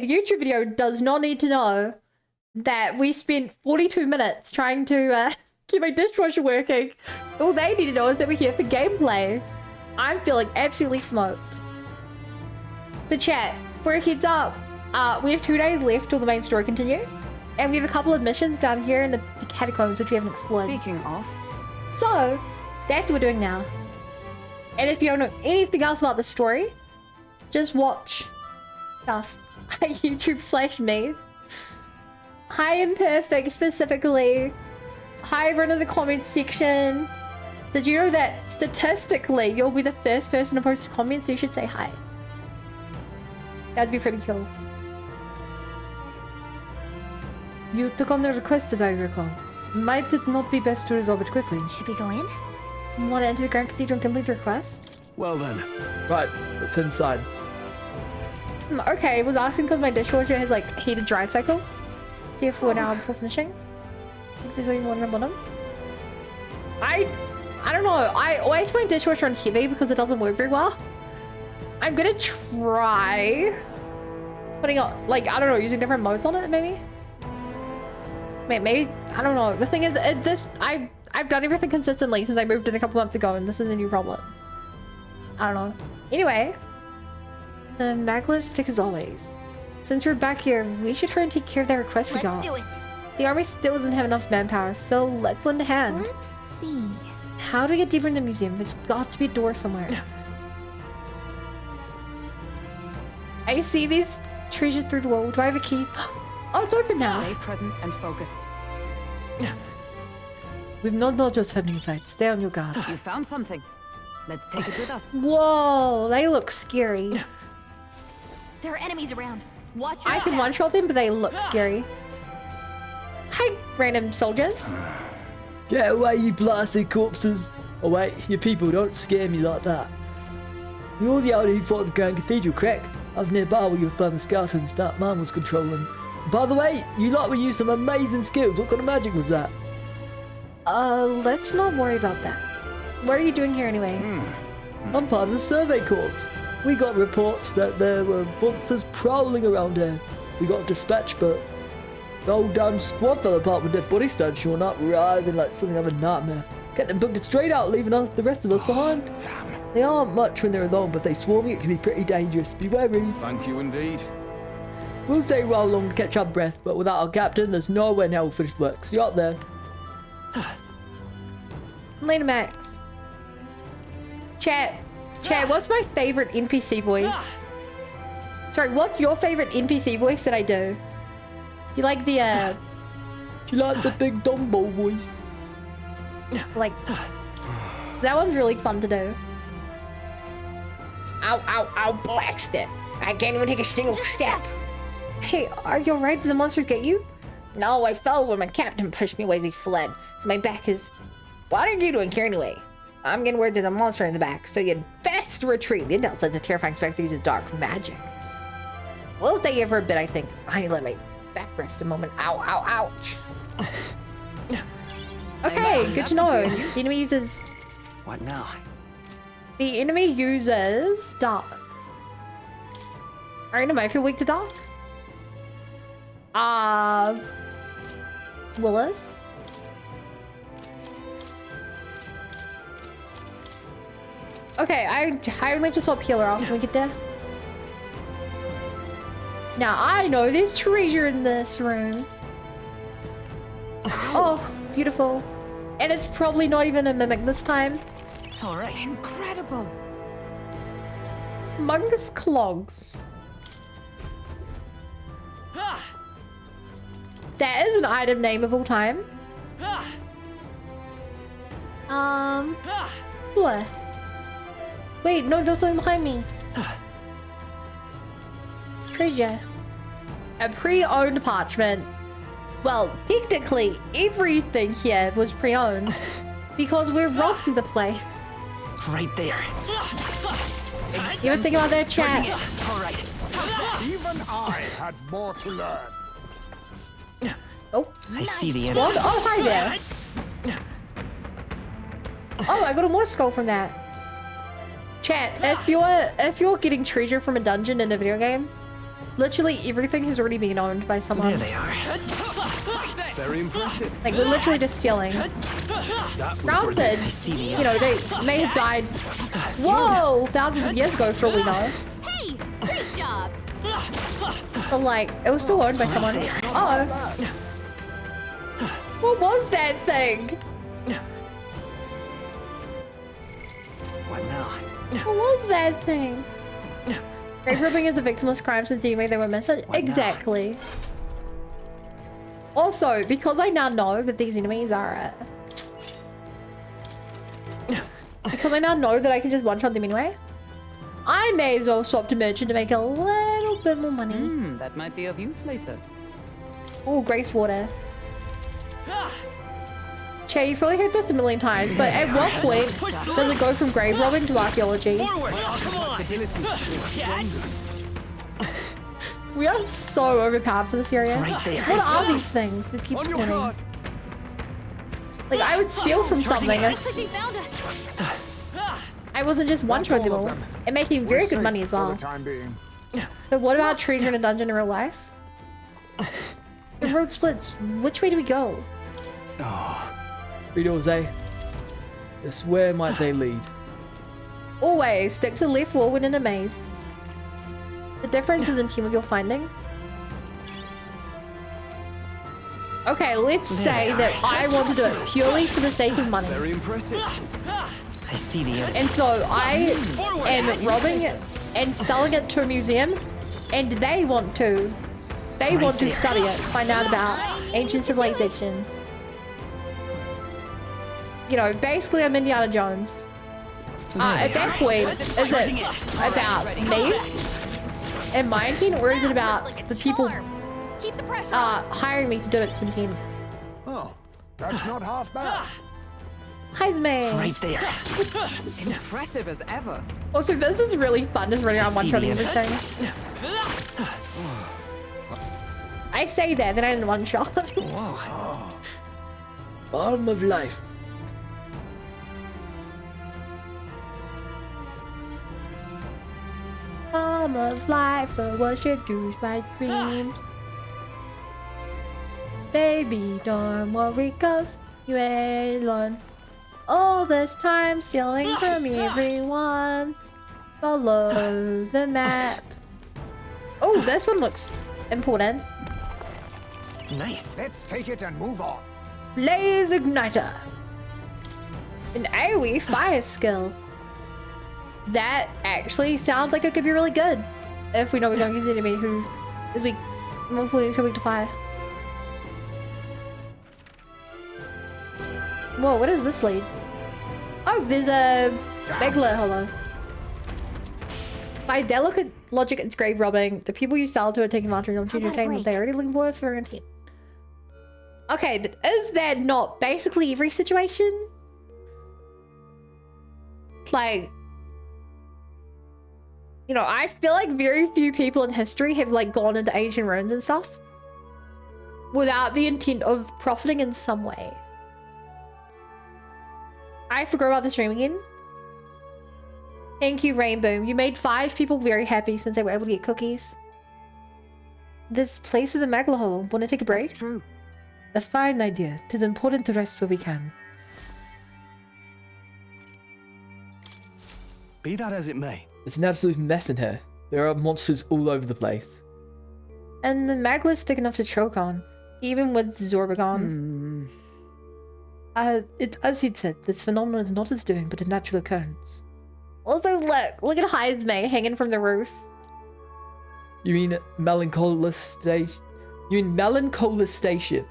The YouTube video does not need to know that we spent 42 minutes trying to keep my dishwasher working. All they need to know is that we're here for gameplay. I'm feeling absolutely smoked. So chat, for a heads up, we have 2 days left till the main story continues. And we have a couple of missions down here in the catacombs which we haven't explored. Speaking of... So, that's what we're doing now. And if you don't know anything else about the story, just watch stuff at YouTube/me. Hi Imperfect specifically. Hi everyone in the comments section. Did you know that statistically you'll be the first person to post a comment, so you should say hi. That'd be pretty cool. You took on the request as I recall. Might it not be best to resolve it quickly? Should we go in? Want to enter the Grand Cathedral and complete the request? Well then. Right, let's head inside. Okay, I was asking because my dishwasher has like heated dry cycle. See if we're now before finishing. I think there's only one on the bottom. I don't know. I always find dishwasher on heavy because it doesn't work very well. I'm gonna try putting on, like, I don't know, using different modes on it maybe. Maybe, I don't know. The thing is, I've done everything consistently since I moved in a couple months ago, and this is a new problem. I don't know. Anyway, the maglet is thick as always. Since we're back here, we should hurry and take care of that request we got. Let's do it. The army still doesn't have enough manpower, so let's lend a hand. Let's see. How do we get deeper in the museum? There's got to be a door somewhere. I see these treasures through the wall. Do I have a key? Oh, it's open now. Stay present and focused. We've not noticed happening inside. Stay on your guard. You found something. Let's take it with us. Whoa, they look scary. There are enemies around. Watch I can one-shot them, but they look scary. Hi, random soldiers. Get away, you blasted corpses. Oh wait, you people don't scare me like that. You're the elder who fought at the Grand Cathedral, correct? I was nearby while you were fighting the skeletons that man was controlling. By the way, you lot were using some amazing skills. What kind of magic was that? Let's not worry about that. What are you doing here anyway? I'm part of the survey corps. We got reports that there were monsters prowling around here. We got dispatched, but the whole damn squad fell apart when dead bodies started showing up, writhing like something out of a nightmare. Get them booked it straight out, leaving us, the rest of us behind. Damn. They aren't much when they're alone, but they swarm you, it can be pretty dangerous. Be wary. Thank you indeed. We'll stay well long to catch our breath, but without our captain, there's no way now we'll finish the work. See you out there. Later, Max. Chat, what's my favorite NPC voice? Sorry, what's your favorite NPC voice that I do? You like the, Do you like the big Dumbo voice? like... That one's really fun to do. Ow, ow, ow, blast it. I can't even take a single step. Hey, are you alright? Did the monsters get you? No, I fell when my captain pushed me away as he fled. So my back is... What are you doing here anyway? I'm getting word there's a monster in the back, so you'd best retreat. The intel says a terrifying specter uses dark magic. We'll stay here for a bit, I think. I need to let my back rest a moment. Ow, ow, ouch. Okay, good to know. The enemy uses... What now? The enemy uses dark. Alright, I feel weak to dark. Willis? Okay, I only have to swap healer off when we get there. Now I know there's treasure in this room. Oh, beautiful. And it's probably not even a mimic this time. All right. Incredible. Mungus clogs. That is an item name of all time. What? Wait, no, there's something behind me. Treasure. A pre-owned parchment. Well, technically, everything here was pre-owned. Because we're robbing the place. Right there. You ever think about that, chat? All right. Even I had more to learn. Oh, I see the enemy. what? Oh, hi there. Oh, I got a more skull from that. Chat, if you're getting treasure from a dungeon in a video game, literally everything has already been owned by someone. There they are. Very impressive. Like, we're literally just stealing. That was Granted, I see the you know, they may have died, whoa, thousands of years ago for all we know. Hey, great job. But like, it was still owned by someone. Oh. What was that thing? What now? What was that thing? Grave robbing is a victimless crime since the way they were missing. What now? Exactly. Also, because I now know that these enemies are because I now know that I can just one-shot them anyway, I may as well swap to merchant to make a little bit more money. That might be of use later. Oh, Grace Water. Che, you've probably heard this a million times, but at what point does it go from grave robbing to archaeology? We are so overpowered for this area. Right there. What are these things? This keeps spawning. Like, I would steal from something Looks if like they found us. I wasn't just one-shot them all. And making very good money as well. For the time being. But what about treasure in a dungeon in real life? The road splits. Which way do we go? Three doors, eh? Just where might they lead? Always stick to the left wall when in a maze. The difference is in tune with your findings. Okay, let's say that I want to do it purely for the sake of money. Very impressive. I see the enemy. And so I am robbing and selling it to a museum, and they want to study it, find out about ancient civilizations. You know, basically I'm Indiana Jones. At that point, is it about me and my intent, or is it about Like a the people charm. Keep the pressure on. hiring me to do its intent? Oh, that's not half bad. Heisman. Right there. Impressive as ever. Also, this is really fun, just running around one-shotting the everything. I say that, then I didn't one-shot. Whoa. Balm of life. Balm of life, but was seduced by dreams. Baby, don't worry, cause you ain't alone. All this time stealing from everyone. Follow the map. Oh, this one looks important. Nice. Let's take it and move on. Blaze Igniter. An AoE fire skill. That actually sounds like it could be really good. If we know we're going against the enemy who is weak, multiple so weak to fire. Whoa, what does this lead? Oh, there's a Megla hollow. By delicate logic, it's grave robbing. The people you sell to are taking advantage of your time, but they're already looking forward for an intent. Okay, but is that not basically every situation? Like, you know, I feel like very few people in history have like gone into ancient ruins and stuff without the intent of profiting in some way. I forgot about the stream again. Thank you, Rainbow. You made 5 people very happy since they were able to get cookies. This place is a Megla hole. Want to take a break? That's true. A fine idea. 'Tis important to rest where we can. Be that as it may. It's an absolute mess in here. There are monsters all over the place. And the Megla's thick enough to choke on, even with Zorbagon. It's as he'd said, this phenomenon is not his doing, but a natural occurrence. Also, look at Heisman hanging from the roof. You mean Melancholia Station? You mean Melancholia Station?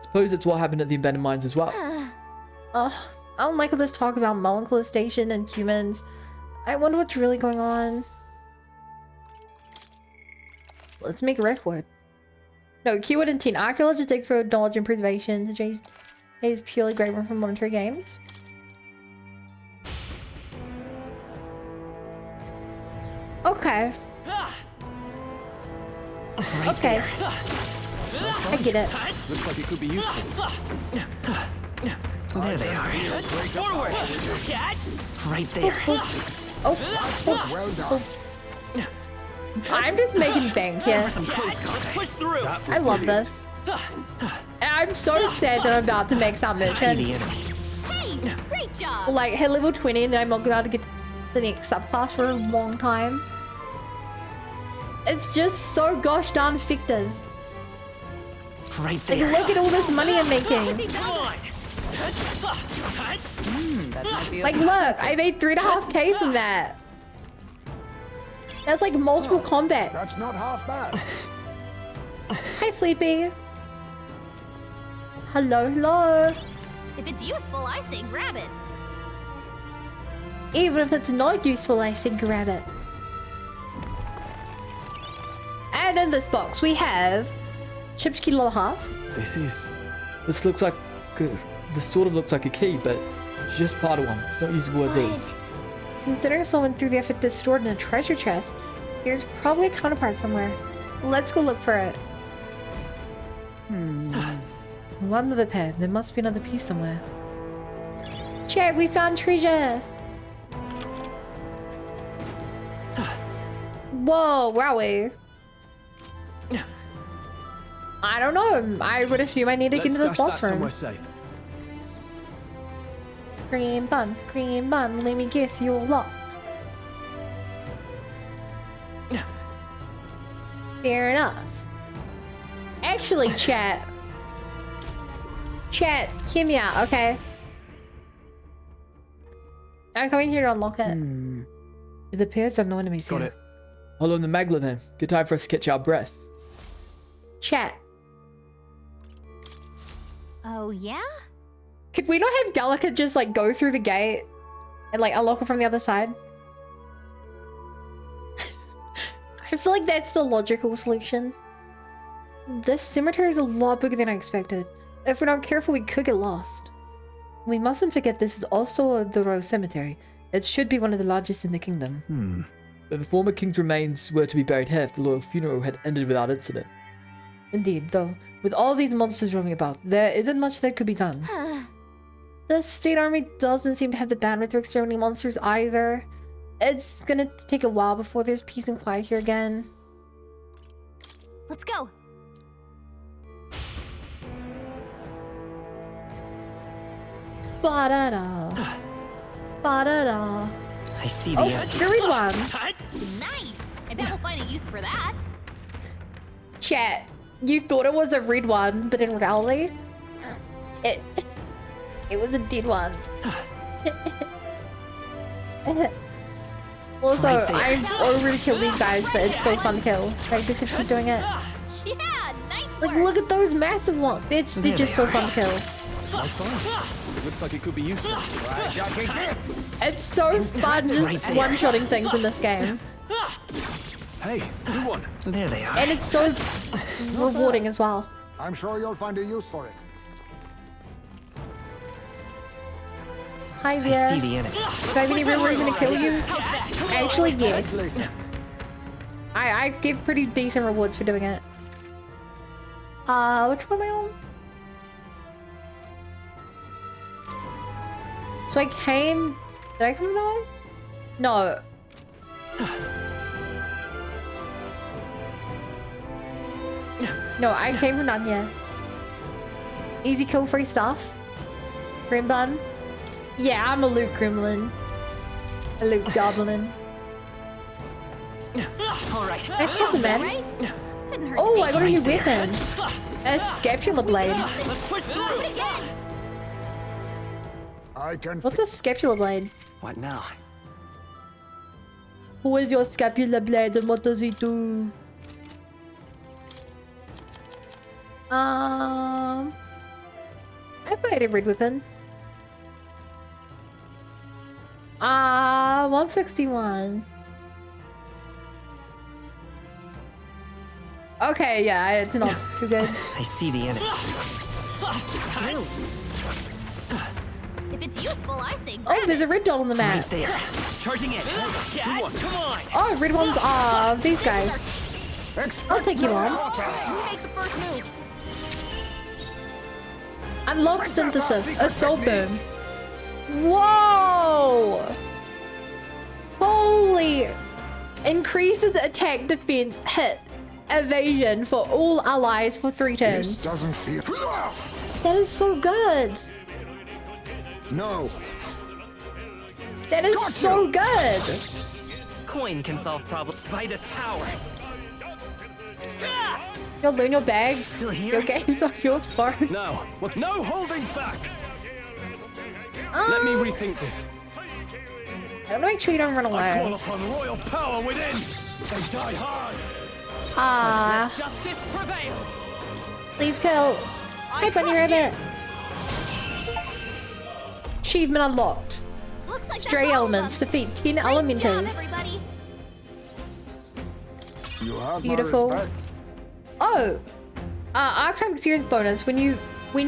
Suppose it's what happened at the abandoned mines as well. I don't like all this talk about Melancholia Station and humans. I wonder what's really going on. Let's make a record. No, keyword intent. Archaeologists dig for knowledge and preservation. The J is purely great one from monetary gains. Okay. Okay. I get it. Looks like it could be useful. There they are. Forward! Right there. Oh, Well done. I'm just making bank here. Some close contact. Push through. I love this. I'm so sad that I'm about to make some I see mission. the enemy. Hey, great job. Like, hit level 20 and then I'm not gonna be able to get the next subclass for a long time. It's just so gosh darn effective. Right Like, there. look at all this money I'm making. That might be a Like, look, I made 3.5k from that. That's like multiple combat. That's not half bad. Hi, Sleepy. Hello, hello. If it's useful, I say grab it. Even if it's not useful, I say grab it. And in this box, we have Chipsky Little Half. This looks like... This sort of looks like a key, but it's just part of one. It's not usable as is. Considering someone threw the effort to store it in a treasure chest, there's probably a counterpart somewhere. Let's go look for it. One of the pair. There must be another piece somewhere. Chat, we found treasure! Whoa, wowie. I don't know. I would assume I need to get into the boss room. safe. Cream bun, let me guess, you're locked. Fair enough. Actually, chat, hear me out, okay? I'm coming here to unlock it. It appears there are no enemies Got here. it. Hold on the Magla then. Good time for us to catch our breath. Chat, Oh, yeah? could we not have Gallica just like go through the gate and like unlock it from the other side? I feel like that's the logical solution. This cemetery is a lot bigger than I expected. If we're not careful, we could get lost. We mustn't forget this is also the royal cemetery. It should be one of the largest in the kingdom. If the former king's remains were to be buried here, the royal funeral had ended without incident. Indeed, though, with all these monsters roaming about, there isn't much that could be done. The state army doesn't seem to have the bandwidth to exterminate monsters either. It's gonna take a while before there's peace and quiet here again. Let's go. Ba-da-da. Ba-da-da. I see the Oh, enemy. the red one. Nice. I bet we'll find a use for that. Chat, you thought it was a red one, but in reality, it was a dead one. Also, Right there. I've already killed these guys, but it's so fun to kill. Like, just have to keep doing it. Yeah, nice Like, work. look at those massive ones. They're just There they so are. fun to kill. Nice find. It looks like it could be useful. Right, judging this. It's so fun Right just there. one-shotting things in this game. Hey, good one. There they are. And it's so rewarding as well. I'm sure you'll find a use for it. Hi I there. see the enemy. Do I have any real reason to kill you? Actually, yes. I give pretty decent rewards for doing it. What's going on? So I came... Did I come that way? No. No, I came from down here. Easy kill, free stuff. Grim bun. Yeah, I'm a Luke Gremlin. A Luke Goblin. All right. Nice kill, man. Right? Couldn't hurt. Oh, to I got a new weapon. A scapular blade. Let's push Do it through. again. I can What's a scapular blade? What now? Who is your scapular blade and what does he do? I played a red weapon. 161. Okay, yeah, it's not too good. I see the enemy. If it's useful, I say Oh, grab there's a it. red dot on the Right map. there. Charging in. Good one. Come on. Oh, red ones are these guys. I'll take you on. You make the first move. Unlock synthesis. Assault boom. Whoa! Holy! Increases attack, defense, hit, evasion for all allies for 3 This turns. doesn't feel. That is so good. No. That is so good. Coin can solve problems by this power. You'll learn your bag. Still here? Your game's on your phone. Now, with no holding back. Let me rethink this. I want to make sure you don't run I call away. upon royal power within. They die hard. Ah, Justice prevail. please kill. Hi, Bunny trust Rabbit. Achievement unlocked. Looks like Stray that's all of elements. them. Defeat 10 Great job, elementals. everybody. You have Beautiful. my respect. Oh, archetype experience bonus. When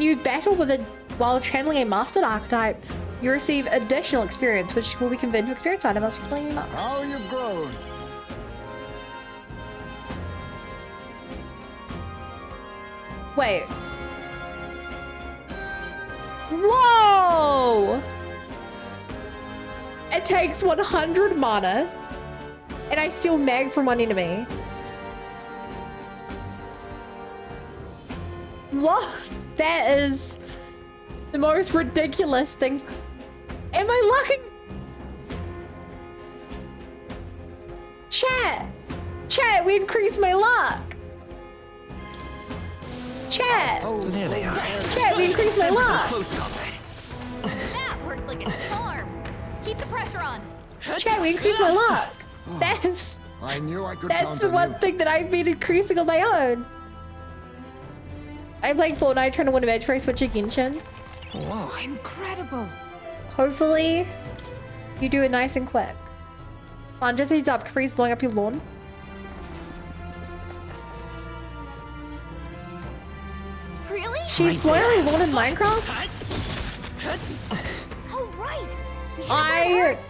you battle with a while channeling a mastered archetype, you receive additional experience, which will be converted to experience item. I'll explain you now. How you've grown. Wait. Whoa! It takes 100 mana, and I steal mag from one enemy. What? That is the most ridiculous thing. Am I looking? Chat, we increased my luck. Chat, There they are. chat, we increased my luck. Close combat. That worked like a charm. Keep the pressure on. Chat, we increased my luck. That's I knew I could that's count the on one you. thing that I've been increasing on my own. I'm playing Fortnite trying to win a match before I switch to Genshin. Whoa. Incredible. Hopefully, you do it nice and quick. On, just heads up, Capri's blowing up your lawn. Really? She's blowing up your lawn in Minecraft? Oh, right. We have I our hearts.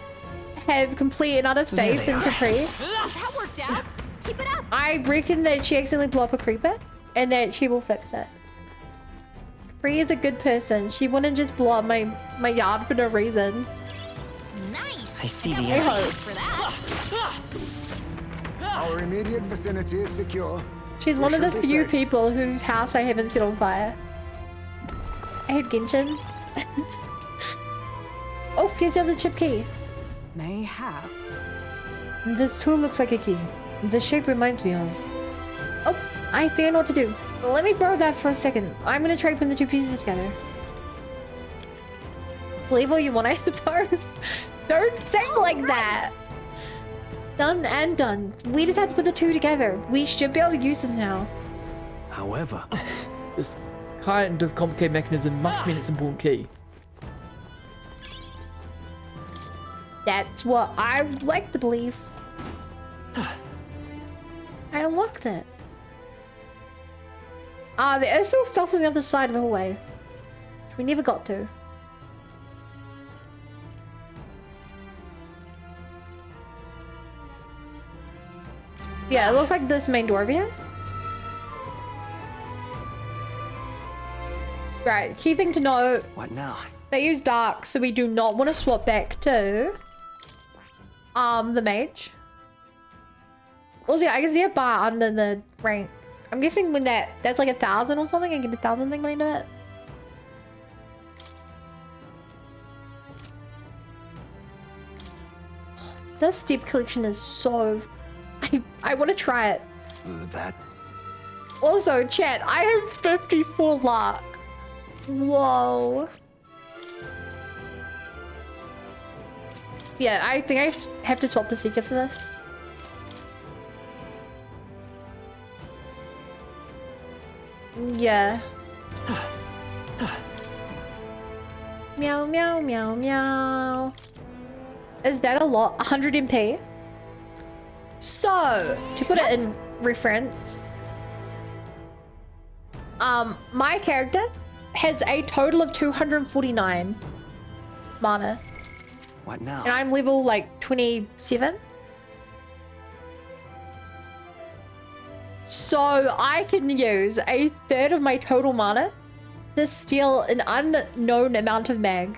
have complete and utter faith in Capri. That worked out. Keep it up. I reckon that she accidentally blew up a creeper and that she will fix it. Capri is a good person. She wouldn't just blow up my yard for no reason. Nice. I see the Got end. praise for that. Our immediate vicinity is secure. She's We one of the should be few safe. people whose house I haven't set on fire. I hate Genshin. Oh, here's the other chip key. Mayhap. This tool looks like a key. The shape reminds me of... Oh, I think I know what to do. Let me borrow that for a second. I'm gonna try putting the 2 pieces together. Believe all you want, I suppose. Don't say like that. Done and done. We just have to put the 2 together. We should be able to use this now. However, This kind of complicated mechanism must mean it's an important key. That's what I would like to believe. I unlocked it. Ah, there is still stuff on the other side of the hallway, which we never got to. Yeah, it looks like this main door over here. Right, key thing to note. What now? They use dark, so we do not want to swap back to the mage. Also, yeah, I can see a bar under the rank. I'm guessing when that's like 1,000 or something, I get 1,000 thing when I do it. This step collection is so... I want to try it. that Also, chat, I have 54 luck. Whoa. Yeah, I think I have to swap the Seeker for this. Yeah. Meow, meow, meow, meow. Is that a lot? 100 MP? So, to put it in reference, my character has a total of 249 mana, What now? and I'm level like 27. So I can use a third of my total mana to steal an unknown amount of mag.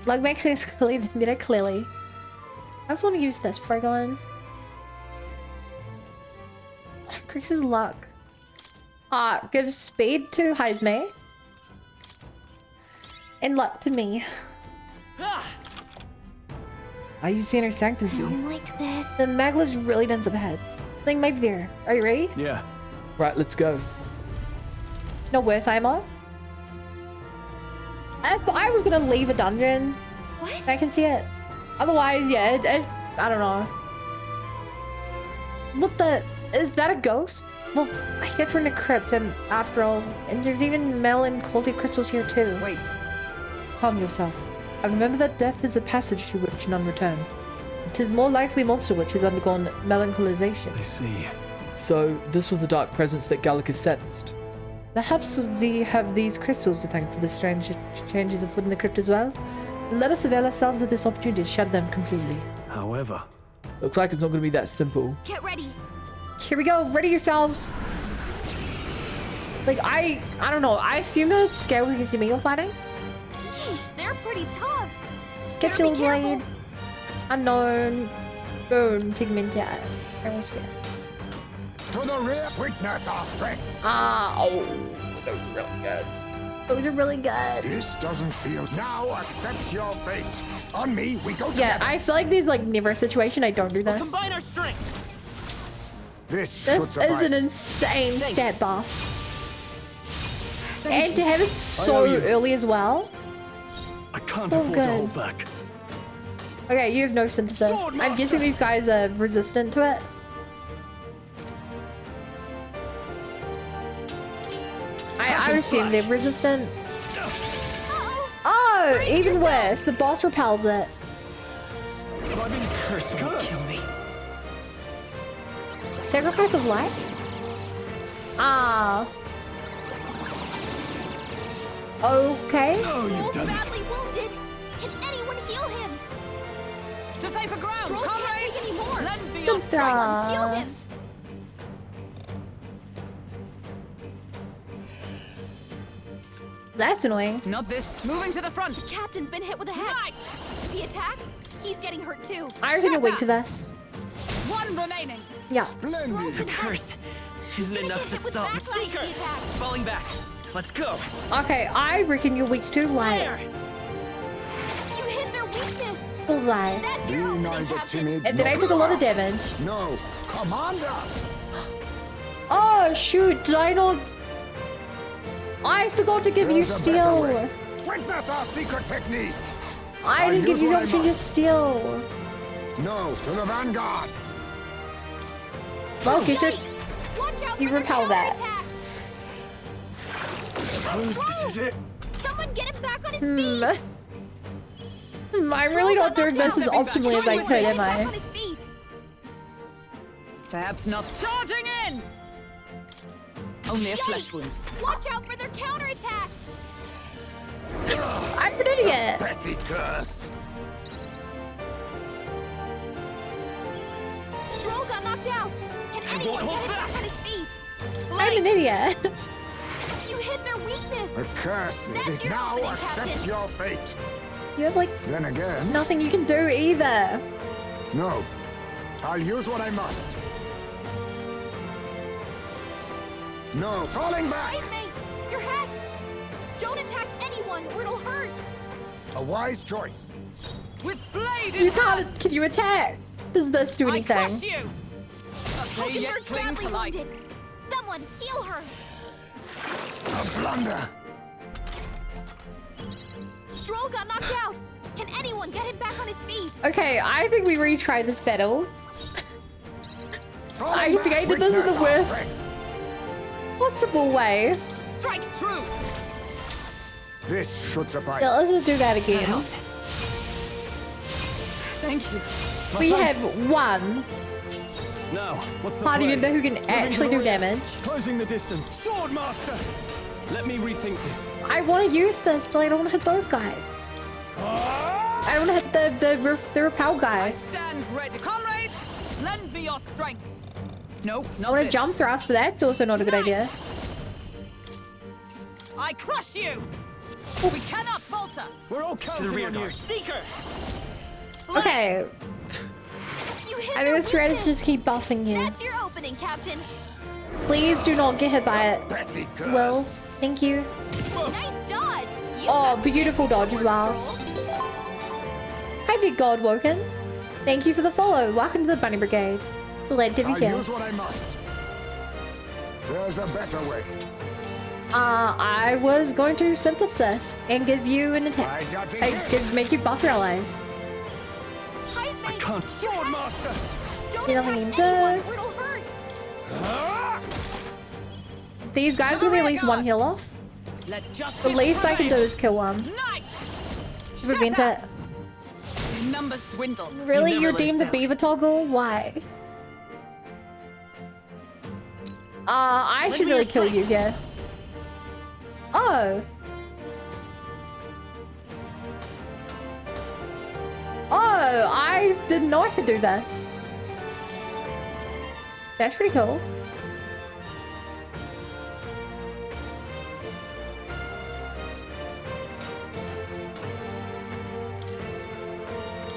Like, makes things clearly. I also want to use this before I go in. Increases luck. Gives speed to Heisme. And luck to me. I use the inner sanctum key. Like this. The Magla's really dense up ahead. Something might be there. Are you ready? Yeah. Right, let's go. No worth ammo. If I was gonna leave a dungeon, What? I can see it. Otherwise, yeah, I don't know. What the? Is that a ghost? Well, I guess we're in a crypt, and after all, and there's even melancholy crystals here too. Wait. Calm yourself. I remember that death is a passage to which none return. It is more likely monster which has undergone melancholization. I see. So, this was the dark presence that Gallicus sensed. Perhaps we have these crystals to thank for the strange changes afoot in the crypt as well. Let us avail ourselves of this opportunity to shut them completely. However, Looks like it's not going to be that simple. Get ready. Here we go. Ready yourselves. Like, I don't know. I assume that it's scary because you're fighting. Yeesh, they're pretty tough. Skeptical Better be careful. blade. Unknown. Bone. Segmentia. Aerosphere. To the rear, witness our strength. Oh. Those are really good. Those are really good. This doesn't feel. Now accept your fate. On me, we go Yeah, together. I feel like there's like never a situation I don't do this. Combine our strength. This should This suffice. is an insane stat buff. And to have it so owe you. early as well. I can't Oh, afford good. to hold back. Okay, you have no synthesis. Sword I'm guessing these guys are resistant to it. I would assume they're resistant. Uh-oh. Oh, even worse. The boss repels it. Have I been cursed? Kill me. Sacrifice of life? Ah. Okay. Oh, you've Stroll's done it. badly wounded. Can anyone heal him? To safer ground, Stroll can't comrade! take any more. Lend me your Jump strength. Someone heal him. thrust. That's annoying. Not this. Moving to the front. The captain's been hit with a hex. If he attacks, he's getting hurt too. I was gonna Shut wait up. to this. One remaining. Yeah. Splendid. The Curse isn't Gonna enough get to hit with stop. backlash if Seeker! he attacks. Falling back. Let's go. Okay, I reckon you're weak to light. There! You hit their weakness. Bullseye. That's Be your opening, neither Captain. timid And then I nor- took a lot of damage. No, Commander. Oh shoot, did I not? I forgot to give you There's a better steal. way. Witness our secret technique. I I'll didn't give use you the what I option to must. steal. No, to the vanguard. Well, guess you're. Yikes. Watch out You for their repel that. counterattack. Suppose this is it. Someone get him back on his feet. I'm really not doing this as Stepping back. optimally as I Join could, with me. am Back I? on his feet. Perhaps not. Charging in! Only a flesh Yikes. wound. Watch out for their counterattack. I'm an idiot. Petty curse. Stroll got knocked out. Can anyone hold get him back. back on his feet? I'm an idiot. You hit their weakness. A curse is That's it. your Now opening, accept Captain. your fate. You have like Then again, nothing you can do either. no. I'll use what I must. No, falling back. Heisme, you're hexed. Don't attack anyone or it'll hurt. A wise choice. With blade in You hand. can't. Can you attack? Does this do I crush anything? you. They yet Hulkenberg's cling badly to life. wounded. Someone heal her. A blunder. Stroll got knocked out. Can anyone get him back on his feet? Okay, I think we retry this battle. Falling I think back, I did this in witness the our worst strength. possible way. Strike true. This should suffice. Yeah, let's just do that again. Thank you. We have one Now, what's the party plan? member who can Moving actually to the do rear. damage. Closing the distance. Sword master. Let me rethink this. I want to use this, but I don't want to hit those guys. I don't want to hit the repel I guys. stand ready. Comrades, lend me your strength. No, I not want to this. jump thrust, but that's also not a good idea. I crush you. We cannot falter. We're all To the counting rear on you. guard. Seeker! Okay, hit I think their the strat is weakness. just keep buffing you. That's your opening, Captain. Please do not get hit by it. Petty curse. Will, thank you. Nice dodge. You Oh, got the beautiful big dodge as well. forward stroll. Hi there, Godwoken. Thank you for the follow. Welcome to the Bunny Brigade. Glad to be I'll here. use what I must. There's a better way. I was going to synthesis and give you an attack. By dodging I this. could make you buff your allies. Heist mate. Can't. You're Sword hit. master. Don't You attack don't need anyone to. or it'll hurt. These guys give me at least one heal off. Let justice The least I can do prevail. is kill one Nice. to prevent Shut it. up. Numbers dwindle. Really? never You're let us deemed the down. beaver toggle? Why? I Lend should me really your kill strength. you here. Oh. Oh, I didn't know I could do this. That's pretty cool.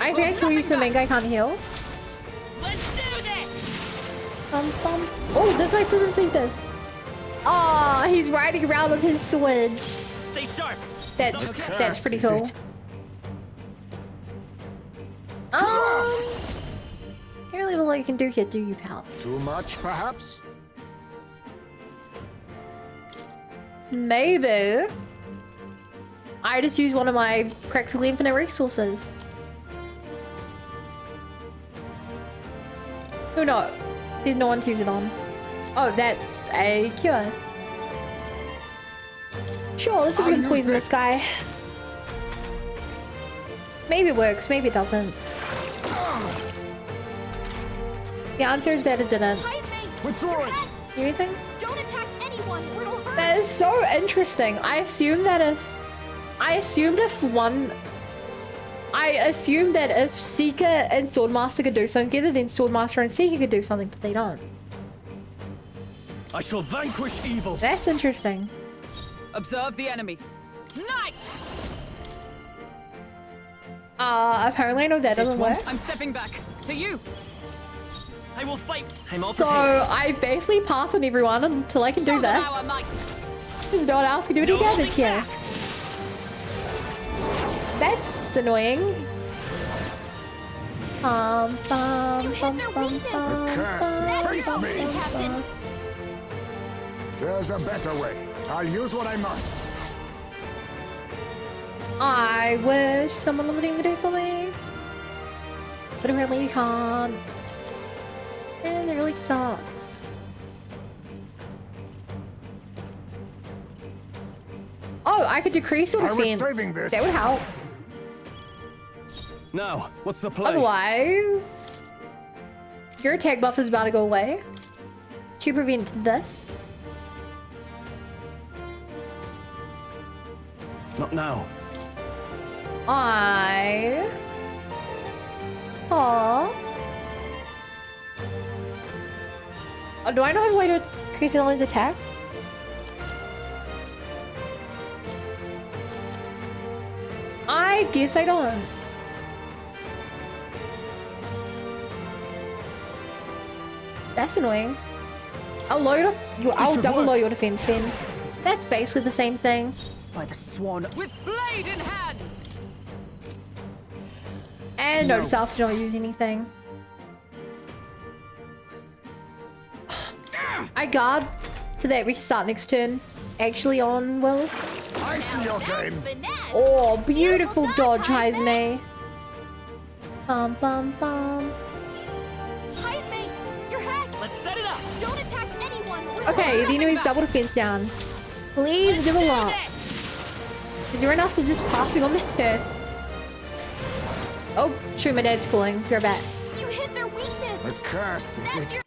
I think I kill you so main guy can't heal. Let's do this. Oh, this might prove him see this. Oh, he's riding around on his sword. Stay sharp. That's Okay. that's pretty Is cool. it? Can't really what you can do here, do you, pal? Too much, perhaps? Maybe. I just use one of my practically infinite resources. Who knows? There's no one to use it on. Oh, that's a cure. Sure, let's see if we I'll can use poison this this. guy. Maybe it works, maybe it doesn't. The answer is that it didn't. Heist mate. Withdraw it. Anything? Don't attack anyone or it'll hurt. That is so interesting. I assumed that if Seeker and Swordmaster could do something together, then Swordmaster and Seeker could do something, but they don't. I shall vanquish evil. That's interesting. Observe the enemy. Nice. Apparently I know that doesn't work. I'm stepping back. To you. I will fight. I'm all So prepared. I basically pass on everyone until I can Show do them that. our might. No one else can do any No damage holding here. back. That's annoying. You hit their weakness. The curse That's face your me. opening, Captain. There's a better way. I'll use what I must. I wish someone on the team could do something. But apparently you can't. And it really sucks. Oh, I could decrease your I was defense. saving this. That would help. Now, what's the play? Otherwise, your attack buff is about to go away to prevent this. Not now. Aww. Oh, do I know a way to increase Ellie's attack? I guess I don't. That's annoying. I'll should double work. lower your defense then. That's basically the same thing. By the swan. With blade in hand. And No. note self do not use anything. I guard so that we can start next turn. Actually on Will. I see your That's game. finesse. Oh, beautiful Beautiful dodge, dodge, Heisme. Bum bum bum. Heist mate. You're hacked. Let's set it up. Don't attack anyone or it'll Okay, hurt. the enemy's double defense down. Please do a lot. Is everyone else is just passing on their turn? Oh, shoot, my dad's calling. You're back. You hit their weakness. The curse is That's it. your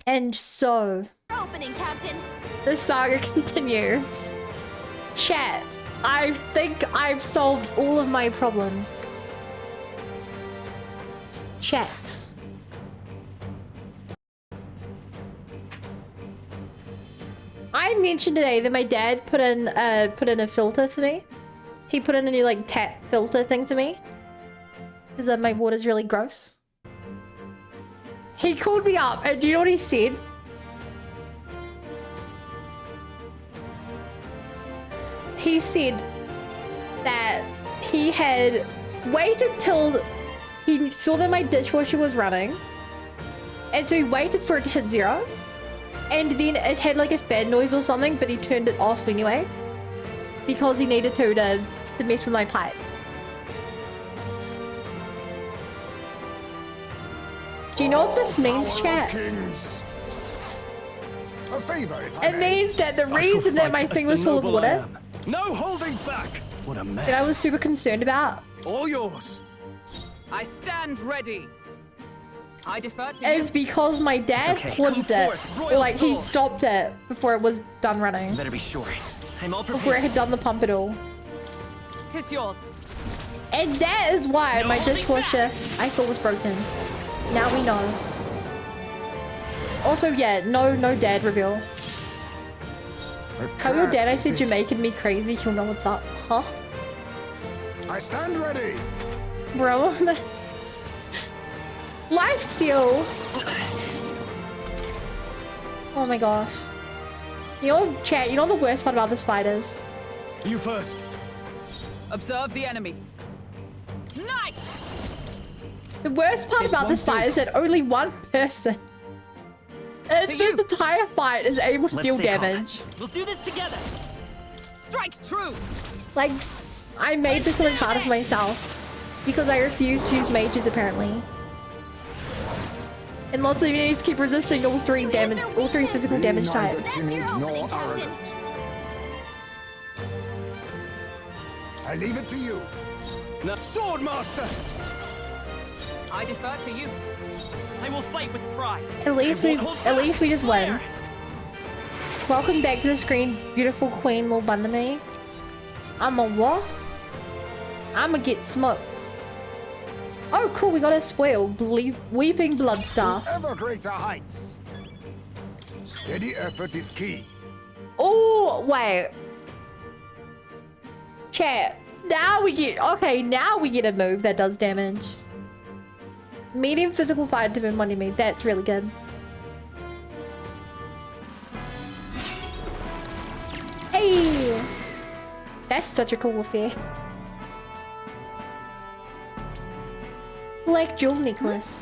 And so, Opening, Captain. the saga continues. Chat, I think I've solved all of my problems. Chat. I mentioned today that my dad put in a filter for me. He put in a new like tap filter thing for me because my water's really gross. He called me up and do you know what he said? He said that he had waited till he saw that my dishwasher was running, and so he waited for it to hit 0, and then it had like a fan noise or something, but he turned it off anyway because he needed to mess with my pipes. Do you know what this means, chat? Kings. A favor, if I It may. means that the I shall reason that fight my as thing the was full of noble I water am. No holding back. What a mess. that I was super concerned about All yours. I stand ready. I defer to is you. because my dad okay. paused Come it, forth, royal or like he sword. stopped it before it was done running, Better be sure. I'm all before it prepared. had done the pump at all. Tis yours. And that is why No my holding dishwasher I thought was broken. Now we know. Also, yeah, no dad reveal. A Tell your dad I curse, said is you're it? making me crazy, he'll know what's up. Huh? I stand ready. Bro, lifesteal! Oh my gosh. You know, chat, you know the worst part about this fight is? You first. Observe the enemy. Knight! The worst part about this fight is that only one person in To this you. entire fight is able to Let's deal stay calm. damage. We'll do this together. Strike true! Like, I made this something harder for myself because I refuse to use mages apparently. And lots of enemies keep resisting all three physical Be damage neither types. timid your nor opening, Captain. arrogant. I leave it to you. Now, sword master. I defer to you. I will fight with pride. At least I we won't hold back. just won. Fire. Welcome back to the screen, beautiful queen little bunny. I'm a what? I'ma get smoked. Oh cool, we got a spoil. Weeping blood staff. Ever greater heights. Steady effort is key. Oh wait. Chat. Now we get a move that does damage. Medium physical fight to win one enemy. That's really good. Hey! That's such a cool effect. Black jewel necklace.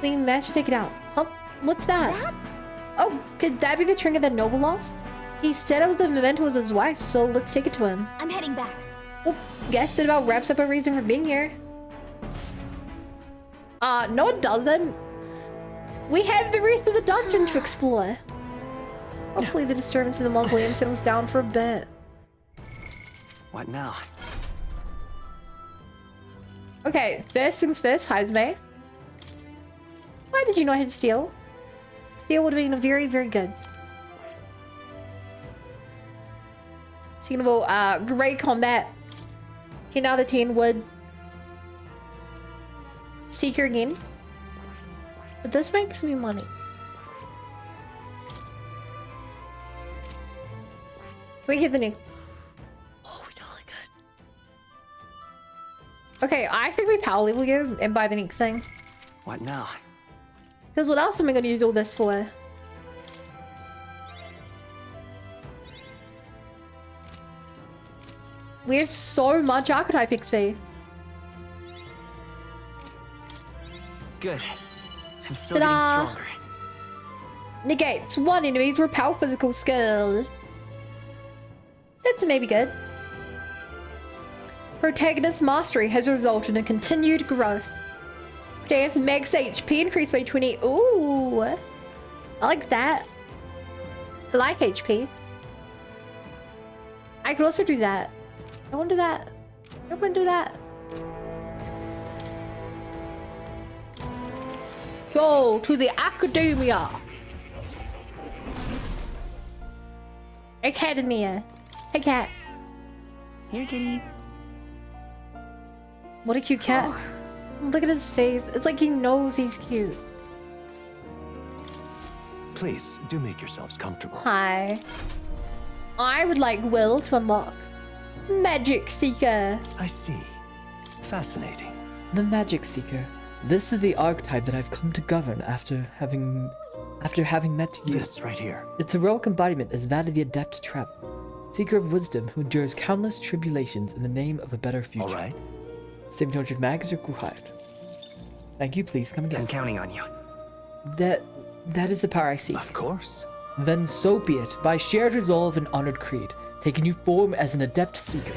We can match to take it out. Huh? What's that? That's... Oh, could that be the trinket that Noble lost? He said it was the memento was his wife, so let's take it to him. I'm heading back. Well, guess that about wraps up our reason for being here. No it doesn't. We have the rest of the dungeon to explore. Hopefully the disturbance in the mausoleum settles down for a bit. What now? Okay, first things first, Heismay. Why did you not have steel? Steel would have been very, very good. Second of all, great combat. 10 out of 10 would. Seeker again. But this makes me money. Can we get the next? Oh, we totally good. Okay, I think we power level you and buy the next thing. What now? Because what else am I going to use all this for? We have so much archetype XP. Good. I'm still Ta-da. getting stronger. Negates one enemy's repel physical skill. That's maybe good. Protagonist mastery has resulted in continued growth. Protagonist max HP increased by 20. Ooh. I like that. I like HP. I could also do that. I want to do that. I want to do that. Go to the academia. Academia. Hey, cat. Here, kitty. What a cute cat. Look at his face. It's like he knows he's cute. Please do make yourselves comfortable. Hi. I would like Will to unlock Magic Seeker. I see. Fascinating. The Magic Seeker. This is the archetype that I've come to govern after having met you. This right here. Its heroic embodiment is that of the Adept Traveler, seeker of wisdom who endures countless tribulations in the name of a better future. All right. 700 mags required. Thank you, please come again. I'm counting on you. That is the power I seek. Of course. Then so be it, by shared resolve and honored creed, taking you form as an Adept Seeker.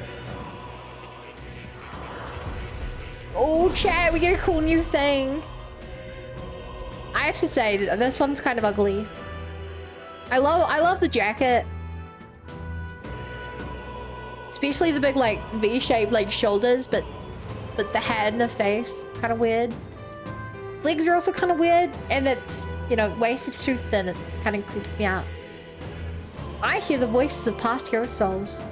Oh, chat, we get a cool new thing. I have to say, this one's kind of ugly. I love the jacket. Especially the big, like, V-shaped, like, shoulders, but the head and the face, kind of weird. Legs are also kind of weird, and it's, you know, waist is too thin, it kind of creeps me out. I hear the voices of past hero souls.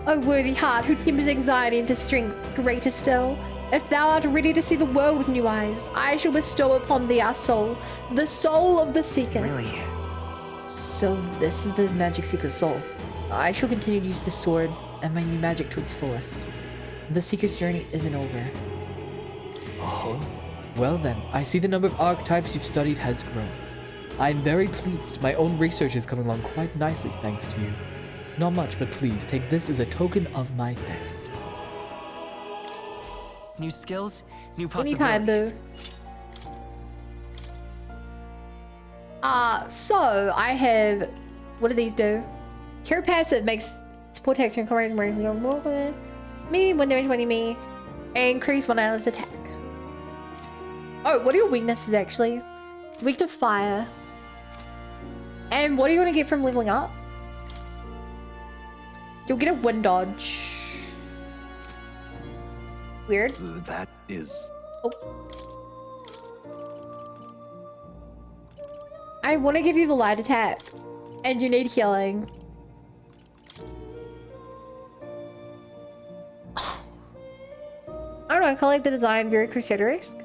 O worthy heart, who tempers anxiety into strength, greater still. If thou art ready to see the world with new eyes, I shall bestow upon thee our soul, the soul of the Seeker. Really? So this is the Magic Seeker's soul. I shall continue to use the sword and my new magic to its fullest. The Seeker's journey isn't over. Oh? Well then, I see the number of archetypes you've studied has grown. I am very pleased. My own research is coming along quite nicely thanks to you. Not much, but please take this as a token of my thanks. New skills, new possibilities. Anytime, boo. So I have, what do these do? Cure passive makes support text and comrades medium 1 damage when you me, and increase 1 island's attack. Oh, what are your weaknesses actually? Weak to fire. And what are you gonna get from leveling up? You'll get a wind dodge. Weird. That is... Oh. I want to give you the light attack. And you need healing. I don't know, I kind of like the design, very Crusader-esque.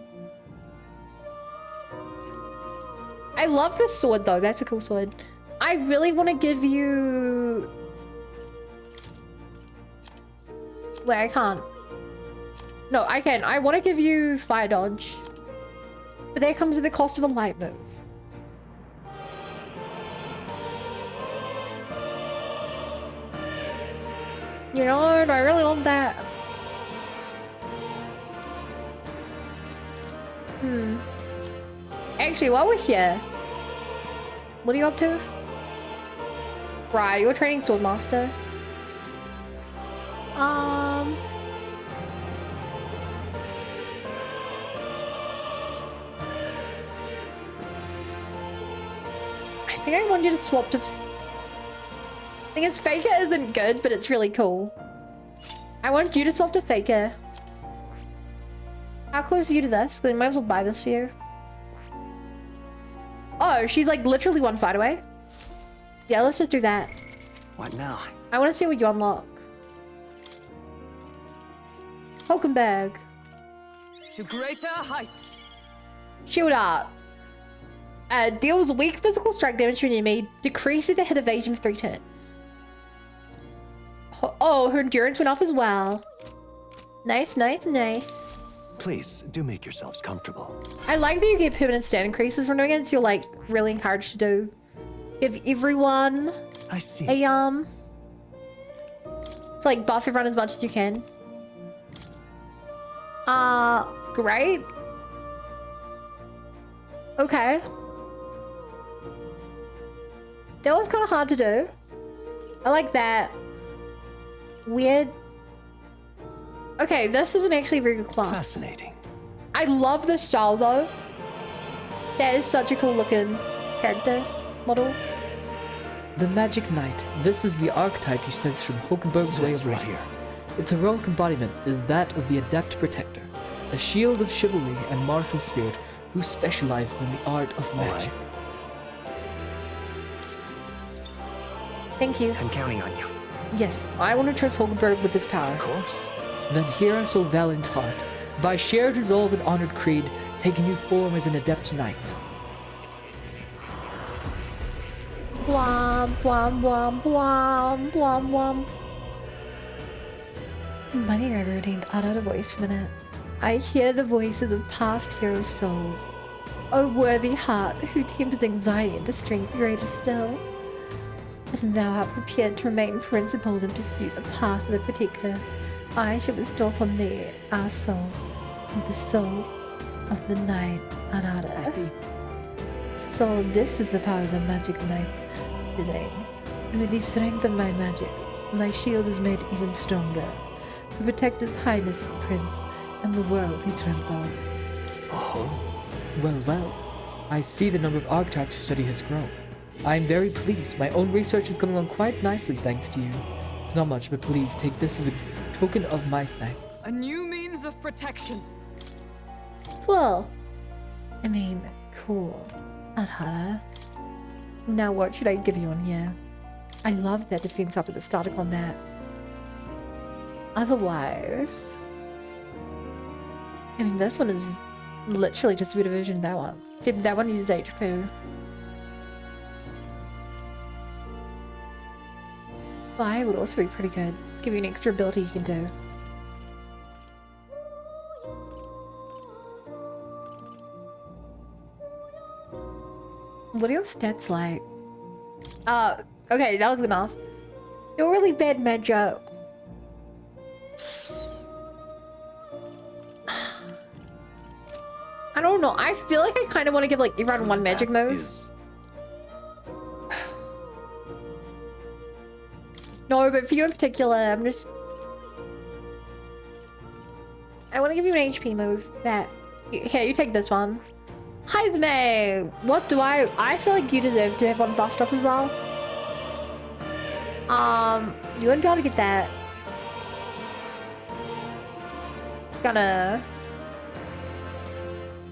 I love the sword though, that's a cool sword. I really want to give you... Wait, I can't. No, I can. I want to give you fire dodge. But that comes at the cost of a light move. You know, do I really want that? Actually, while we're here, what are you up to? Right, you're training Swordmaster. I think I want you to swap to... I think it's Faker isn't good, but it's really cool. I want you to swap to Faker. How close are you to this? Because I might as well buy this for you. Oh, she's like literally 1 fight away. Yeah, let's just do that. What now? I want to see what you unlock. Token bag. To greater heights. Shield art. Deals weak physical strike damage to an enemy, decreases the hit evasion for 3 turns. Oh, her endurance went up as well. Nice, nice, nice. Please do make yourselves comfortable. I like that you get permanent stat increases from doing it, so you're like really encouraged to do. Give everyone I see. a to like buff everyone as much as you can. Great. Okay. That was kind of hard to do. I like that. Weird. Okay, this isn't actually a very good class. Fascinating. I love the style though. That is such a cool looking character model. The Magic Knight. This is the archetype you sense from Hulkenberg's way This of right life. here. Its heroic embodiment is that of the Adept Protector, a shield of chivalry and martial spirit who specializes in the art of All magic. Thank you. I'm counting on you. Yes, I want to trust Holgenberg with this power. Of course. Then hear us, O valiant heart, by shared resolve and honored creed, taking new form as an adept knight. Bwom, bwom, bwom, bwom, bwom, bwom. Money I retained out of voice for a minute. I hear the voices of past heroes' souls. O worthy heart, who tempers anxiety into strength greater still. But thou art prepared to remain principled and pursue the path of the protector. I shall bestow from thee our soul, and the soul of the knight Arara. I see. So this is the power of the magic knight, fitting. With the strength of my magic, my shield is made even stronger, to protect His Highness the Prince and the world he dreamt of. Oh. Well, well, I see the number of archetypes you study has grown. I am very pleased. My own research is coming along quite nicely thanks to you. It's not much, but please take this as a token of my thanks. A new means of protection. Cool. I mean, cool. Arara. Now what should I give you on here? I love that defense up at the start of combat. Otherwise... I mean, this one is literally just a better version of that one. Except that one uses HP. Fly would also be pretty good. Give you an extra ability you can do. What are your stats like? Okay, that was enough. You're really bad magic. I don't know. I feel like I kind of want to give like everyone one magic move. No, but for you in particular, I'm just... I want to give you an HP move. That. Here, you take this one. Heizme! What do I feel like you deserve to have one buffed up as well. You wouldn't be able to get that.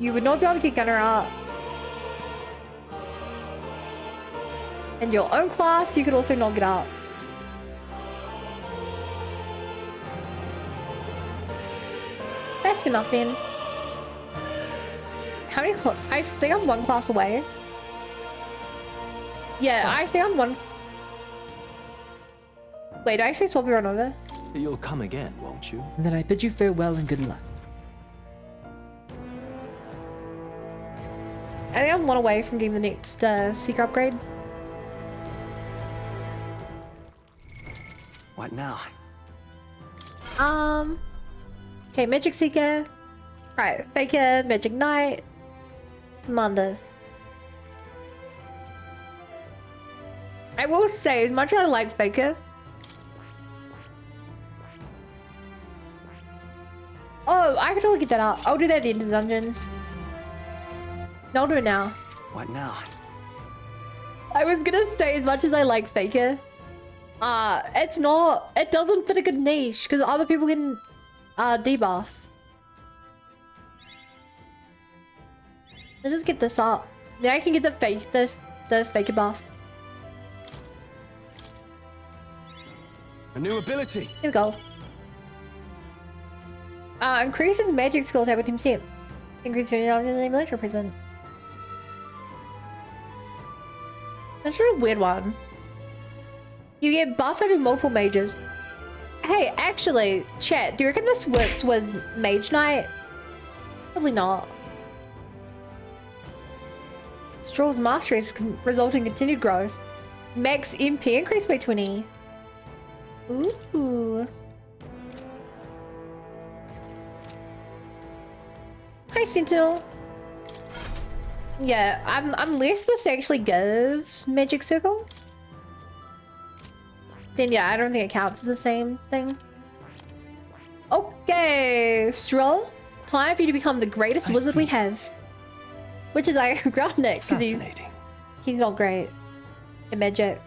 You would not be able to get Gunner up. And your own class, you could also not get up. That's enough then. How many I think I'm one class away. Yeah, I think I'm one... Wait, did I actually swap everyone over? You'll come again, won't you? And then I bid you farewell and good luck. I think I'm one away from getting the next Seeker upgrade. What now? Okay, Magic Seeker. Right, Faker, Magic Knight, Commander. I will say, as much as I like Faker... Oh, I could totally get that out. I'll do that at the end of the dungeon. No, I'll do it now. What now? I was gonna say, as much as I like Faker, it's not... It doesn't fit a good niche, because other people can debuff. Let's just get this up. Then I can get the Faker buff. A new ability. Here we go. Increases magic skill tab with team set. Increase your military present. That's a weird one. You get buff having multiple mages. Hey, actually, chat, do you reckon this works with Mage Knight? Probably not. Straw's mastery is result in continued growth. Max MP increased by 20. Ooh. Hi, Sentinel. Yeah, unless this actually gives Magic Circle, then yeah, I don't think it counts as the same thing. Okay, Stroll, time for you to become the greatest wizard we have. Which is ironic, because he's not great at magic.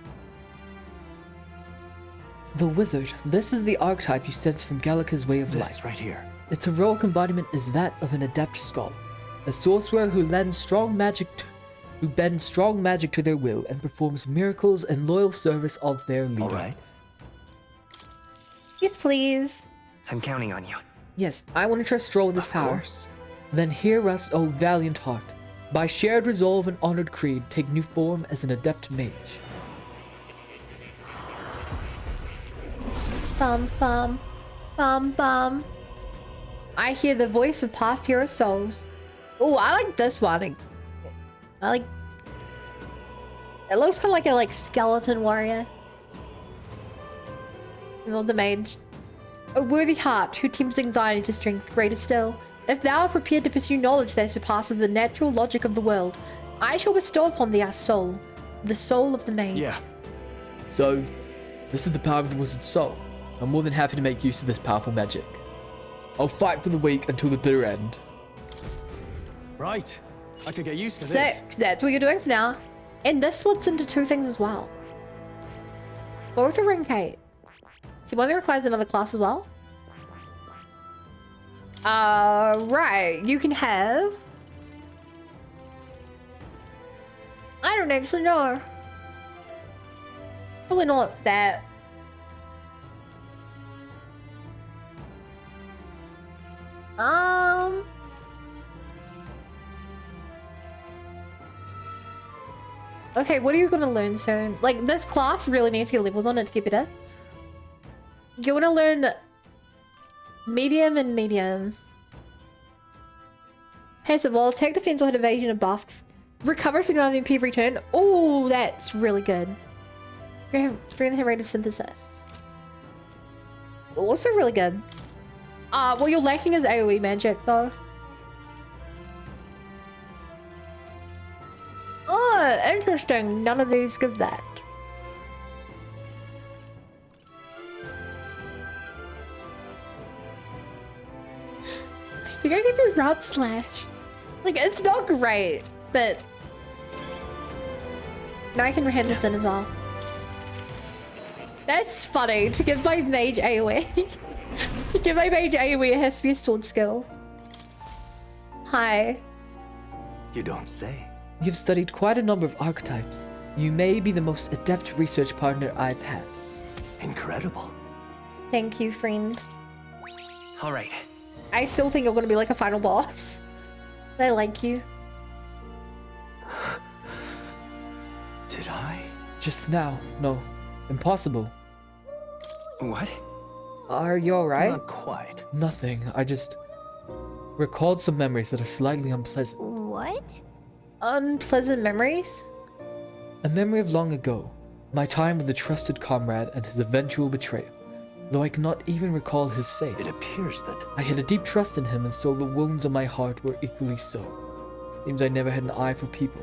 The wizard. This is the archetype you sense from Gallica's way of life. This right here. Its heroic embodiment is that of an adept scholar, a sorcerer who lends strong magic who bend strong magic to their will and performs miracles in loyal service of their leader. All right. Yes, please. I'm counting on you. Yes, I want to trust Stroll with this Of power. course. Then hear us, O valiant heart. By shared resolve and honored creed, take new form as an adept mage. Bum bum. Bum bum. I hear the voice of past hero souls. Oh, I like this one. I like... It looks kind of like a skeleton warrior. Well, the mage. A worthy heart who tempts anxiety to strength greater still. If thou art prepared to pursue knowledge that surpasses the natural logic of the world, I shall bestow upon thee our soul, the soul of the mage. Yeah. So, this is the power of the wizard's soul. I'm more than happy to make use of this powerful magic. I'll fight for the weak until the bitter end. Right. I could get used to this. Sick. That's what you're doing for now. And this splits into two things as well. Both are rank 8. See, one requires another class as well. Right. You can have... I don't actually know. Probably not that. Okay, what are you gonna learn soon? Like, this class really needs to get levels on it to get better. You're gonna learn medium and medium. Passive, while attack, defense, or hit evasion and buff. Recover signal MP every turn. Oh, that's really good. Strength and rate of synthesis. Also really good. What you're lacking is AoE magic though. Oh, interesting. None of these give that. I think I give you Rod Slash. Like, it's not great, but... Now I can hand this in as well. That's funny, to give my mage AoE. To give my mage AoE, it has to be a sword skill. Hi. You don't say. You've studied quite a number of archetypes. You may be the most adept research partner I've had. Incredible. Thank you, friend. All right. I still think I'm gonna be like a final boss. But I like you. Did I? Just now. No. Impossible. What? Are you alright? Not quite. Nothing. I just recalled some memories that are slightly unpleasant. What? Unpleasant memories? A memory of long ago. My time with a trusted comrade and his eventual betrayal. Though I cannot even recall his face. It appears that... I had a deep trust in him, and so the wounds on my heart were equally so. Seems I never had an eye for people.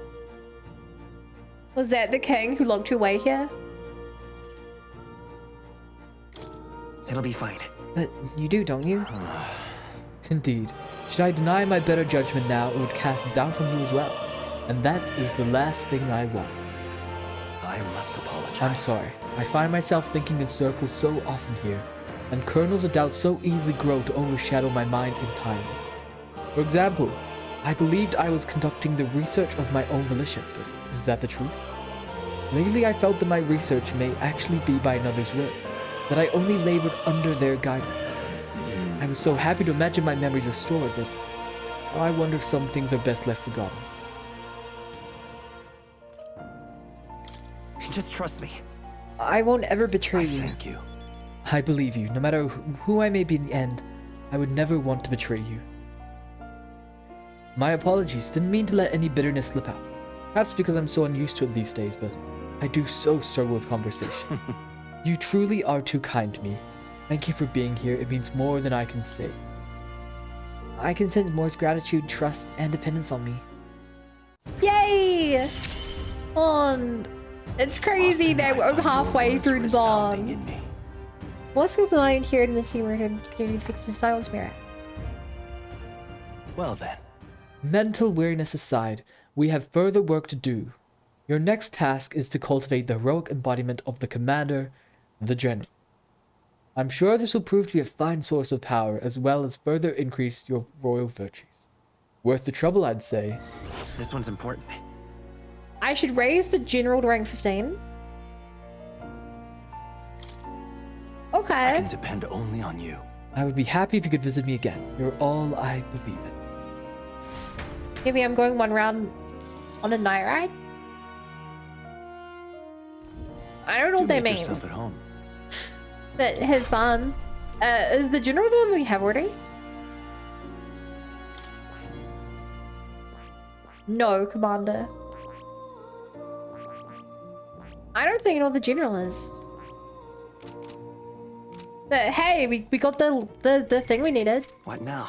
Was that the king who locked you away here? It'll be fine. But you do, don't you? Indeed. Should I deny my better judgment now, it would cast doubt on you as well. And that is the last thing I want. I must apologize. I'm sorry. I find myself thinking in circles so often here, and kernels of doubt so easily grow to overshadow my mind entirely. For example, I believed I was conducting the research of my own volition, but is that the truth? Lately I felt that my research may actually be by another's will, that I only labored under their guidance. I was so happy to imagine my memories restored, but I wonder if some things are best left forgotten. Just trust me. I won't ever betray you. Thank you. I believe you. No matter who I may be in the end, I would never want to betray you. My apologies. Didn't mean to let any bitterness slip out. Perhaps because I'm so unused to it these days, but I do so struggle with conversation. You truly are too kind to me. Thank you for being here. It means more than I can say. I can sense Moore's gratitude, trust, and dependence on me. Yay! Bond. It's crazy that we're halfway through the bond. In me. What skills am I inherited in the sea where to continue to fix the silence mirror? Well then. Mental weariness aside, we have further work to do. Your next task is to cultivate the heroic embodiment of the commander, the general. I'm sure this will prove to be a fine source of power, as well as further increase your royal virtues. Worth the trouble, I'd say. This one's important. I should raise the general to rank 15. I Okay. can depend only on you. I would be happy if you could visit me again. You're all I believe in. Maybe I'm going one round on a night ride. I don't know Do what they make mean, yourself at home. but have fun. Is the general the one we have already? No, Commander. I don't think I know what the general is. But hey, we got the thing we needed. What now?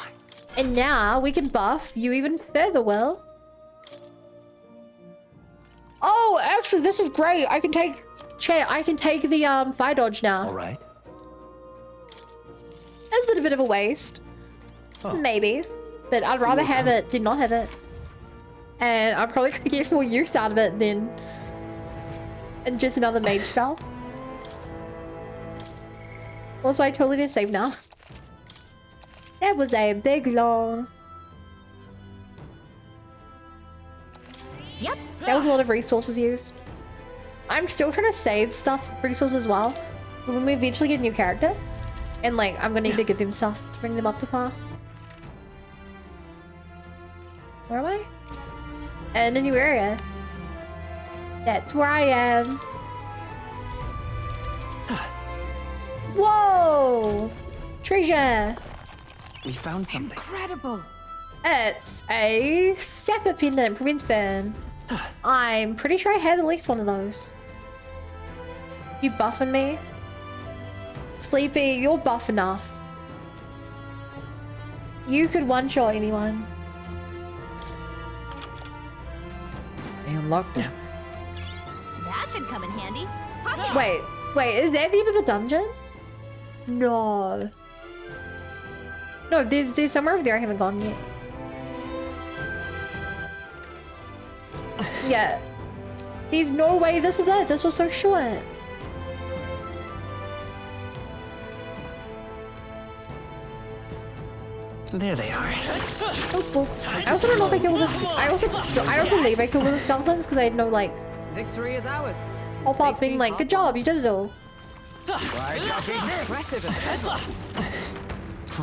And now we can buff you even further, Will. Oh, actually, this is great. I can take the fire dodge now. All right. It's a little bit of a waste. Oh. Maybe. But I'd rather have it, did not have it. And I'm probably gonna get more use out of it than just another mage spell. Also, I totally did save now. That was a big long. Yep. That was a lot of resources used. I'm still trying to save stuff, resources as well. But when we eventually get a new character, and like, I'm gonna need to give them stuff to bring them up to par. Where am I? In a new area. That's where I am. Whoa! Treasure! We found something. Incredible. It's a sapper pendant, prevents burn. I'm pretty sure I had at least one of those. You buffing me? Sleepy, you're buff enough. You could one-shot anyone. I unlocked it. That should come in handy. Pocket. Wait, is that the end of the dungeon? No. No, there's somewhere over there I haven't gone yet. Yeah. There's no way this is it. This was so short. There they are. Oh, cool. I also don't know if I killed this. I don't believe I killed the skeletons because I had no like Victory is ours. pop up being like, good job, you did it all. Impressive as ever.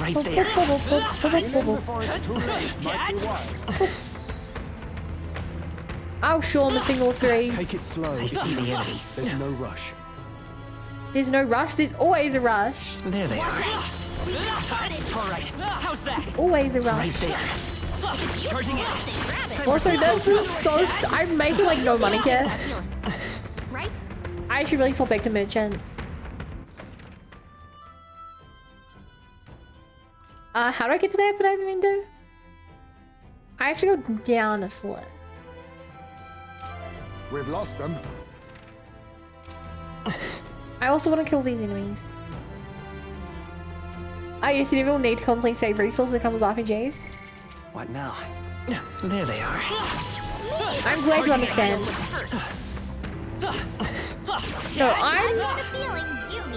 Right there. Before it's too late, might be wise. I'll show him a thing or three. Take it slow. I see the enemy. There's no rush. There's no rush. There's always a rush. There they are. All right. How's that? Always a Right rush. there. Charging in. Also, this is so. I'm making like no money here. Right? I should really swap back to merchant. How do I get to that advertising window? I have to go down a foot. We've lost them. I also want to kill these enemies. I guess you will need to constantly save resources that come with RPGs. What now? There they are. I'm glad you understand. No,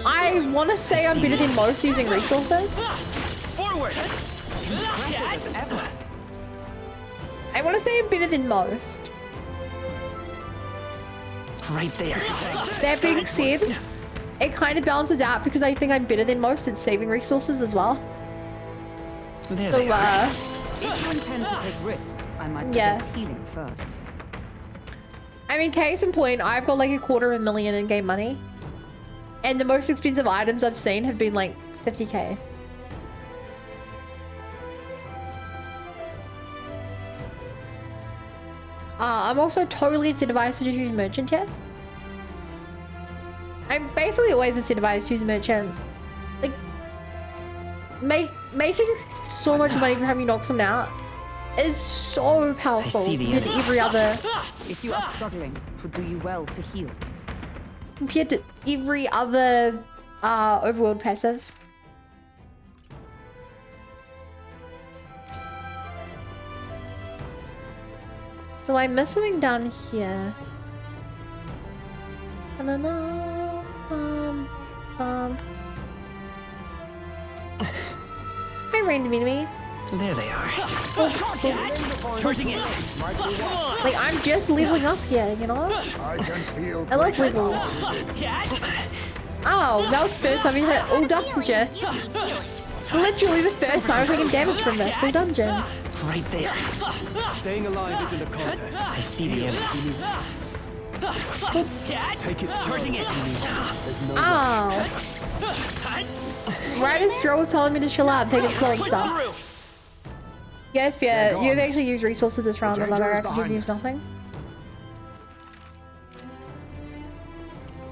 I want to say I'm better than most using resources. Forward. Impressive as ever. I want to say I'm better than most. Right there. That being said, it kind of balances out because I think I'm better than most at saving resources as well. There So, they are. If you intend to take risks, I might Yeah. suggest healing first. I mean, case in point, I've got like $250,000 in-game money. And the most expensive items I've seen have been like 50k. I'm also totally incentivized to just use merchant here. I'm basically always incentivized to use merchant. Like, making so much money from having you knock someone out is so powerful I see the compared to enemy. every other, If you are struggling, it would do you well to heal. compared to every other overworld passive. So I missed something down here. Hi, random enemy. There they are. Charging in. Like, I'm just leveling up here, you know? I can feel I love great levels. power within. Oh, that was the first time you hit all dungeon. Literally the first time I'm taking damage from this all dungeon. Right there. Staying alive isn't a contest. I see the enemy. You need to take it Charging in. There's no Oh. Right as Stroll was telling me to chill out and take it slow and stuff. Yes, yeah, They're you've gone. actually used resources this round, and danger other is RPGs behind use us. nothing.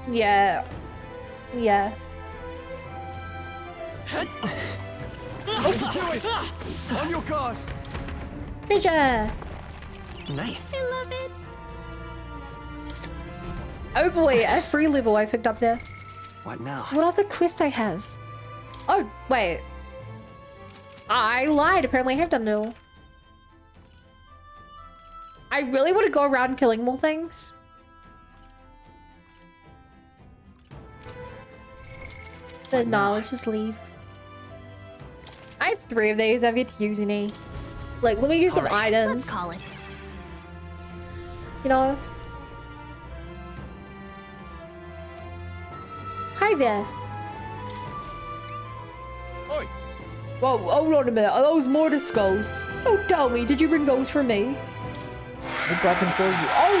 Yeah. Yeah. do it. On your guard. Treasure! Nice. I love it. Oh boy, a free level I picked up there. What now? What other quest I have? Oh, wait. I lied. Apparently I have done no. I really want to go around killing more things. But nah, let's just leave. I have 3 of these. I've yet to use any. Like, let me use some items. Let's call it. You know? Hi there. Oi. Whoa, hold on a minute. Are those mortar skulls? Oh, tell me, did you bring those for me? I brought them for you. Oh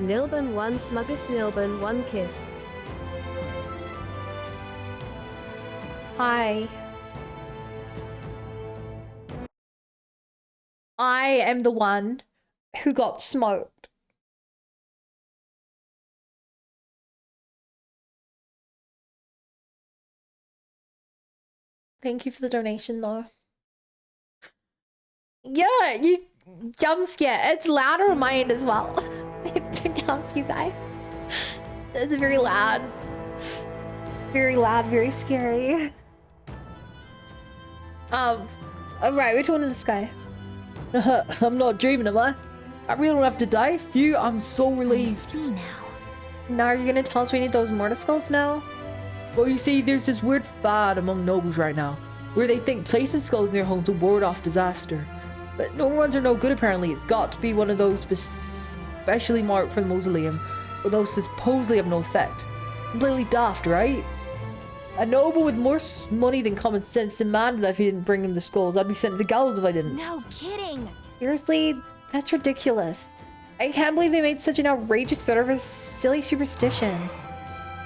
my... Lilburn 1 Smuggest Lilburn 1 Kiss. Hi. I am the one who got smoked. Thank you for the donation, though. Yeah, you jump scare. It's louder on my end as well. I have to down for you guys. It's very loud. Very loud, very scary. Alright, which one is this guy? I'm not dreaming, am I? I really don't have to die. Phew, I'm so I relieved. see now. Now are you gonna tell us we need those mortar skulls now? Well, you see, there's this weird fad among nobles right now, where they think placing skulls in their homes will ward off disaster. But no ones are no good apparently. It's got to be one of those specially marked for the mausoleum, but those supposedly have no effect. Completely daft, right? A noble with more money than common sense demanded that if he didn't bring him the skulls, I'd be sent to the gallows if I didn't. No kidding. Seriously? That's ridiculous. I can't believe they made such an outrageous threat of a silly superstition.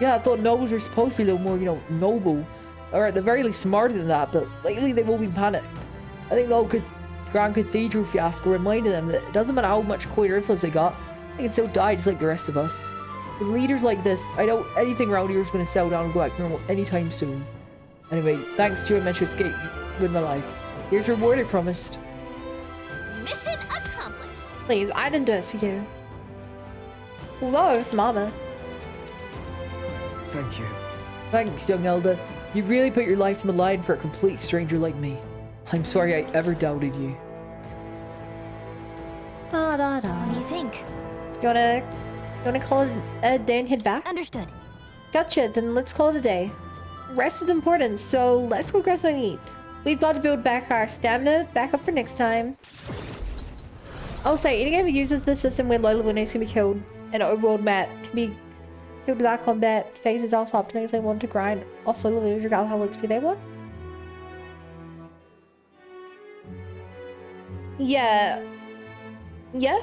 Yeah, I thought nobles were supposed to be a little more, you know, noble. Or at the very least smarter than that, but lately they've all been panicked. I think the whole Grand Cathedral fiasco reminded them that it doesn't matter how much coin or influence they got, they can still die just like the rest of us. With leaders like this, I know anything around here is going to settle down and go back normal anytime soon. Anyway, thanks to your mental escape with my life. Here's your reward I promised. Mission accomplished. Please, I didn't do it for you. Although, some armor. Thank you. Thanks, young elder. You've really put your life on the line for a complete stranger like me. I'm sorry I ever doubted you. Da da da. What do you think? You wanna call it a day and head back? Understood. Gotcha, then let's call it a day. Rest is important, so let's go grab something to eat. We've got to build back our stamina back up for next time. I'll say, any game that uses this system where low level enemies can be killed, and overworld map can be killed without combat, phases alpha up to if they want to grind off low level enemies regardless of how much XP they want. Yeah. Yeah?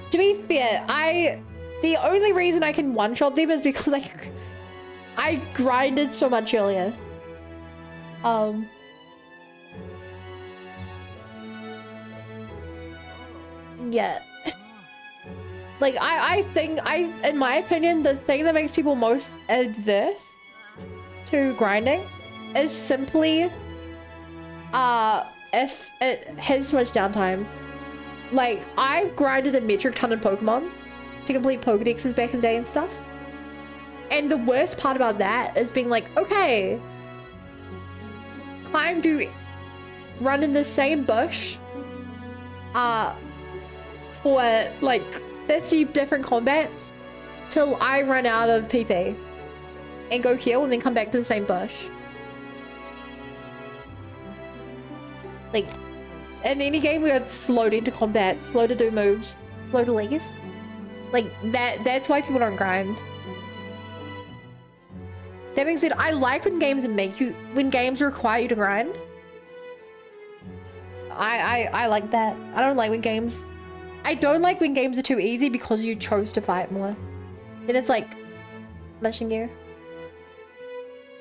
To be fair, the only reason I can one-shot them is because I grinded so much earlier. Yeah. Like, I think, in my opinion, the thing that makes people most adverse to grinding is simply, if it has too much downtime. Like, I grinded a metric ton of Pokemon to complete Pokedexes back in the day and stuff. And the worst part about that is being like, okay, time to run in the same bush for like 50 different combats till I run out of PP. and go heal and then come back to the same bush. Like, in any game we are slowed into combat, slow to do moves, slow to leave. Like, that's why people don't grind. That being said, I like when games require you to grind. I like that. I don't like when games are too easy because you chose to fight more. Then it's like punishing you.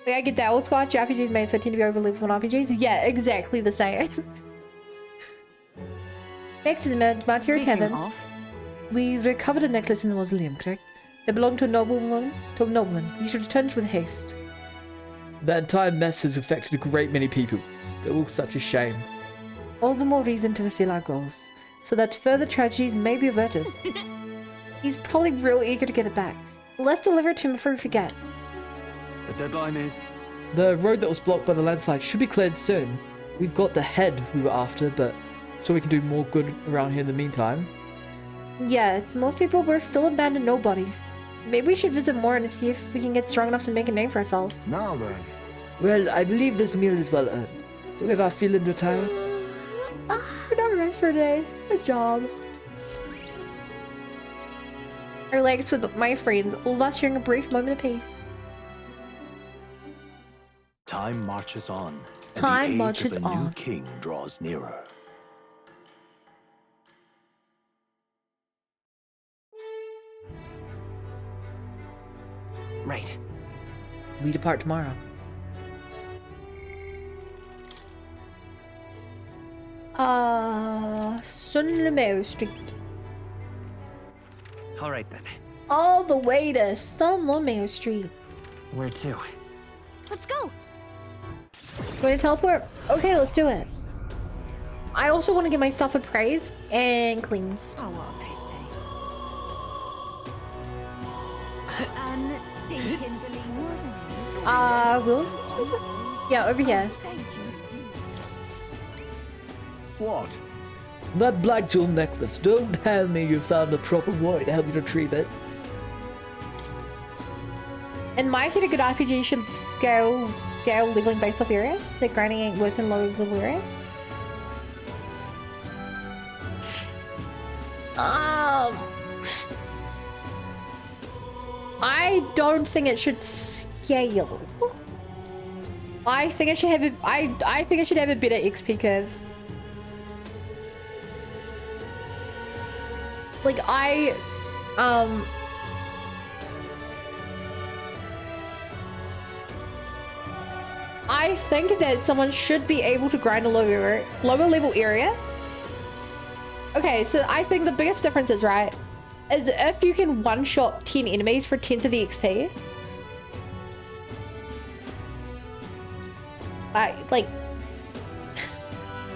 Like, I get that. All Scotch RPGs made so tend to be over level 1 RPGs. Yeah, exactly the same. Back to the Martyr Cabin. We recovered a necklace in the mausoleum, correct? It belonged to a nobleman. You should return it with haste. That entire mess has affected a great many people. Still such a shame. All the more reason to fulfill our goals, so that further tragedies may be averted. He's probably real eager to get it back. Let's deliver it to him before we forget. The deadline is... The road that was blocked by the landslide should be cleared soon. We've got the head we were after, but I'm sure we can do more good around here in the meantime. Yeah, most people were still abandoned nobodies. Maybe we should visit more and see if we can get strong enough to make a name for ourselves. Now then. Well, I believe this meal is well earned. Do we have our fill and retire? No rest for a day. Good job. I relax with my friends, all of us sharing a brief moment of peace. Time marches on. And Time the age marches of a new on. king draws nearer. Right. We depart tomorrow. Sunlemeo Street. All right then. All the way to Sunlemeo Street. Where to? Let's go. Going to teleport? Okay, let's do it. I also want to give myself a praise and cleans. Oh, well, they say. Unstintingly more than Will is expensive? Yeah, over here. Thank you. What? That black jewel necklace. Don't tell me you found a proper boy to help you retrieve it. In my opinion, a good RPG should scale leveling based off areas. The grinding ain't worth in low level areas. I don't think it should scale. I think it should have I think it should have a better XP curve. Like I think that someone should be able to grind a lower level area. Okay, so I think the biggest difference is, right, is if you can one-shot 10 enemies for 10th of the XP. Like...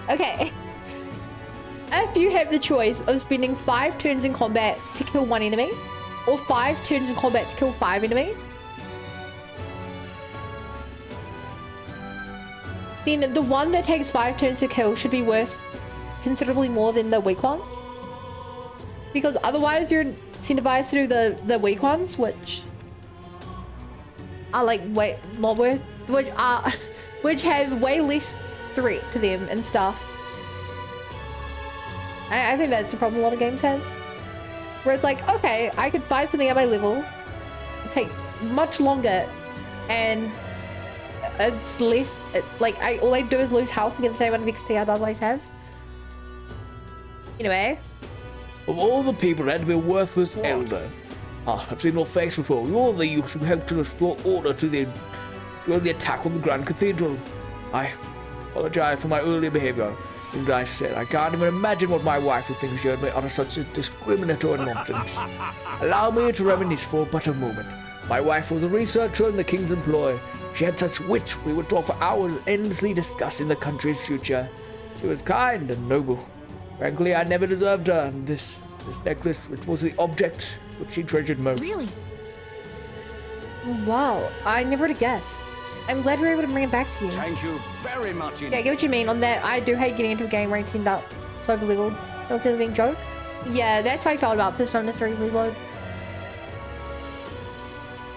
okay. If you have the choice of spending 5 turns in combat to kill 1 enemy, or 5 turns in combat to kill 5 enemies, then the one that takes 5 turns to kill should be worth considerably more than the weak ones. Because otherwise you're incentivized to do the weak ones, which are like not worth, which have way less threat to them and stuff. I think that's a problem a lot of games have. Where it's like, okay, I could fight something at my level, take much longer, and it's less, like, all I do is lose health and get the same amount of XP I'd otherwise have. Anyway. Of all the people that had to be a worthless elder. I've seen your face before. You're the youth who helped to restore order during the attack on the Grand Cathedral. I apologize for my earlier behavior. As I said, I can't even imagine what my wife would think if she heard me utter such a discriminatory nonsense. Allow me to reminisce for but a moment. My wife was a researcher in the king's employ. She had such wit, we would talk for hours endlessly discussing the country's future. She was kind and noble. Frankly, I never deserved her, and this necklace, which was the object which she treasured most. Really? Wow, I never would have guessed. I'm glad we were able to bring it back to you. Thank you very much. Yeah, I get what you mean on that. I do hate getting into a game where I end up so over-leveled. That was being a joke. Yeah, that's how I felt about Persona 3 Reload.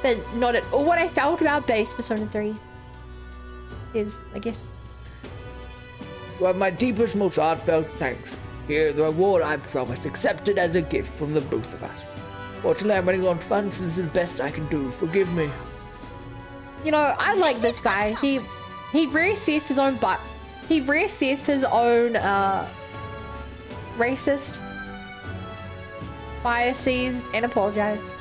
but not at all what I felt about base Persona 3 is, I guess. You have my deepest, most heartfelt thanks. Here, the reward I promised, accepted as a gift from the both of us. Fortunately, I'm running low on funds, so this is the best I can do. Forgive me. You know, I like this guy. He reassessed his own butt. He reassessed his own racist biases and apologized.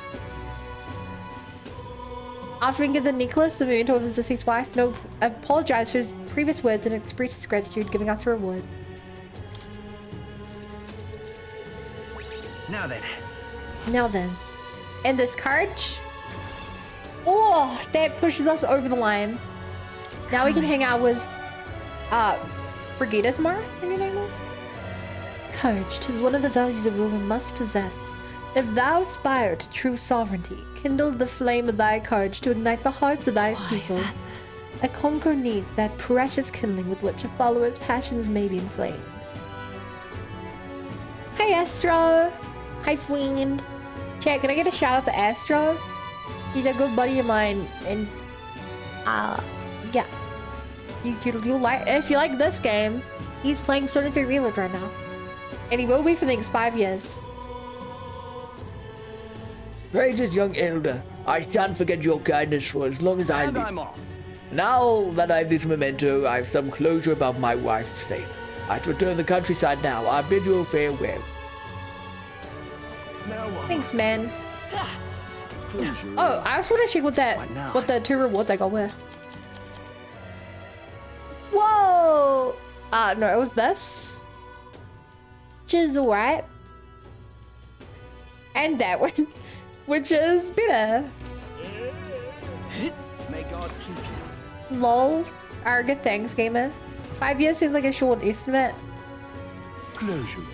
After being given the necklace, the memento of his deceased wife, no apologized for his previous words and expressed his gratitude, giving us a reward. Now then. Now then. And this courage. Oh, that pushes us over the line. Now we can hang out with Brigida tomorrow, I think your name was? Courage, 'tis one of the values a ruler must possess. If thou aspire to true sovereignty, kindle the flame of thy courage to ignite the hearts of thy people. A conqueror needs that precious kindling with which a follower's passions may be inflamed. Hi Astro! Hi Fiend! Chat, can I get a shout out to Astro? He's a good buddy of mine, and yeah. You'll like, if you like this game, he's playing Persona 3 Reload right now. And he will be for the next 5 years. Praises, young elder. I shan't forget your kindness for as long as I And live. I'm off. Now that I have this memento, I have some closure about my wife's fate. I have to return to the countryside now. I bid you farewell. Now what? Thanks, man. Close your Oh, I also want to check What now? what the 2 rewards I got were. Whoa! No, it was this. Which is alright. And that one, which is better. May God keep you. Lol. Arga, thanks, gamer. 5 years seems like a short estimate. Close your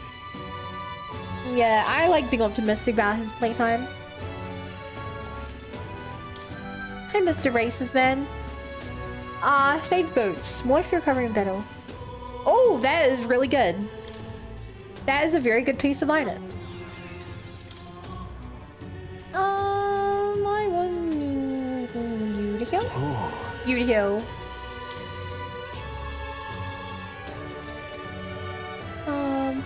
Yeah, I like being optimistic about his playtime. Hi, Mr. Racist Man. Sage Boots. More if you're covering in battle. Oh, that is really good. That is a very good piece of iron. I want you to heal. You to heal. Bum,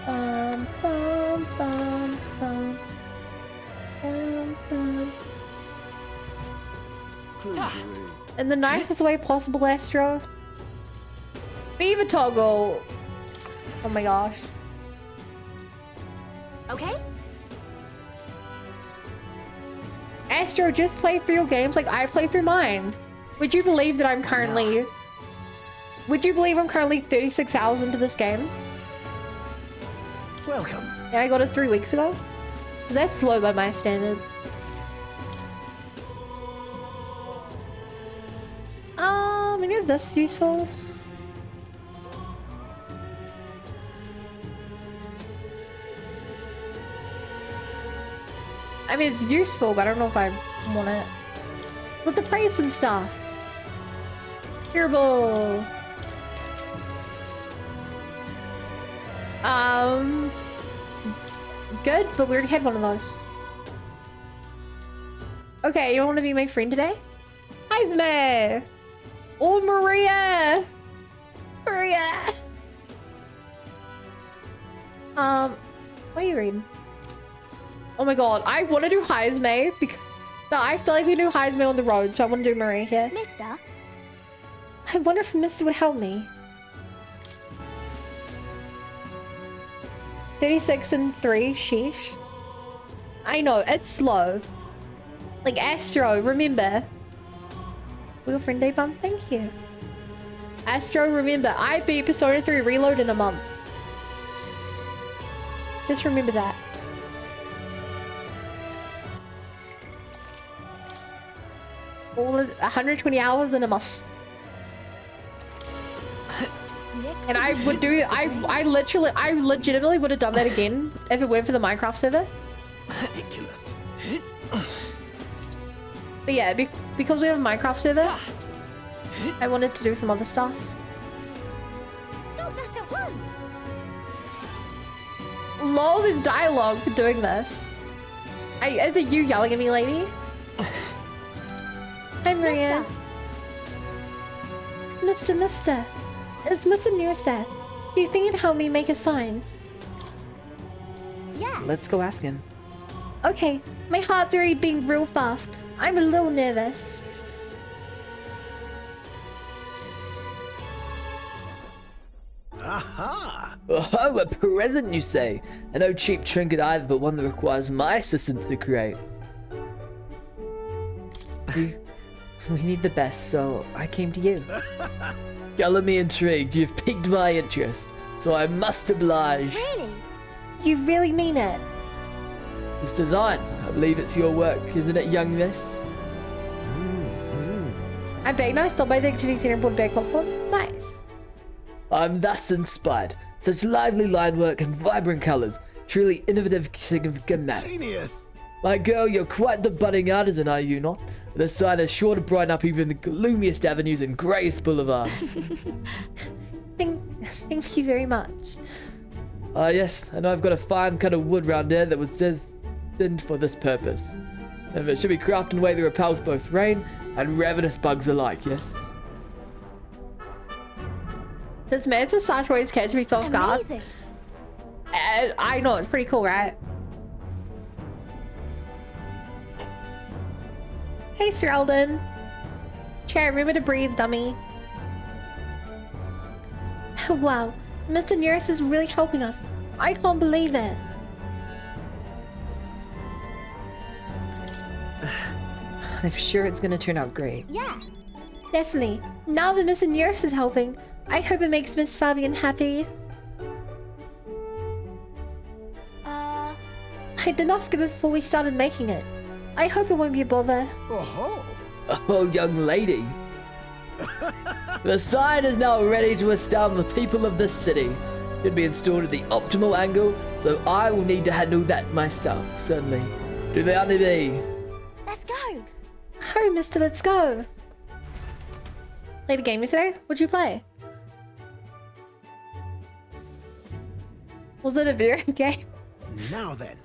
bum, bum, bum. Bum, bum. close your In the nicest way possible, Astro. Beaver toggle. Oh my gosh. Okay? Astro, just play through your games like I play through mine. Would you believe that I'm currently... Would you believe I'm currently 36 hours into this game? Welcome. And I got it 3 weeks ago? 'Cause that's slow by my standard. Any of this useful? I mean, it's useful, but I don't know if I want it. Let's appraise some stuff. Herbal. Good, but we already had one of those. Okay, you don't want to be my friend today? Hi, May. Oh, Maria. Maria. What are you reading? Oh my god, I want to do Heisme because no, I feel like we do Heisme on the road, so I want to do Maria here. Mister? I wonder if Mister would help me. 36 and 3, sheesh. I know, it's slow. Like Astro, remember. Wheel friend day bump, thank you. Astro, remember, I beat Persona 3 Reload in a month. Just remember that. All of 120 hours in a month. And I would do, I legitimately would have done that again if it went for the Minecraft server. Ridiculous. But yeah, because we have a Minecraft server, I wanted to do some other stuff. Stop that at once! Lol, there's dialogue for doing this. Is it you yelling at me, lady? Hi, Maria. Mister. Is Mr. Nearest there? Do you think it'd help me make a sign? Yeah. Let's go ask him. Okay, my heart's already beating real fast. I'm a little nervous. Aha! Oh, a present, you say? And no cheap trinket either, but one that requires my assistance to create. We need the best, so I came to you. Color me intrigued. You've piqued my interest, so I must oblige. Really? You really mean it? This design, I believe it's your work, isn't it, young miss? I'm very nice. Stop by the activity center and put back popcorn. Nice. I'm thus inspired. Such lively line work and vibrant colors. Truly innovative, significant. Genius! My girl, you're quite the budding artisan, are you not? This sign is sure to brighten up even the gloomiest avenues and greyest boulevards. Thank you very much. Yes, I know I've got a fine cut of wood round here that was destined for this purpose. And it should be crafted in a way that repels both rain and ravenous bugs alike, yes? Does man's massage always catch me off guard? Amazing. And I know, it's pretty cool, right? Hey, Sir Eldon. Chair, remember to breathe, dummy. Wow, Mr. Nearest is really helping us. I can't believe it. I'm sure it's gonna turn out great. Yeah. Definitely. Now that Mr. Nearest is helping, I hope it makes Miss Fabian happy. I did ask her before we started making it. I hope it won't be a bother. Oh, Oh, young lady. The sign is now ready to astound the people of this city. Should be installed at the optimal angle, so I will need to handle that myself, certainly. Do the honeybee. Let's go. Hurry, mister, let's go. Played a game yesterday? What'd you play? Was it a video game? now then.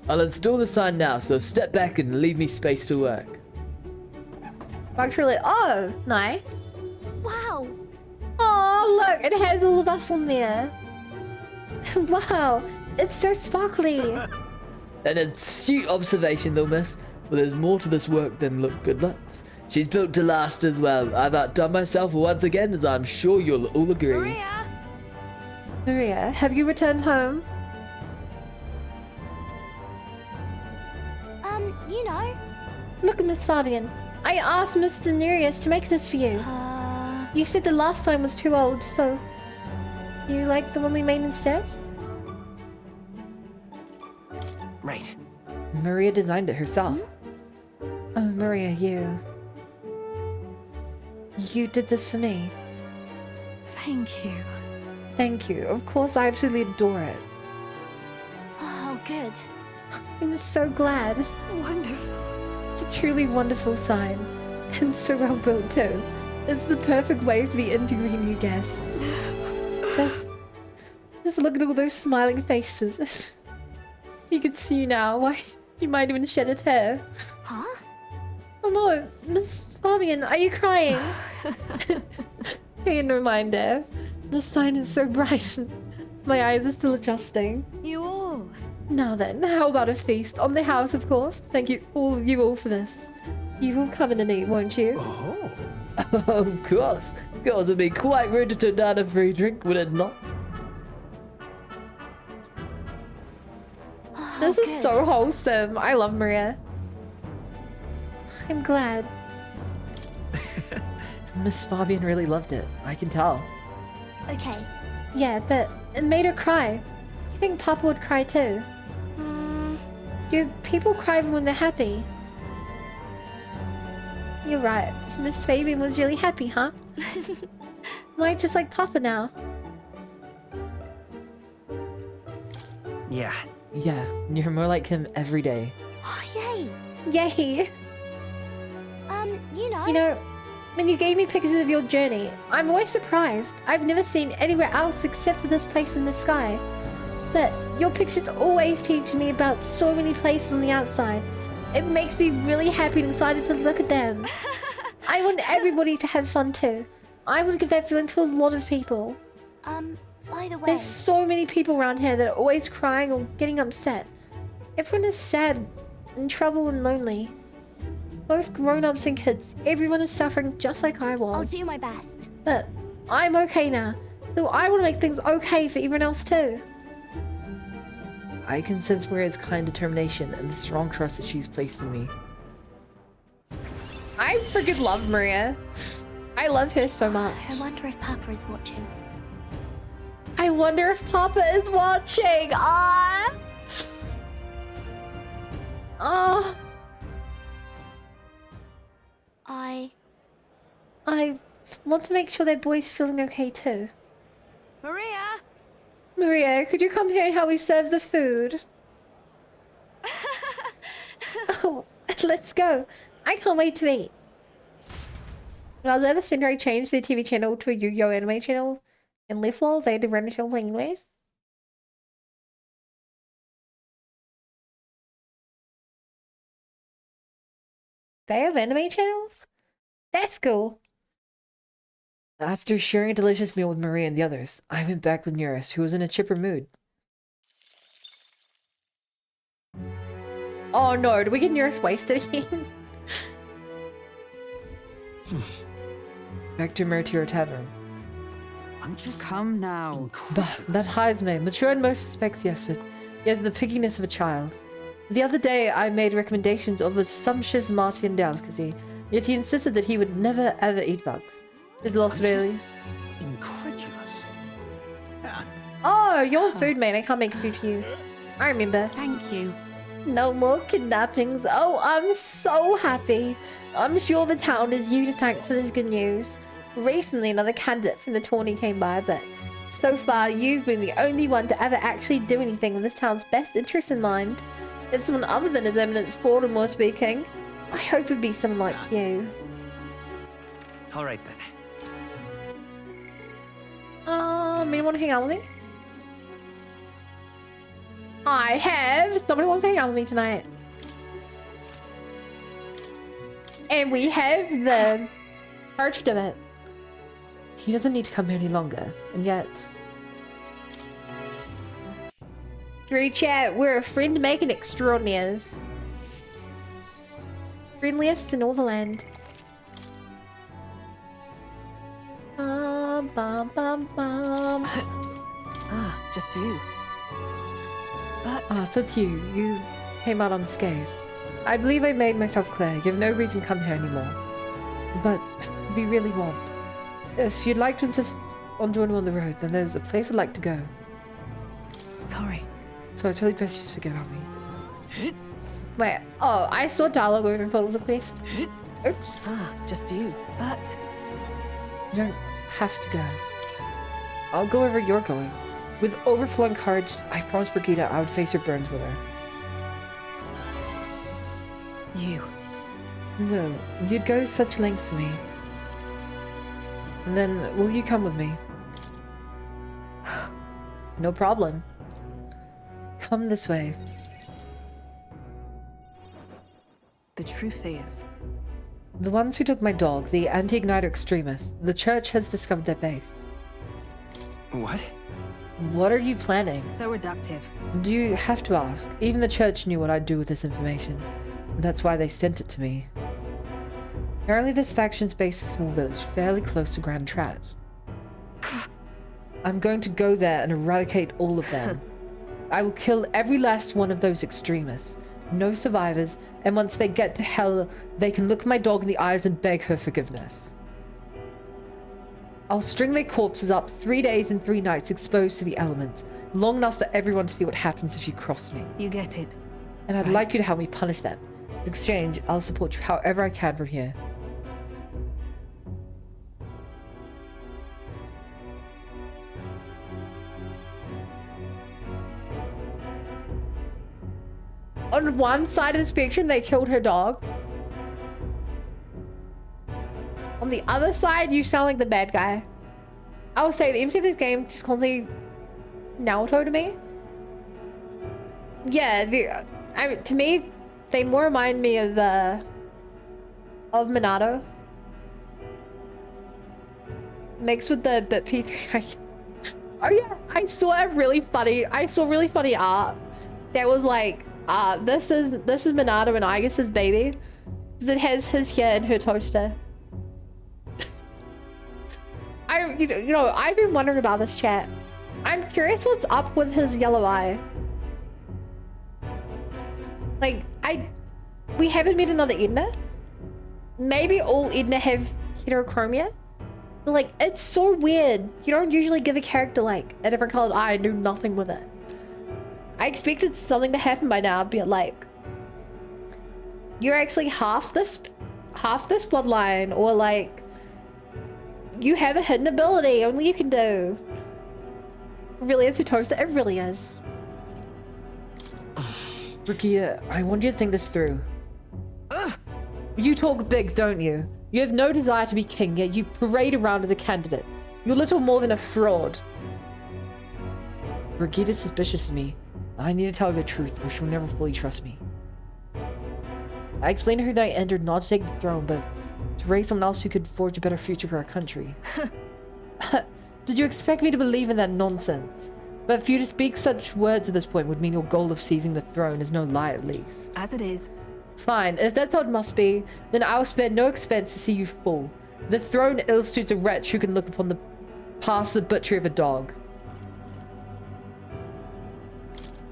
I'll install the sign now, so step back and leave me space to work. Actually, oh, nice. Wow. Oh, look, it has all of us on there. Wow, it's so sparkly. An astute observation, though, miss. But there's more to this work than look good looks. She's built to last as well. I've outdone myself once again, as I'm sure you'll all agree. Maria. Maria, have you returned home? You know. Look at Miss Fabian. I asked Mr. Nereus to make this for you. You said the last time was too old, so... You like the one we made instead? Right. Maria designed it herself. Oh, Maria, you did this for me. Thank you. Thank you. Of course, I absolutely adore it. Oh, good. I'm so glad. Wonderful. It's a truly wonderful sign. And so well built, too. It's the perfect way for the interviewing new guests. Just look at all those smiling faces. You can see now why you might even shed a tear. Huh? Oh no, Miss Fabian, are you crying? Hey, no mind there. The sign is so bright. My eyes are still adjusting. You all. Now then, how about a feast on the house, of course? Thank you all for this. You will come in and eat, won't you? Oh. Of course. Girls would be quite rude to turn down a free drink, would it not? This is so wholesome. I love Maria. I'm glad. Miss Fabian really loved it. I can tell. Okay. Yeah, but it made her cry. You think Papa would cry too? Do people cry when they're happy? You're right. Miss Fabian was really happy, huh? Might just like Papa now. Yeah. Yeah, you're more like him every day. Oh, yay. Yay! You know. You know, when you gave me pictures of your journey, I'm always surprised. I've never seen anywhere else except for this place in the sky. But Your pictures always teach me about so many places on the outside. It makes me really happy and excited to look at them. I want everybody to have fun too. I want to give that feeling to a lot of people. By the way... There's so many people around here that are always crying or getting upset. Everyone is sad, in trouble and lonely. Both grown-ups and kids, everyone is suffering just like I was. I'll do my best. But I'm okay now, so I want to make things okay for everyone else too. I can sense Maria's kind determination and the strong trust that she's placed in me. I freaking love Maria. I love her so much. I wonder if Papa is watching. I wonder if Papa is watching. Ah. Oh. I want to make sure that boy's feeling okay too. Maria! Maria, could you come here and help me serve the food? Oh, let's go. I can't wait to eat. When I was at the center, I changed their TV channel to a Yu-Gi-Oh anime channel. And left while they had to run a channel playing anyways. They have anime channels? That's cool. After sharing a delicious meal with Maria and the others, I went back with Nearest, who was in a chipper mood. Oh no, did we get Nearest wasted again? Back to Meritira Tavern. I'm just Come now. Bah, that Heisme, mature in most respects, yes, but he has the pigginess of a child. The other day, I made recommendations of a sumptuous Martian delicacy, yet he insisted that he would never ever eat bugs. Is lost really? incredulous. Oh, you're food man. I can't make food for you. I remember. Thank you. No more kidnappings. Oh, I'm so happy. I'm sure the town is you to thank for this good news. Recently, another candidate from the tourney came by, but so far, you've been the only one to ever actually do anything with this town's best interests in mind. If someone other than His Eminence Fordham were speaking, I hope it'd be someone like you. All right then. Anyone want to hang out with me? I have. Somebody wants to hang out with me tonight. And we have the arch of it. He doesn't need to come here any longer, and yet... Great chat, we're a friend making extraordinaires. Friendliest in all the land. Bum, bum, bum, bum. Just you. But... Ah, so it's you. You came out unscathed. I believe I made myself clear. You have no reason to come here anymore. But we really want. If you'd like to insist on joining on the road, then there's a place I'd like to go. Sorry. So it's really best you just forget about me. Wait, oh, I saw dialogue over and thought it was a quest. Oops. Just you. But... You don't have to go. I'll go wherever you're going. With overflowing courage, I promised Brigitte I would face her burns with her. You. Well, you'd go such length for me. And then, will you come with me? No problem. Come this way. The truth is... The ones who took my dog, the anti-igniter extremists, the church has discovered their base. What? What are you planning? So reductive. Do you have to ask? Even the church knew what I'd do with this information. That's why they sent it to me. Apparently this faction's based in a small village fairly close to Grand Trat. I'm going to go there and eradicate all of them. I will kill every last one of those extremists. No survivors, and once they get to hell, they can look my dog in the eyes and beg her forgiveness. I'll string their corpses up 3 days and 3 nights exposed to the elements, long enough for everyone to see what happens if you cross me. You get it. And I'd like you to help me punish them. In exchange, I'll support you however I can from here. On one side of the spectrum, they killed her dog. On the other side, you sound like the bad guy. I will say, the MC of this game just constantly Naruto to me. Yeah, to me, they more remind me of Monado. Mixed with the bit P3. Oh yeah, I saw really funny art that was like, this is Monado and Igus's baby. It has his hair in her toaster. You know, I've been wondering about this chat. I'm curious what's up with his yellow eye. Like, we haven't met another Edna. Maybe all Edna have heterochromia. But like, it's so weird. You don't usually give a character like a different colored eye and do nothing with it. I expected something to happen by now, but like, you're actually half this bloodline, or like, you have a hidden ability only you can do. It really is Hutosa, it really is. Brigitte, I want you to think this through. You talk big, don't you? You have no desire to be king, yet you parade around as a candidate. You're little more than a fraud. Brigitte is suspicious of me. I need to tell her the truth, or she'll never fully trust me. I explained to her that I entered not to take the throne, but to raise someone else who could forge a better future for our country. Did you expect me to believe in that nonsense? But for you to speak such words at this point would mean your goal of seizing the throne is no lie, at least. As it is. Fine, if that's how it must be, then I'll spare no expense to see you fall. The throne ill-suits a wretch who can look upon the past the butchery of a dog.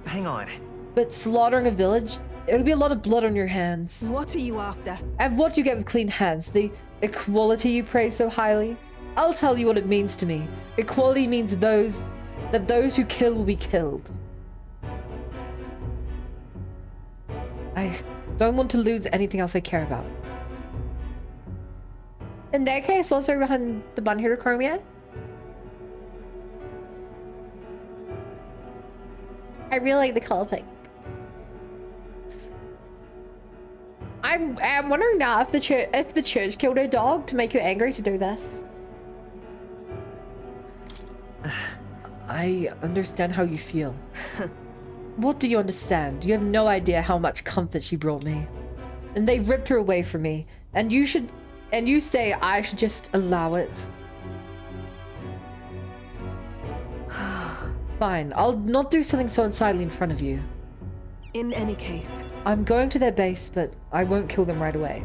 Hang on. But slaughtering a village? It'll be a lot of blood on your hands. What are you after? And what do you get with clean hands? The equality you praise so highly? I'll tell you what it means to me. Equality means that those who kill will be killed. I don't want to lose anything else I care about. In that case, what's there behind the bun heterochromia? I really like the color pink. I'm wondering now if the church killed her dog to make you angry to do this. I understand how you feel. What do you understand? You have no idea how much comfort she brought me. And they ripped her away from me. And you say I should just allow it. Fine, I'll not do something so unsightly in front of you. In any case. I'm going to their base, but I won't kill them right away.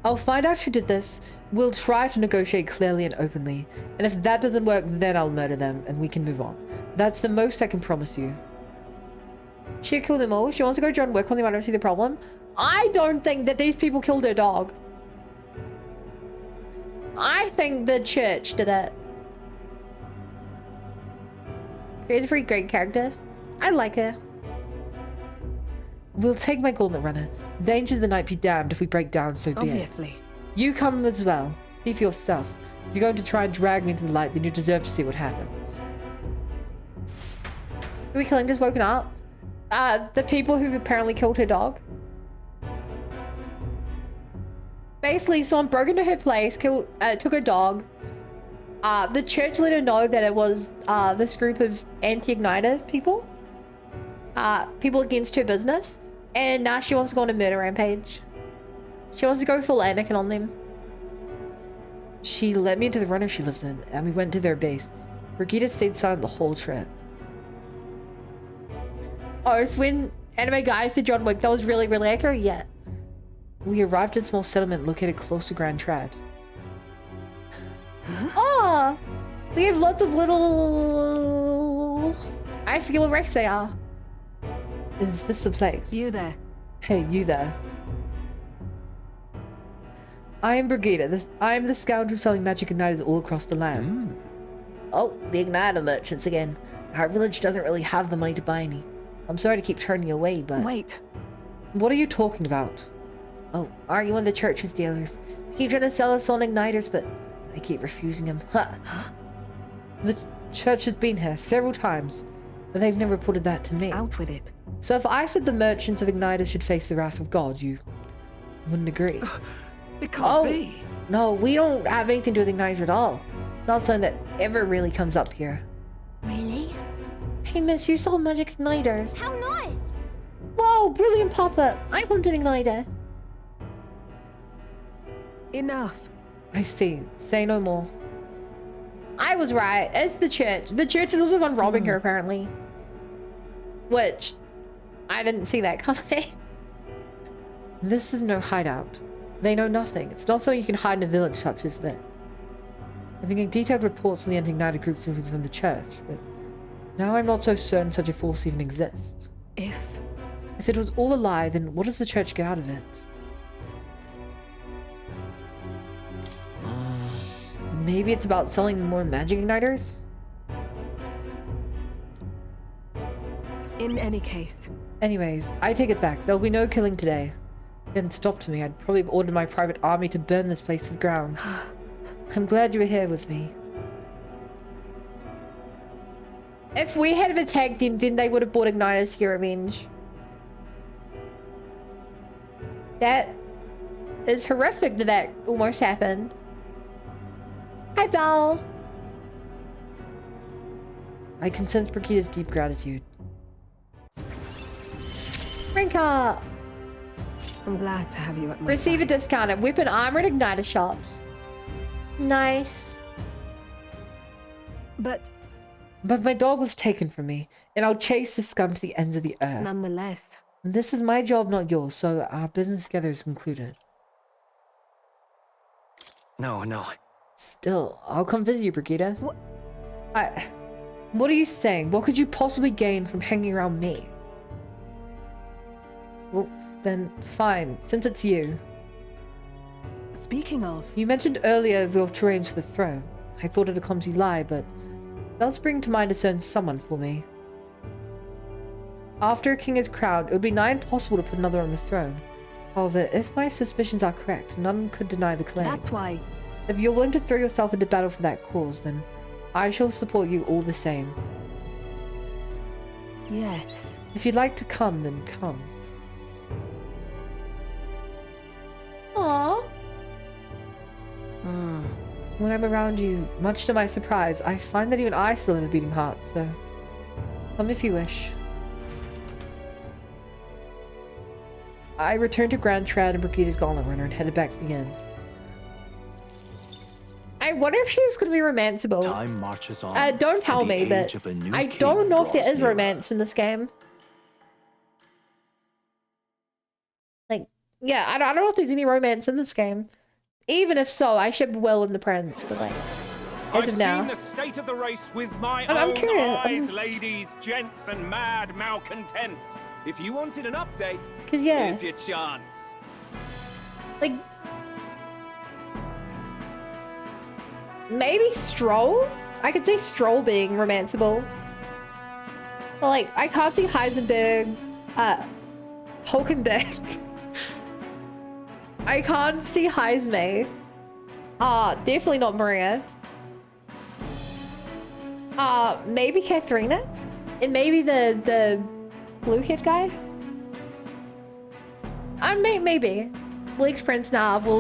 I'll find out who did this, we'll try to negotiate clearly and openly, and if that doesn't work, then I'll murder them and we can move on. That's the most I can promise you. She'll kill them all. She wants to go John Wick when they want to see the problem. I don't think that these people killed her dog. I think the church did it. She's a pretty great character. I like her. We'll take my gauntlet runner. Danger of the night be damned if we break down, so be it. Obviously. You come as well. See for yourself. If you're going to try and drag me into the light, then you deserve to see what happens. Are we killing just woken up? The people who apparently killed her dog. Basically, someone broke into her place, took her dog. The church let her know that it was this group of anti-igniter people. People against her business. And now she wants to go on a murder rampage. She wants to go full Anakin on them. She let me into the runner she lives in, and we went to their base. Brigitte stayed silent the whole trip. Oh, so when anime guys said John Wick, that was really, really accurate? Yeah. We arrived at a small settlement located close to Grand Trad. Oh! We have lots of little... I forget what race they are. Is this the place? You there. Hey, you there. I am Brigitte. I am the scoundrel selling magic igniters all across the land. Oh, the igniter merchants again. Our village doesn't really have the money to buy any. I'm sorry to keep turning you away, but... Wait. What are you talking about? Oh, aren't you one of the church's dealers? They keep trying to sell us on igniters, but I keep refusing them. The church has been here several times, but they've never reported that to me. Out with it. So if I said the merchants of igniters should face the wrath of God, you wouldn't agree? It can't be. No, we don't have anything to do with igniters at all. Not something that ever really comes up here. Really? Hey miss, you sold magic igniters. How nice! Whoa, brilliant puppet. I want an igniter. Enough. I see. Say no more. I was right. It's the church. The church is also the one robbing her, apparently. Which, I didn't see that coming. This is no hideout. They know nothing. It's not something you can hide in a village such as this. I've been getting detailed reports on the anti-ignited groups moving from the church, but now I'm not so certain such a force even exists. If it was all a lie, then what does the church get out of it? Maybe it's about selling more magic igniters? in any case. Anyways, I take it back. There'll be no killing today. If it hadn't stopped me, I'd probably have ordered my private army to burn this place to the ground. I'm glad you were here with me. If we had attacked them, then they would have bought igniters to get revenge. That is horrific that that almost happened. Hi, Belle. I can sense Brigida's deep gratitude. Rinka! I'm glad to have you at my Receive a side. discount at weapon, armor, and igniter shops. Nice. But my dog was taken from me, and I'll chase the scum to the ends of the earth. nonetheless, This is my job, not yours, so our business together is concluded. No. Still, I'll come visit you, Brigida. What? What are you saying? What could you possibly gain from hanging around me? Well, then, fine, since it's you. speaking of, You mentioned earlier your terrains for the throne. I thought it a clumsy lie, but it does bring to mind a certain someone for me. After a king is crowned, it would be nigh impossible to put another on the throne. However, if my suspicions are correct, none could deny the claim. that's why. If you're willing to throw yourself into battle for that cause, then I shall support you all the same. Yes. If you'd like to come, then come. Aww. Hmm. When I'm around you, much to my surprise, I find that even I still have a beating heart, so come if you wish. I returned to Grand Trad and Brigida's Gauntlet Runner and headed back to the inn. I wonder if she's gonna be romanceable. Time marches on. Don't tell and the me, but age of a new I king don't know if there draws is nearer. romance in this game. Like, yeah, I don't know if there's any romance in this game. Even if so, I ship Will and the Prince, but like, as I've of now. seen the state of the race with my I'm own curious. eyes, ladies, gents, and mad malcontents. If you wanted an update, 'Cause, yeah. here's your chance. Like, maybe Stroll? I could say Stroll being romanceable. But like, I can't see Heisenberg, Hulkenberg. I can't see Heisme. Definitely not Maria. Maybe Katharina? And maybe the blue-haired guy? Maybe. Lex Prince Nav will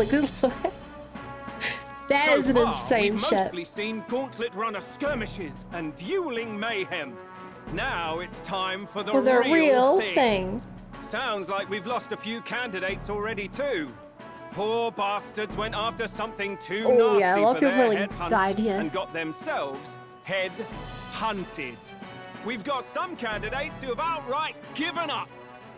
That So is an far, insane we've shit. mostly seen gauntlet runner skirmishes and dueling mayhem. Now it's time for the, For the real thing. Sounds like we've lost a few candidates already too. Poor bastards went after something too Oh, nasty yeah, a lot of for people their really head died here. and got themselves head hunted. We've got some candidates who have outright given up.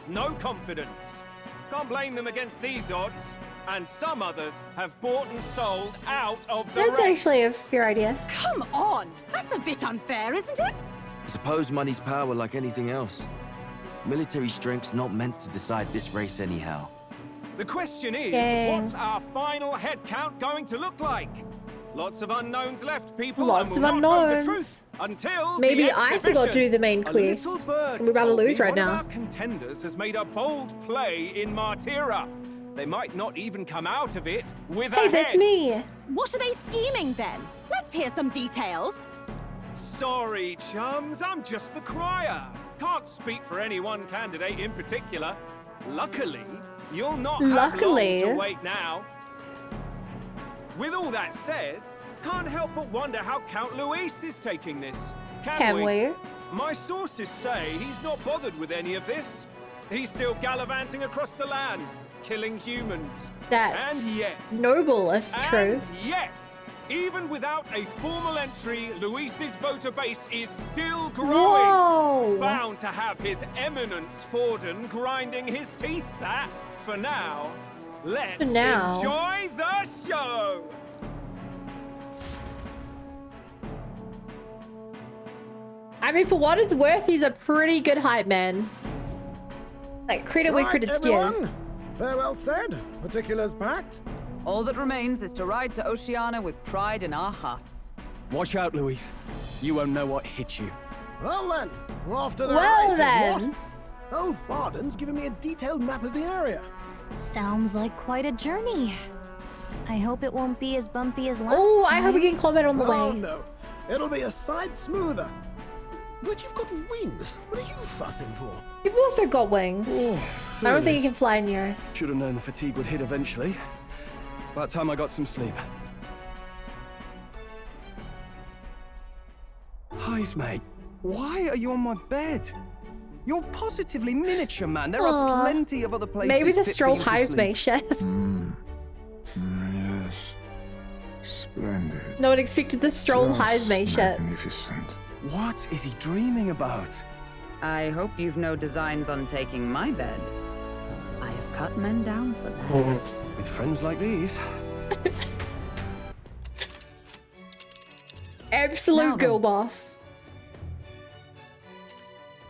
No confidence. Can't blame them against these odds. And some others have bought and sold out of the That's race. actually a fair idea. Come on! That's a bit unfair, isn't it? I suppose money's power like anything else. Military strength's not meant to decide this race anyhow. The question is, Dang. what's our final head count going to look like? Lots of unknowns left, people. Lots and we'll of not know the unknowns. truth until Maybe the I forgot to do the main A quest. little bird And we're about to told lose me right one of now. our contenders has made a bold play in Martyra. They might not even come out of it with Hey, a that's head. me. What are they scheming then? Let's hear some details. Sorry, chums, I'm just the crier. Can't speak for any one candidate in particular. Luckily, you'll not Luckily. have long to wait now. With all that said, can't help but wonder how Count Luis is taking this. Can we? My sources say he's not bothered with any of this. He's still gallivanting across the land, killing humans. That's And yet, noble if true. and yet, even without a formal entry, Luis's voter base is still growing. Whoa! Bound to have his eminence Forden grinding his teeth. That, for now, let's For now. enjoy the show. I mean, for what it's worth, he's a pretty good hype man. Like, credit where credit's due. everyone. Farewell said, particulars packed. All that remains is to ride to Oceania with pride in our hearts. Watch out, Luis. You won't know what hit you. Well then, we're off to the Well races, then. what? Old Barden's giving me a detailed map of the area. Sounds like quite a journey. I hope it won't be as bumpy as last Oh, I time. hope we can comment on the Oh way. no, it'll be a sight smoother. But you've got wings. What are you fussing for? You've also got wings. I don't think you can fly near us. Should have known the fatigue would hit eventually. About time I got some sleep. Highs, mate. Why are you on my bed? You're positively miniature, man. There Aw. are plenty of other places. Maybe the fit for stroll you to hives sleep. me, chef. Yes. Splendid. No one expected the stroll Just hives me shit. Magnificent. What is he dreaming about? I hope you've no designs on taking my bed. I have cut men down for less. With friends like these. Absolute Now then. girl boss.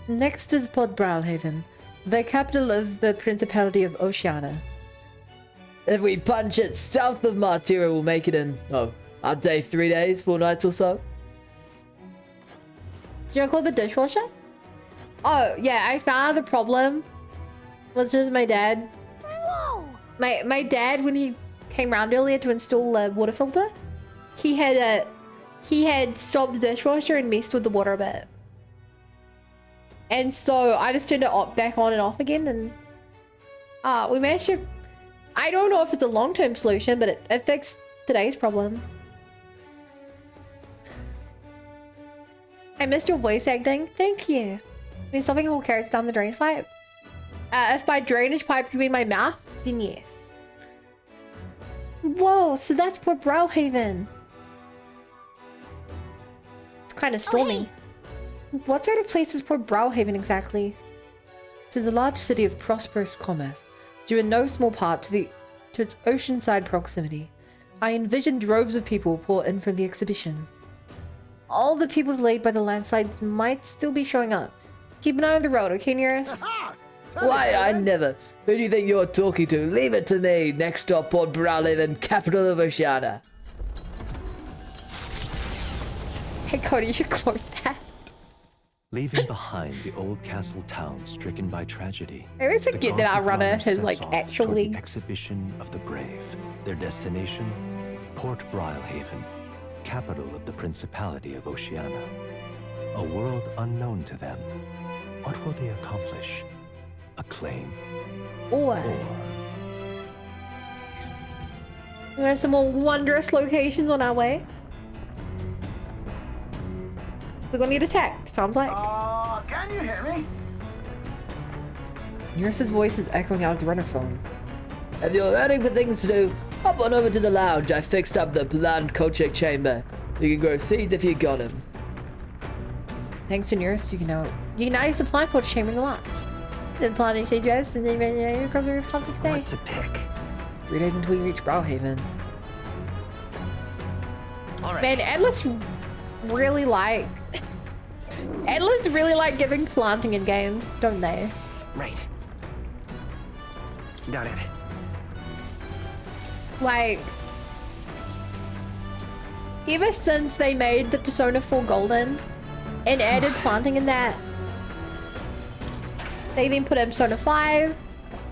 Next is Port Brilehaven, the capital of the Principality of Oceania. If we punch it south of Martyra, we'll make it in, I'd say 3 days, 4 nights or so. Did you unclog the dishwasher? Oh, yeah, I found the problem was just my dad. Whoa! My dad, when he came around earlier to install a water filter, he had stopped the dishwasher and messed with the water a bit. And so I just turned it back on and off again, and we managed to. I don't know if it's a long-term solution, but it fixed today's problem. I missed your voice acting. Thank you. I mean, something whole carrots down the drainage pipe. If by drainage pipe you mean my mouth, then yes. Whoa, so that's Port Brilehaven. It's kind of stormy. What sort of place is Port Brilehaven exactly? It is a large city of prosperous commerce, due in no small part to its oceanside proximity. I envision droves of people pour in for the exhibition. All the people delayed by the landslides might still be showing up. Keep an eye on the road, okay, Nearest? Why, I never. Who do you think you're talking to? Leave it to me. Next stop, Port Brilehaven, capital of Oceania. Hey, Cody, you should quote that. Leaving behind the old castle town stricken by tragedy. I always forget that our runner has, like, actual the legs. exhibition of the brave. Their destination, Port Brilehaven, capital of the Principality of Oceania. A world unknown to them. What will they accomplish? Acclaim? Or there are some more wondrous locations on our way. We're gonna get attacked, sounds like. Can you hear me? Nearest's voice is echoing out of the runner phone. If you're running for things to do, hop on over to the lounge. I fixed up the plant culture chamber. You can grow seeds if you got them. Thanks to Nearest, you can now use the plant culture chamber a lot. Then planting seed drops and then you grow the cosmic day. What to pick? 3 days until you reach Brilehaven. All right. Man, Atlas really like giving planting in games, don't they? Right. Got it. Like, ever since they made the Persona 4 Golden and added planting in that, they then put in Persona 5,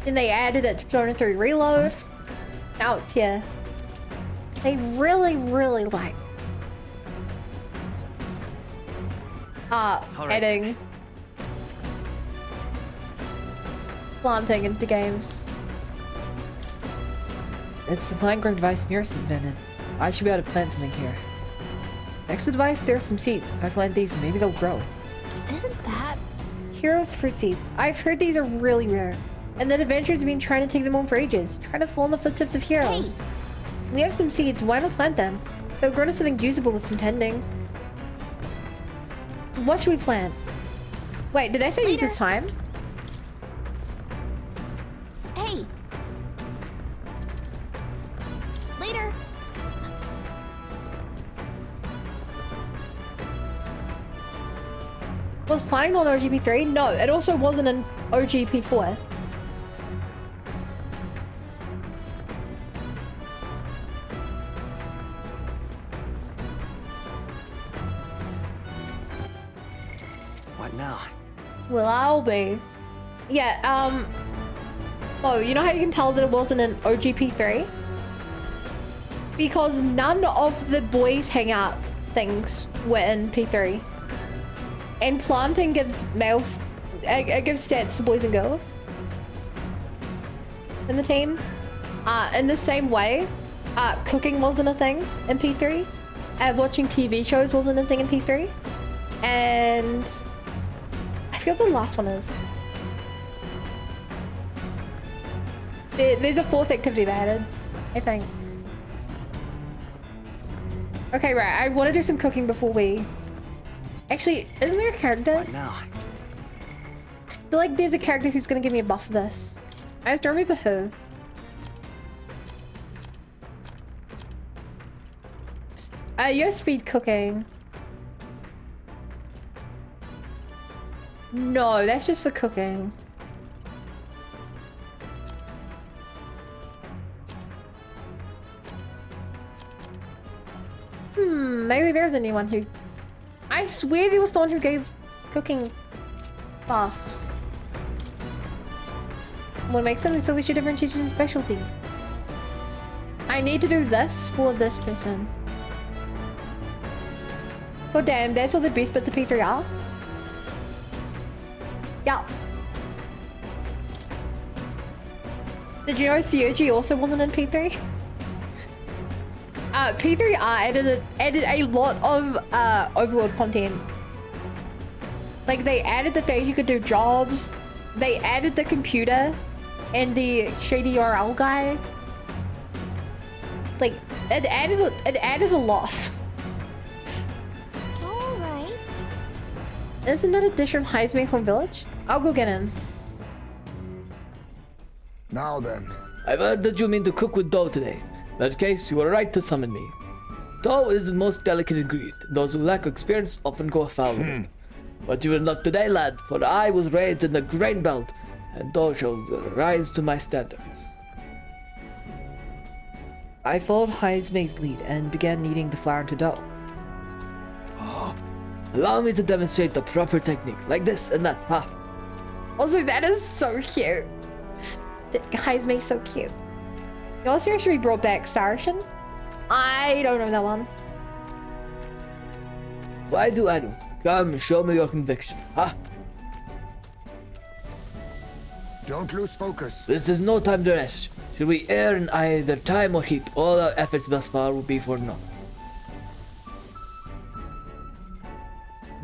then they added it to Persona 3 Reload. Now it's here. They really, really like adding planting into games. It's the plant growing device Nearest invented. I should be able to plant something here. Next to the device, there are some seeds. If I plant these, maybe they'll grow. Isn't that Heroes fruit seeds. I've heard these are really rare. And that adventurers have been trying to take them home for ages. Trying to follow in the footsteps of heroes. Hey. We have some seeds. Why not plant them? They'll grow into something usable with some tending. What should we plant? Wait, did they say use this time? Hey. Later. Was planning on OGP3? No, it also wasn't an OGP4. What now? Well, I'll be. Yeah, oh, you know how you can tell that it wasn't an OGP3? Because none of the boys hangout things were in P3. And planting gives males, it gives stats to boys and girls in the team. In the same way, cooking wasn't a thing in P3. Watching TV shows wasn't a thing in P3. And I forget what the last one is. There's a fourth activity they added, I think. Okay, right. I want to do some cooking before we... Actually, isn't there a character? What now? I feel like there's a character who's going to give me a buff for this. I just don't remember who. Your speed cooking. No, that's just for cooking. Maybe there's anyone who... I swear there was someone who gave cooking buffs. What makes something so we should differentiate in specialty? I need to do this for this person. God damn, that's all the best bits of P3 are. Yeah. Did you know Theurgy also wasn't in P3? P3R added a lot of overworld content. Like they added the fact you could do jobs. They added the computer and the shady URL guy. Like it added a lot. All right. Isn't that a dish from Heisman from Village? I'll go get in. Now then. I've heard that you mean to cook with dough today. In that case, you are right to summon me. Dough is the most delicate ingredient. Those who lack experience often go afoul of it. But you will not today, lad, for I was raised in the grain belt, and dough shall rise to my standards. I followed Heismay's lead and began kneading the flour into dough. Allow me to demonstrate the proper technique, like this and that, ha! Also, that is so cute. Heismay's so cute. You also actually brought back Staroshin? I don't know that one. Why do I do? Come, show me your conviction, ha! Don't lose focus. This is no time to rest. Should we err in either time or heat, all our efforts thus far will be for naught.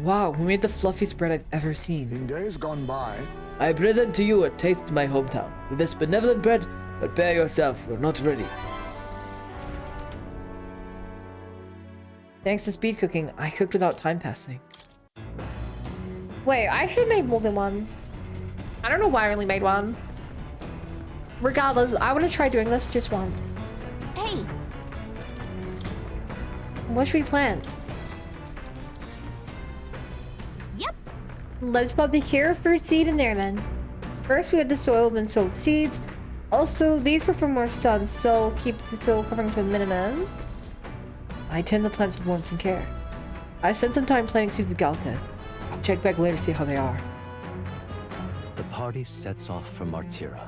Wow, we made the fluffiest bread I've ever seen. In days gone by, I present to you a taste of my hometown. With this benevolent bread, prepare yourself, you're not ready. Thanks to speed cooking, I cooked without time passing. Wait, I should have made more than one. I don't know why I only made one. Regardless, I want to try doing this just one. Hey! What should we plant? Yep. Let's pop the hero fruit seed in there then. First we had the soil, then sowed the seeds. Also, these were for more sun, so keep the soil covering to a minimum. I tend the plants with warmth and care. I spent some time planting seeds with Galka. I'll check back later to see how they are. The party sets off for Martira.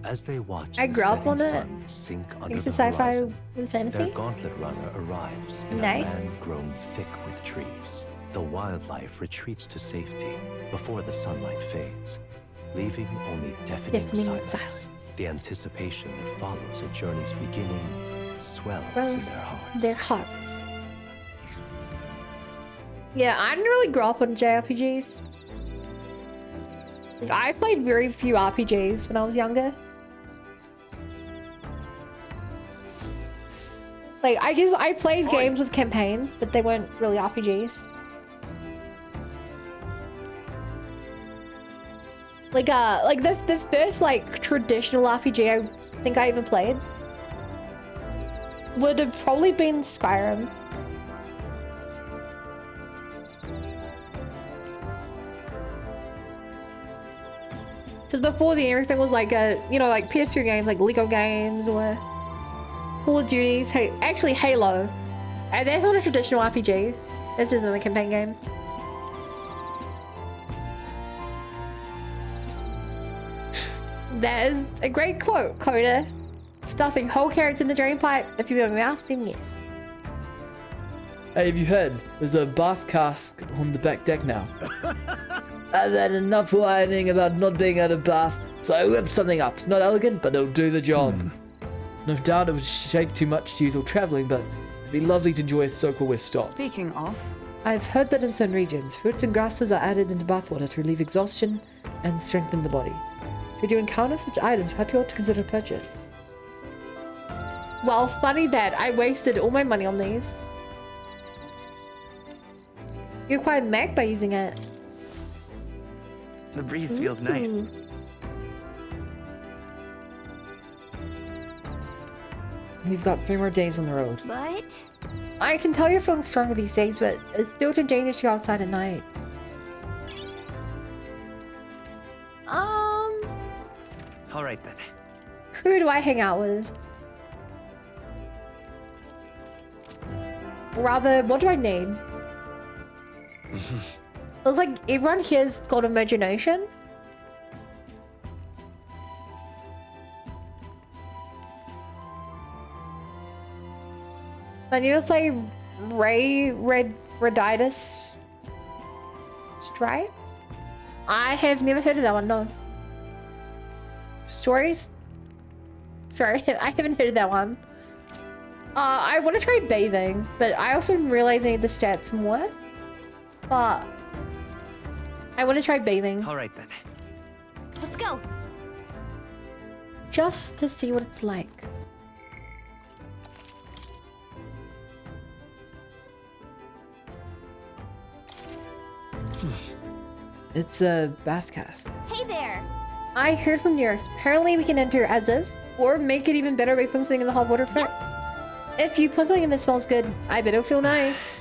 As they watch I the grew up on setting it. sun sink under Thanks the to sci-fi horizon, with fantasy. their gauntlet runner arrives in Nice. a land grown thick with trees. The wildlife retreats to safety before the sunlight fades, leaving only deafening silence. The anticipation that follows a journey's beginning swells in their hearts. Their hearts. Yeah, I didn't really grow up on JRPGs. Like, I played very few RPGs when I was younger. Like, I guess I played games with campaigns, but they weren't really RPGs. Like the first, like, traditional RPG I think I even played would have probably been Skyrim. Because before then, everything was like you know, like PS2 games, like Lego games or Call of Duties. Hey, actually Halo, and that's not a traditional RPG. That's just another campaign game. That is a great quote, Coda. Stuffing whole carrots in the drain pipe. If you have a mouth, then yes. Hey, have you heard? There's a bath cask on the back deck now. I've had enough whining about not being out of bath, so I whipped something up. It's not elegant, but it'll do the job. No doubt it would shake too much to use while traveling, but it'd be lovely to enjoy a soak while we're stopped. Speaking of, I've heard that in certain regions, fruits and grasses are added into bathwater to relieve exhaustion and strengthen the body. Should you encounter such items, perhaps you ought to consider purchase. Well, funny that I wasted all my money on these. You acquired mag by using it. The breeze feels nice. We've got 3 more days on the road. But I can tell you're feeling stronger these days, but it's still too dangerous to go outside at night. All right then. Who do I hang out with? Rather, what do I need? Looks like everyone here's got imagination. I need to play Reditus Stripes? I have never heard of that one, no. Stories? Sorry, I haven't heard of that one. I want to try bathing, but I also realize I need the stats more. But I want to try bathing. All right then. let's go. Just to see what it's like. It's a bath cask. Hey there. I heard from nearest. Apparently we can enter as is, or make it even better by putting something in the hot water first. If you put something that smells good, I bet it'll feel nice.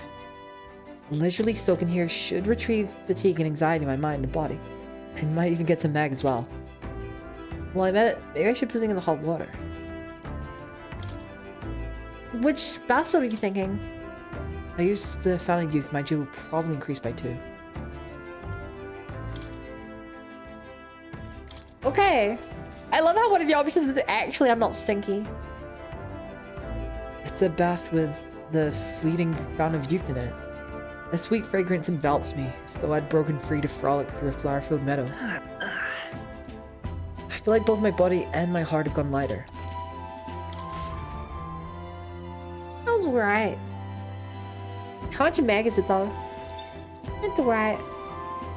Leisurely soaking here should retrieve fatigue and anxiety in my mind and body. I might even get some mag as well. Well, I met it. Maybe I should put something in the hot water. Which bath salt are you thinking? I used the Fountain Youth. My G will probably increase by 2. Okay. I love how one of the options is actually I'm not stinky. It's a bath with the fleeting Fountain of Youth in it. A sweet fragrance envelops me, as though I'd broken free to frolic through a flower-filled meadow. I feel like both my body and my heart have gone lighter. Smells alright. How much mag is it though? It's alright.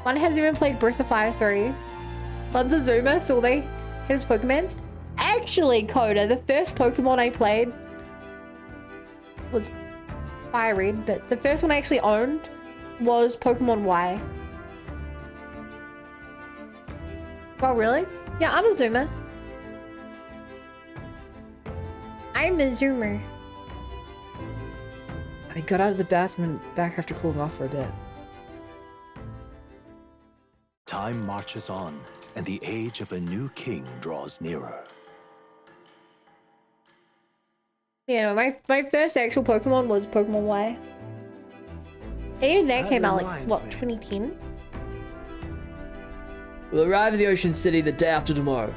One hasn't even played Breath of Fire 3. One's a Zoomer, so they his Pokemon. Actually, Coda, the first Pokemon I played was Fire Red, but the first one I actually owned was Pokemon Y. Oh, really? Yeah, I'm a Zoomer. I'm a Zoomer. I got out of the bath and went back after cooling off for a bit. Time marches on, and the age of a new king draws nearer. Yeah, no, my first actual Pokemon was Pokemon Y. And even that came out like, what, 2010? We'll arrive in the Ocean City the day after tomorrow.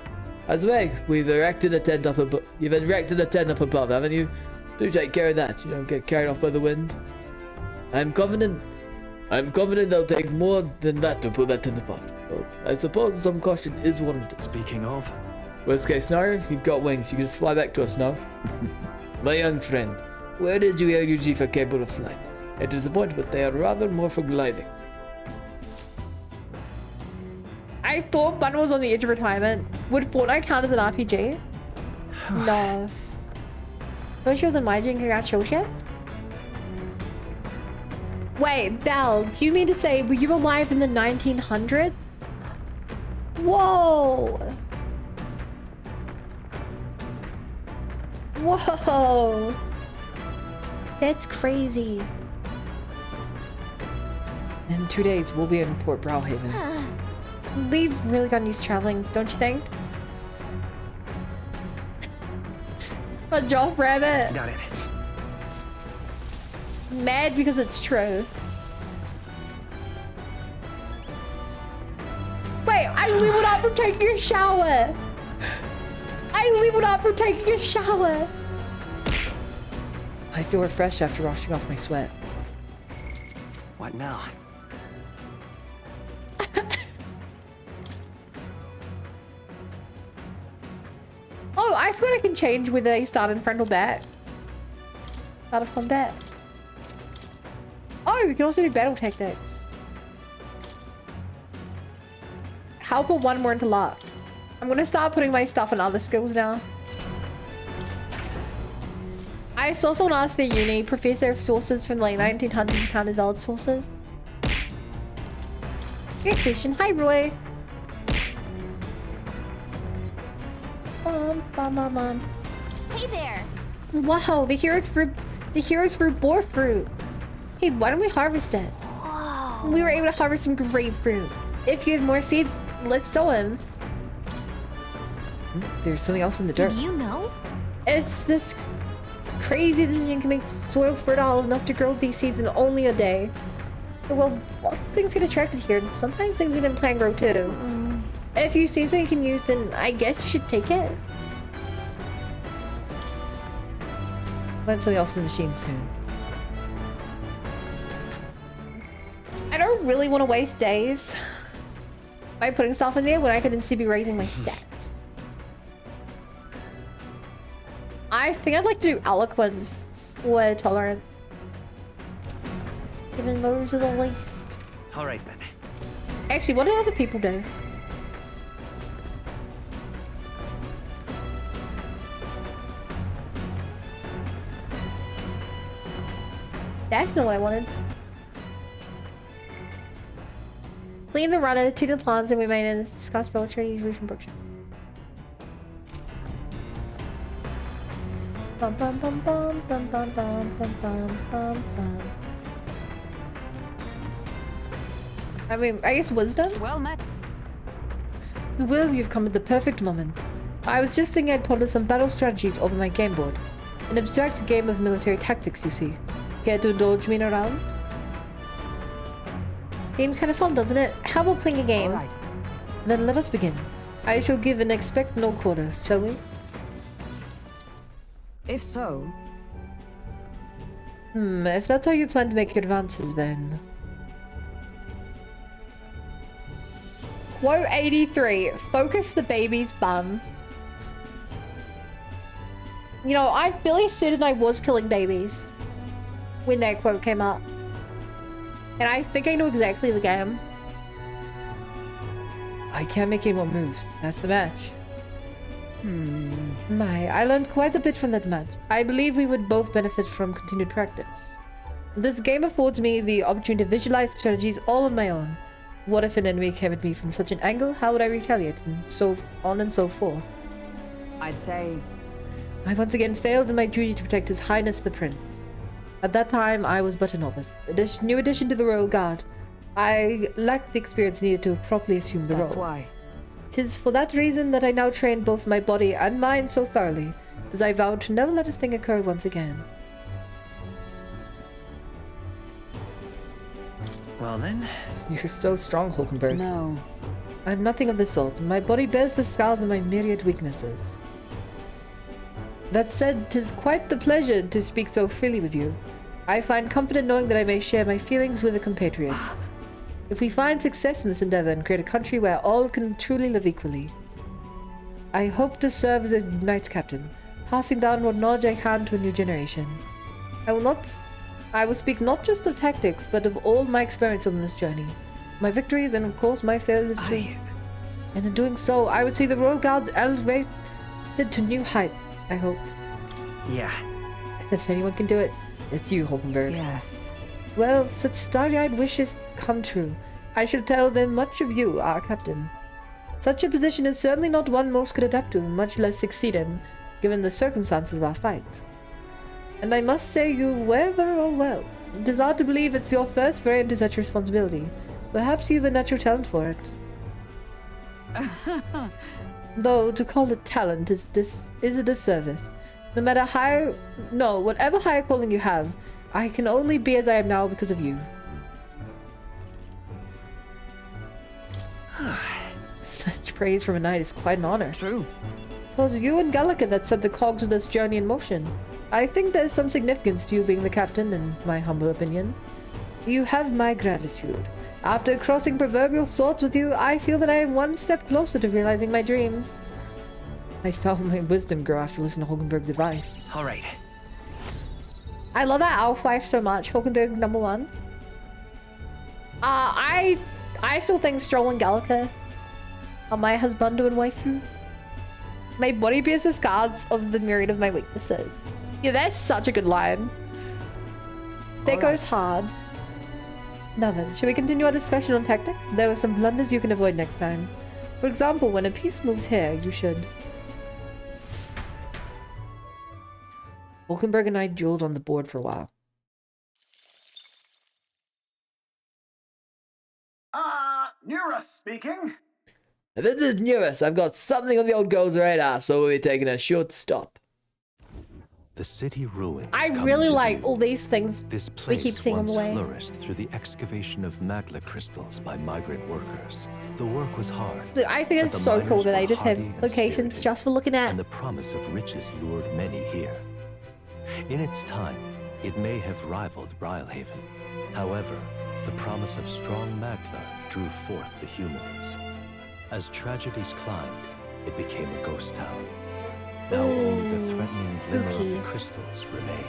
As well, you've erected a tent up above, haven't you? Do take care of that. You don't get carried off by the wind. I'm confident they'll take more than that to put that tent apart. But I suppose some caution is warranted. Speaking of, Worst case scenario, if you've got wings, you can just fly back to us now. My young friend, where did you hear UG for capable of flight? I disappoint, but they are rather more for gliding. I thought Bun was on the edge of retirement. Would Fortnite count as an RPG? No. But she was in my gen, congratulations. Wait, Belle, do you mean to say, were you alive in the 1900s? Whoa! Whoa! That's crazy. In 2 days, we'll be in Port Brilehaven. We've really gotten used to traveling, don't you think? A Joff Rabbit. Got it. Mad because it's true. Wait, I leveled up from taking a shower. I leveled up from taking a shower. I feel refreshed after washing off my sweat. What now? Oh, I forgot I can change whether they start in front or back. Start of combat. Oh, we can also do battle tactics. How put one more into luck? I'm gonna start putting my stuff in other skills now. I saw someone ask their uni professor if sources from the late 1900s counted valid sources. Good question. Hi, Roy. Hey there. Wow, the hero's fruit bore fruit. Hey, why don't we harvest it? Whoa. We were able to harvest some grapefruit. If you have more seeds, let's sow them. There's something else in the dirt. Do you know? It's this crazy that you can make soil fertile enough to grow these seeds in only a day. Well, lots of things get attracted here, and sometimes things we didn't plan grow too. If you see something you can use, then I guess you should take it. Find something else in the machine soon. I don't really want to waste days by putting stuff in there when I could instead be raising my stats. I think I'd like to do eloquence or tolerance. Given those are the least. All right then. Actually, what did other people do? That's not what I wanted. Clean the runner, tune the plans, and we made in discuss military recent production. Bum bum bum bum bum bum bum bum bum bum bum. I mean, I guess wisdom? Well met. Will, you've come at the perfect moment. I was just thinking I'd ponder some battle strategies over my game board. An abstract game of military tactics, you see. Care to indulge me in a round? Seems kind of fun, doesn't it? How about playing a game? All right. Then let us begin. I shall give and expect no quarter, shall we? If so, If that's how you plan to make your advances, then... Quote 83, focus the baby's bum. You know, I fairly certain I was killing babies when that quote came up. And I think I know exactly the game. I can't make any more moves. That's the match. I learned quite a bit from that match. I believe we would both benefit from continued practice. This game affords me the opportunity to visualize strategies all on my own. What if an enemy came at me from such an angle? How would I retaliate? And so on and so forth. I'd say I once again failed in my duty to protect His Highness the Prince. At that time, I was but a novice, a new addition to the Royal Guard. I lacked the experience needed to properly assume the role. that's why. 'Tis for that reason that I now train both my body and mind so thoroughly, as I vowed to never let a thing occur once again. Well then. You're so strong, Hulkenberg. No. I'm nothing of the sort. My body bears the scars of my myriad weaknesses. That said, 'tis quite the pleasure to speak so freely with you. I find comfort in knowing that I may share my feelings with a compatriot. If we find success in this endeavor and create a country where all can truly live equally, I hope to serve as a knight captain, passing down what knowledge I can to a new generation. I will speak not just of tactics, but of all my experience on this journey. My victories and of course my failures too. And in doing so, I would see the royal guards elevated to new heights, I hope. Yeah. If anyone can do it, it's you, Hulkenberg. Yes. Well, such starry-eyed wishes come true. I shall tell them much of you, our captain. Such a position is certainly not one most could adapt to, much less succeed in, given the circumstances of our fight. And I must say you wear very well. It is hard to believe it's your first foray into such responsibility. Perhaps you've a natural talent for it. Though to call it talent is a disservice. No matter whatever higher calling you have, I can only be as I am now because of you. Such praise from a knight is quite an honor. True. 'Twas you and Gallica that set the cogs of this journey in motion. I think there's some significance to you being the captain, in my humble opinion. You have my gratitude. After crossing proverbial swords with you, I feel that I am one step closer to realizing my dream. I felt my wisdom grow after listening to Hulkenberg's advice. All right. I love that elf wife so much. Hulkenberg #1. I still think Stroll and Gallica are my husband and waifu. My body bears the scars of the myriad of my weaknesses. Yeah, that's such a good line. That goes hard. Now then, shall we continue our discussion on tactics? There are some blunders you can avoid next time. For example, when a piece moves here, you should... Hulkenberg and I dueled on the board for a while. Nura speaking. This is Nurus. I've got something on the old girl's radar, so we'll be taking a short stop. The city ruins. I really like all these things this we place keep seeing on the way. flourished through the excavation of magma crystals by migrant workers. The work was hard. Look, I think it's so cool that they just have locations just for looking at. And the promise of riches lured many here. In its time, it may have rivaled Brilehaven. However, the promise of strong magma drew forth the humans. As tragedies climbed, it became a ghost town. Now only the threatening glimmer of the crystals remain.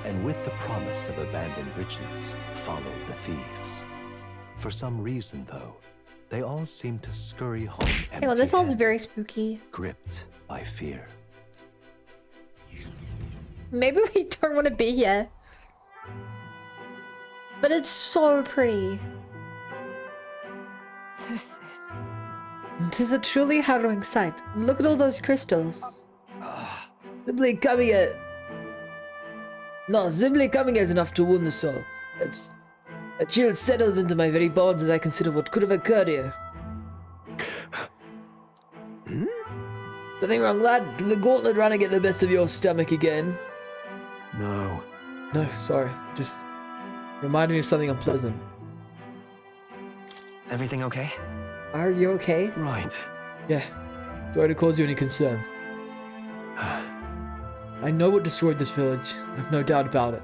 And with the promise of abandoned riches, followed the thieves. For some reason, though, they all seem to scurry home empty-handed. Hey, well, this sounds very spooky. Gripped by fear. Maybe we don't want to be here. But it's so pretty. This is... Tis a truly harrowing sight. Look at all those crystals. Simply coming here is enough to wound the soul. A chill settles into my very bones as I consider what could have occurred here. Something wrong, lad? Did the gauntlet runner get the best of your stomach again? No. No, sorry. Just reminded me of something unpleasant. Everything okay? Are you okay? Right. Yeah. Sorry to cause you any concern. I know what destroyed this village. I've no doubt about it.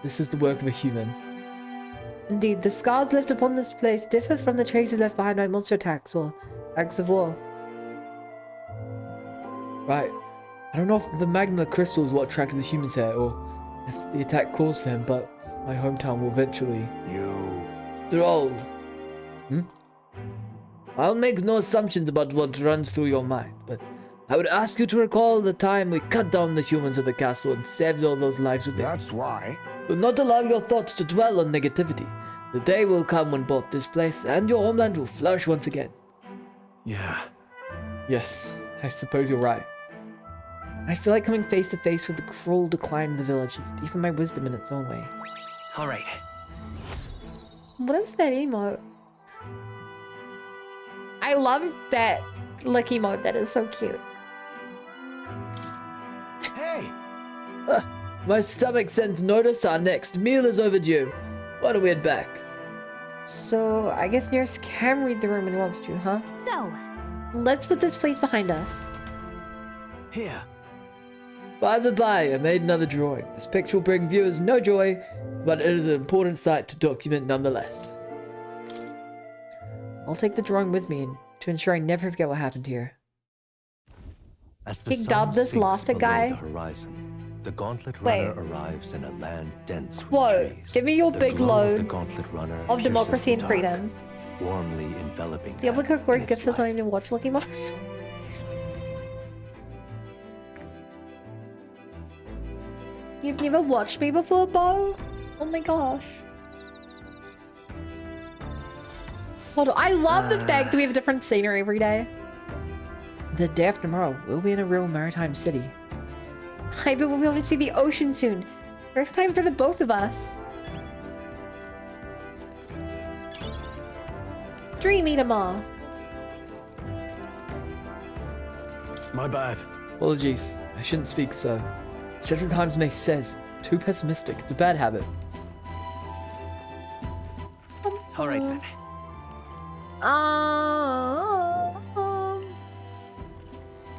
This is the work of a human. Indeed, the scars left upon this place differ from the traces left behind by monster attacks or acts of war. Right. I don't know if the magma crystal is what attracted the humans here, or if the attack caused them, but my hometown will eventually... Thrall. I'll make no assumptions about what runs through your mind, but I would ask you to recall the time we cut down the humans of the castle and saved all those lives within. That's why. Do not allow your thoughts to dwell on negativity. The day will come when both this place and your homeland will flourish once again. Yeah. Yes, I suppose you're right. I feel like coming face to face with the cruel decline of the village has deepened my wisdom in its own way. All right. What is that emote? I love that lick emote. That is so cute. Hey! My stomach sends notice our next meal is overdue. Why don't we head back? So, I guess Nearest can read the room when he wants to, huh? So, let's put this place behind us. Here. By the by, I made another drawing. This picture will bring viewers no joy, but it is an important sight to document nonetheless. I'll take the drawing with me to ensure I never forget what happened here. As the He dubbed this lost a guy. The horizon, the gauntlet runner arrives in a land dense with Whoa, trees. give me your The big glow of load the gauntlet runner of democracy and pierces the dark. freedom. warmly enveloping The them obligatory in cord its gifts us light. not even watch Lucky Mars. You've never watched me before, Bo? Oh my gosh. Hold on, I love the fact that we have different scenery every day. The day after tomorrow, we'll be in a real maritime city. I bet we'll be able to see the ocean soon. First time for the both of us. Dream eat 'em all. My bad. Apologies. I shouldn't speak so. It's just as Times May says. Too pessimistic. It's a bad habit. All right then.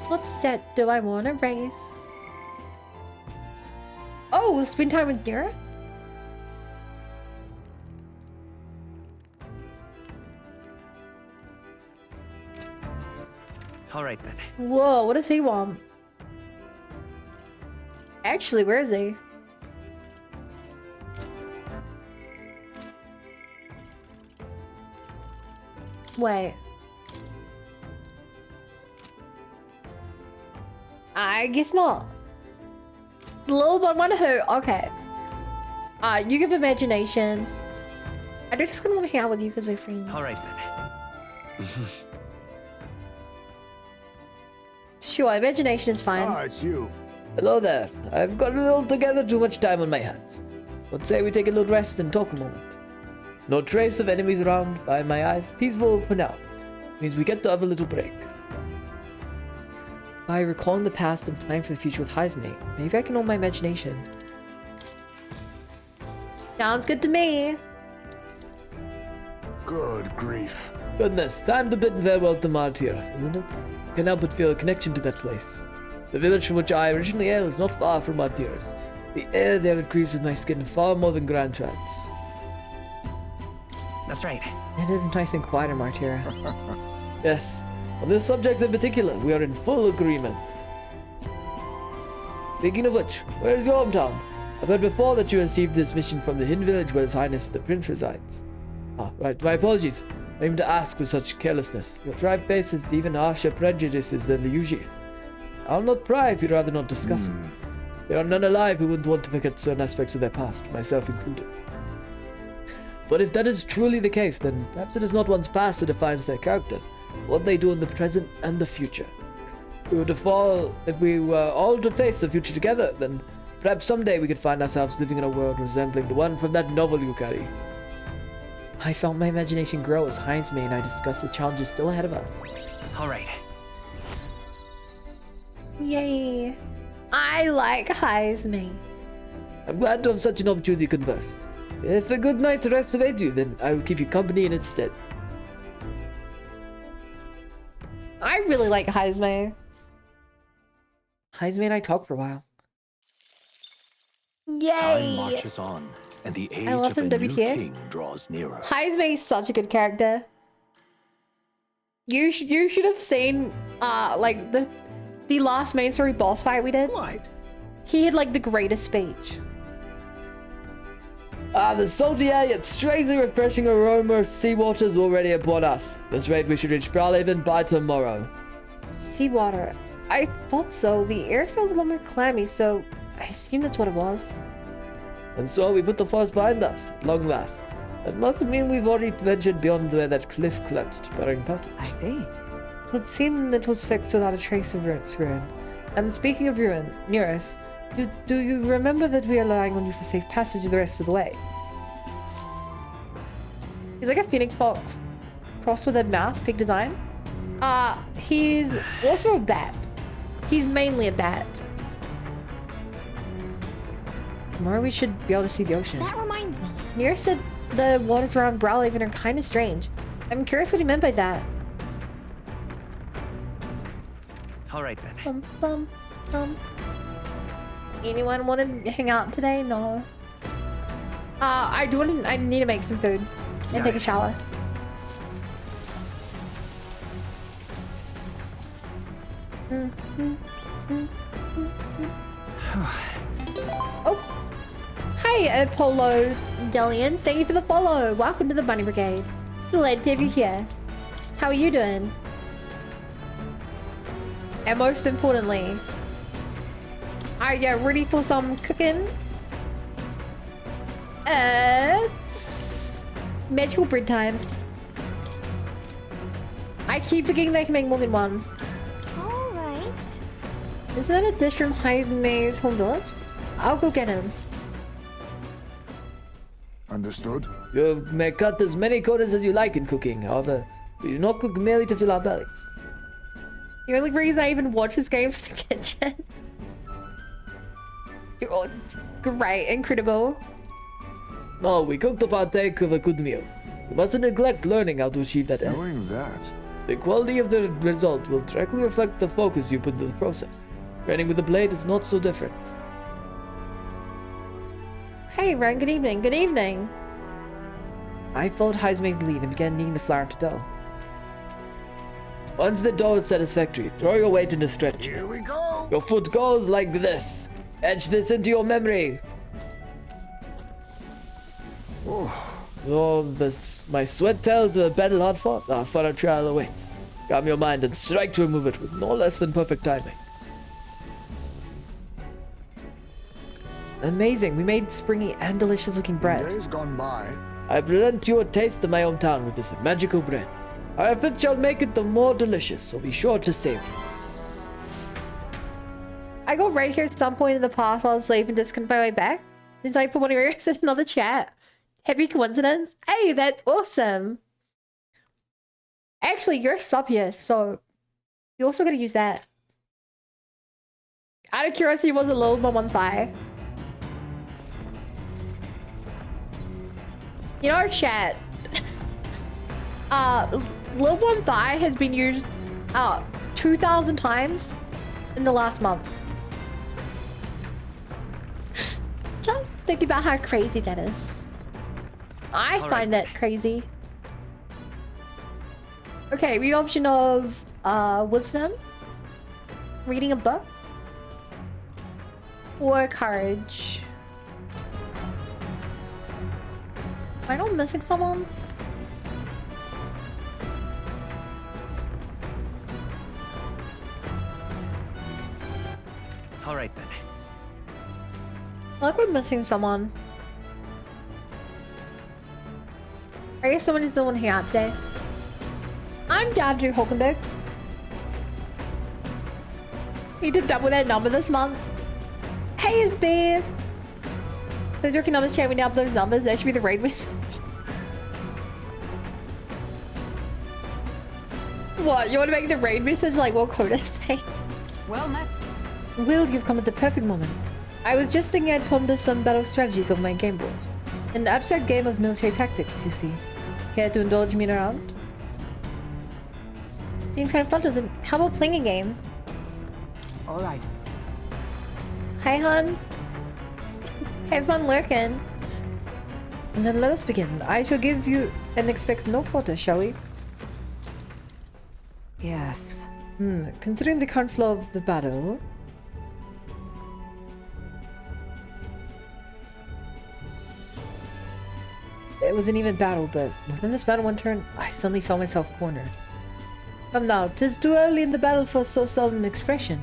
What stat do I want to raise? Oh, spend time with Nira? All right then. Whoa, what does he want? Actually, where is he? Wait. I guess not. Little one wonder who? Okay. You give imagination. I just gonna want to hang out with you because we're friends. All right then. Sure, imagination is fine. Ah, it's you. Hello there. I've got a little together too much time on my hands. Let's say we take a little rest and talk a moment. No trace of enemies around, by my eyes, peaceful for now. Means we get to have a little break. By recalling the past and planning for the future with Heismate, maybe I can own my imagination. Sounds good to me. Good grief. Goodness, time to bid farewell to Martyr, isn't it? I can help but feel a connection to that place. The village from which I originally hail is not far from Martyr's. The air there it grieves with my skin far more than Grand Trance. That's right. It is nice and quiet in Martyr. Yes, on this subject in particular, we are in full agreement. Speaking of which, where is your hometown? I've heard before that you received this mission from the Hin village where His Highness the Prince resides. Ah, right, my apologies. I didn't mean to ask with such carelessness. Your tribe faces even harsher prejudices than the Yuji. I'll not pry if you'd rather not discuss it. There are none alive who wouldn't want to forget certain aspects of their past, myself included. But if that is truly the case, then perhaps it is not one's past that defines their character, but what they do in the present and the future. If we were all to face the future together, then perhaps someday we could find ourselves living in a world resembling the one from that novel you carry. I felt my imagination grow as Heismate and I discussed the challenges still ahead of us. All right. Yay. I like Heismate. I'm glad to have such an opportunity to converse. If a good night's rest awaits you, then I will keep you company in its stead. I really like Heismate. Heismate and I talked for a while. Time Yay! marches on, and the age love of him, a new WTF. king draws nearer. Heismate is such a good character. You should have seen like the last main story boss fight we did. Quite. He had like the greatest speech. The salty air yet strangely refreshing aroma of seawater is already upon us. At this rate, we should reach Brilehaven by tomorrow. Seawater. I thought so. The air feels a little more clammy, so I assume that's what it was. And so we put the forest behind us, at long last. That must mean we've already ventured beyond where that cliff collapsed, bearing past us. I see. It would seem that it was fixed without a trace of ruin. And speaking of ruin, Nearest, do you remember that we are relying on you for safe passage the rest of the way? He's like a phoenix fox crossed with a mouse, pig design. He's also a bat. He's mainly a bat. Tomorrow we should be able to see the ocean. That reminds me. Nir said the waters around Brilehaven are kind of strange. I'm curious what he meant by that. All right then. Bum, bum, bum. Anyone want to hang out today? No. I need to make some food and take a shower. Oh. Hey, Apollo Delian. Thank you for the follow. Welcome to the Bunny Brigade. Glad to have you here. How are you doing? And most importantly, are you ready for some cooking? It's magical bread time. I keep forgetting they can make more than one. Alright. Is that a dish from Heisen's home village? I'll go get him. Understood? You may cut as many corners as you like in cooking, however, we do not cook merely to fill our bellies. The only reason I even watch this game is the kitchen. Oh, great, incredible. No, we cook to partake of a good meal. You mustn't neglect learning how to achieve that end. Knowing that, The quality of the result will directly reflect the focus you put into the process. Training with the blade is not so different. Hey, Ren, good evening. Good evening. I followed Heismei's lead and began kneading the flour into dough. Once the dough is satisfactory, throw your weight into stretch. here we go. Your foot goes like this. Etch this into your memory. Oh, my sweat tells a battle hard fought. Our further trial awaits. Calm your mind and strike to remove it with no less than perfect timing. Amazing, we made springy and delicious looking bread. Days gone by. I present you a taste of my hometown with this magical bread. Our effort shall make it the more delicious, so be sure to save it. I got right here at some point in the past while I was sleeping, just couldn't find my way back. Just like put one of yours in another chat. Happy coincidence? Hey, that's awesome. Actually, you're a sub here, so you also gotta use that. Out of curiosity, was it low by one thigh? You know our chat. Lil One Thigh has been used 2,000 times in the last month. Just think about how crazy that is. I find that crazy. Okay, we have option of wisdom, reading a book, or courage. Am I not missing someone? All right then. I like we're missing someone. I guess someone is the one here out today. I'm down to Hulkenberg. Need to double that number this month. Hey, is bear. Those rookie numbers chat. We now have those numbers. That should be the raid message. What? You want to make the raid message like what Coda's saying? Well met. Will, you've come at the perfect moment. I was just thinking I'd ponder some battle strategies on my game board. An abstract game of military tactics, you see. Care to indulge me in a round? Seems kind of fun, doesn't it? How about playing a game? All right. Hi, hon. Have fun lurking. And then let us begin. I shall give you and expect no quarter, shall we? Yes. Considering the current flow of the battle... It was an even battle, but within this battle one turn, I suddenly found myself cornered. Come now, 'tis too early in the battle for so solemn an expression.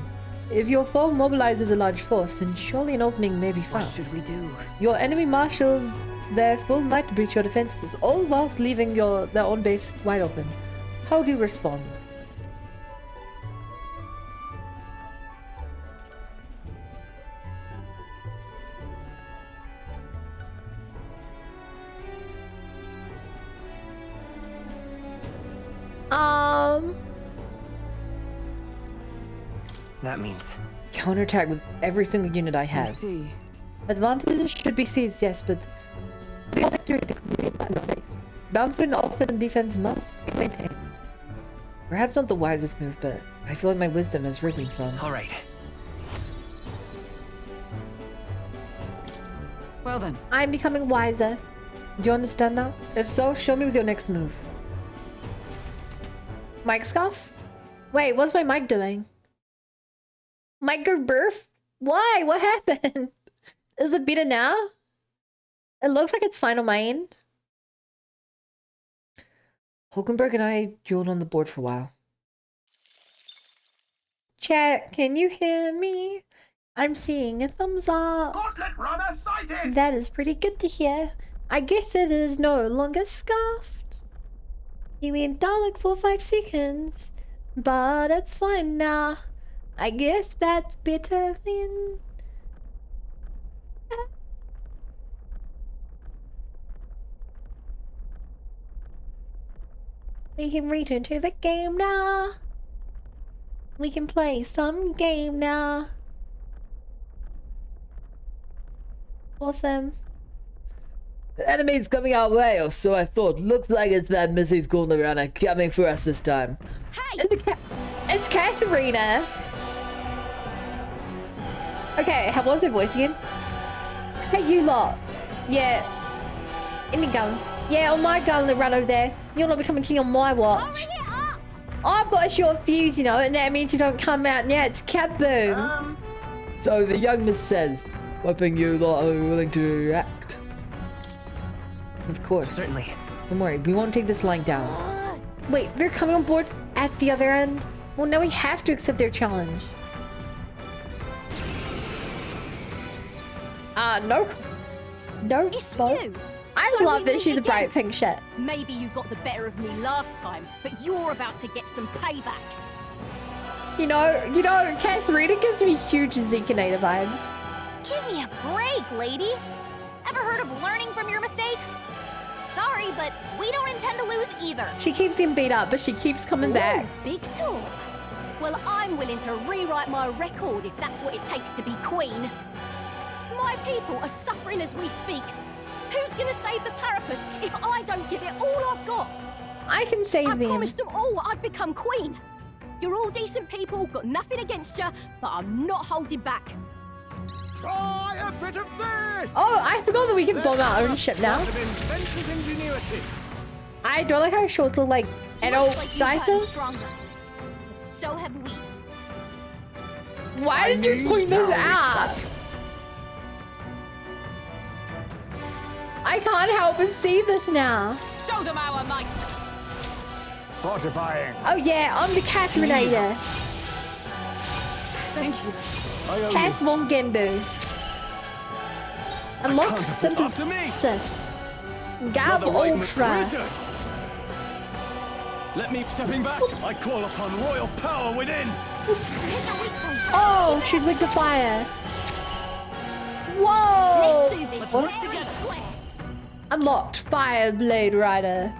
If your foe mobilizes a large force, then surely an opening may be found. What should we do? Your enemy marshals their full might to breach your defenses, all whilst leaving their own base wide open. How do you respond? That means Counterattack with every single unit I have. I see. Advantage should be seized, yes, but we all victory to complete that base. Balance between offense and defense must be maintained. Perhaps not the wisest move, but I feel like my wisdom has risen some. all right. Well then. I'm becoming wiser. Do you understand now? If so, show me with your next move. Mic scuff? Wait, what's my mic doing? Mic go burf? Why? What happened? Is it better now? It looks like it's fine on my end. Hulkenberg and I dueled on the board for a while. Chat, can you hear me? I'm seeing a thumbs up. Gauntlet runner sighted! That is pretty good to hear. I guess it is no longer scuffed. You went Dalek for 5 seconds, but it's fine now. I guess that's better than... We can return to the game now. We can play some game now. Awesome. The enemy's coming our way, or so I thought. Looks like it's that Mrs. Gauntlet runner coming for us this time. Hey! It's Katharina! Okay, how was her voice again? Hey, you lot. Yeah. Any gun. Yeah, on my gun, run over there. You're not becoming king on my watch. I've got a short fuse, you know, and that means you don't come out now. It's kaboom. So the young miss says, hoping you lot are willing to react. Of course. Certainly. Don't worry, we won't take this lying down. Wait, they're coming on board at the other end? Well, now we have to accept their challenge. No. No. It's no. you. I So love we that she's a meet bright again. pink shit. Maybe you got the better of me last time, but you're about to get some payback. You know, Katharina gives me huge Zekinator vibes. Give me a break, lady. Ever heard of learning from your mistakes? Sorry, but we don't intend to lose either. She keeps getting beat up, but she keeps coming back. Big talk. Well, I'm willing to rewrite my record if that's what it takes to be queen. My people are suffering as we speak. Who's gonna save the Parapus if I don't give it all I've got? I can save them. I promised them all I'd become queen. You're all decent people, got nothing against you, but I'm not holding back. Try a bit of this! Oh, I forgot that we can bomb our own ship now. I don't like how her shorts look like adult Looks like you've gotten diapers. stronger. But so have we. Why did you point this out? I can't help but see this now. Show them our might. Fortifying. Oh yeah, I'm the Katharinator. Thank you. Cat von Gembu. Unlock synthesis. Gab Ultra. Let me stepping back. I call upon royal power within. Oh, she's weak to fire. Whoa! Let's do this. What? Let's get square. Unlocked Fire Blade Rider.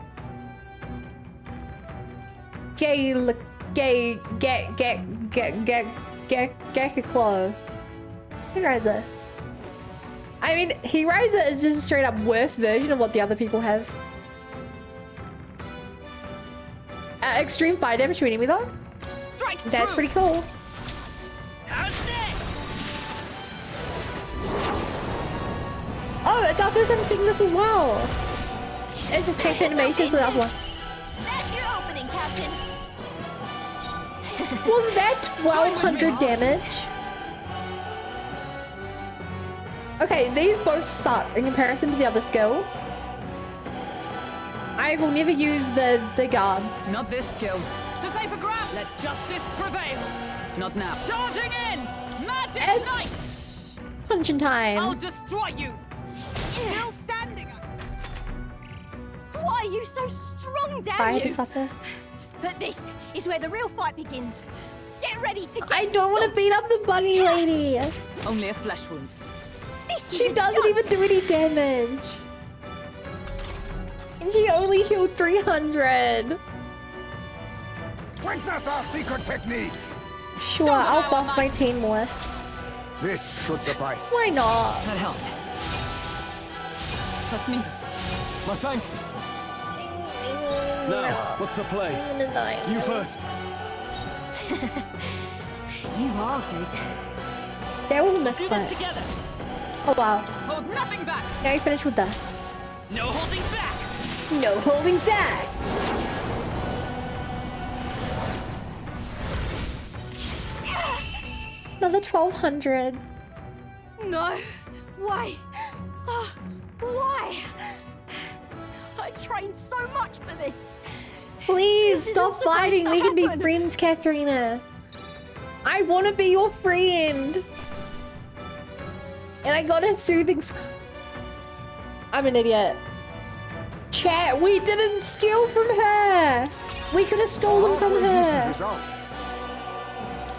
Gekaklo. Hellraiser. I mean, Hellraiser is just a straight up worse version of what the other people have. Extreme fire damage to an enemy though. Strike That's true. pretty cool. Oh, it's our first time seeing this as well. It's a tank animation, so that's one. That's your opening, Captain. Was that 1200 damage? Okay, these both suck in comparison to the other skill. I will never use the guards. Not this skill. To save a grab. Let justice prevail. Not now. Charging in. Magic Knight. It's punching time. I'll destroy you. Still standing. Why are you so strong, damn Fire you? to suffer. But this is where the real fight begins. Get ready to get I don't want to beat up the bunny lady. Only a flesh wound. She doesn't even do any damage. And she only healed 300. Witness our secret technique. Sure, I'll buff my team more. This should suffice. Why not? That helped. Trust me. My thanks. Now, what's the play? You first. You are good. That was a Do this misclick. together. Oh wow. Hold nothing back. Now you finish with this. No holding back. No holding back. Another 1200. No. Why? Why? I trained so much for this. Please stop fighting. We can be friends, Katharina. I want to be your friend. And I got a soothing. I'm an idiot. Chat, we didn't steal from her. We could have stolen from her.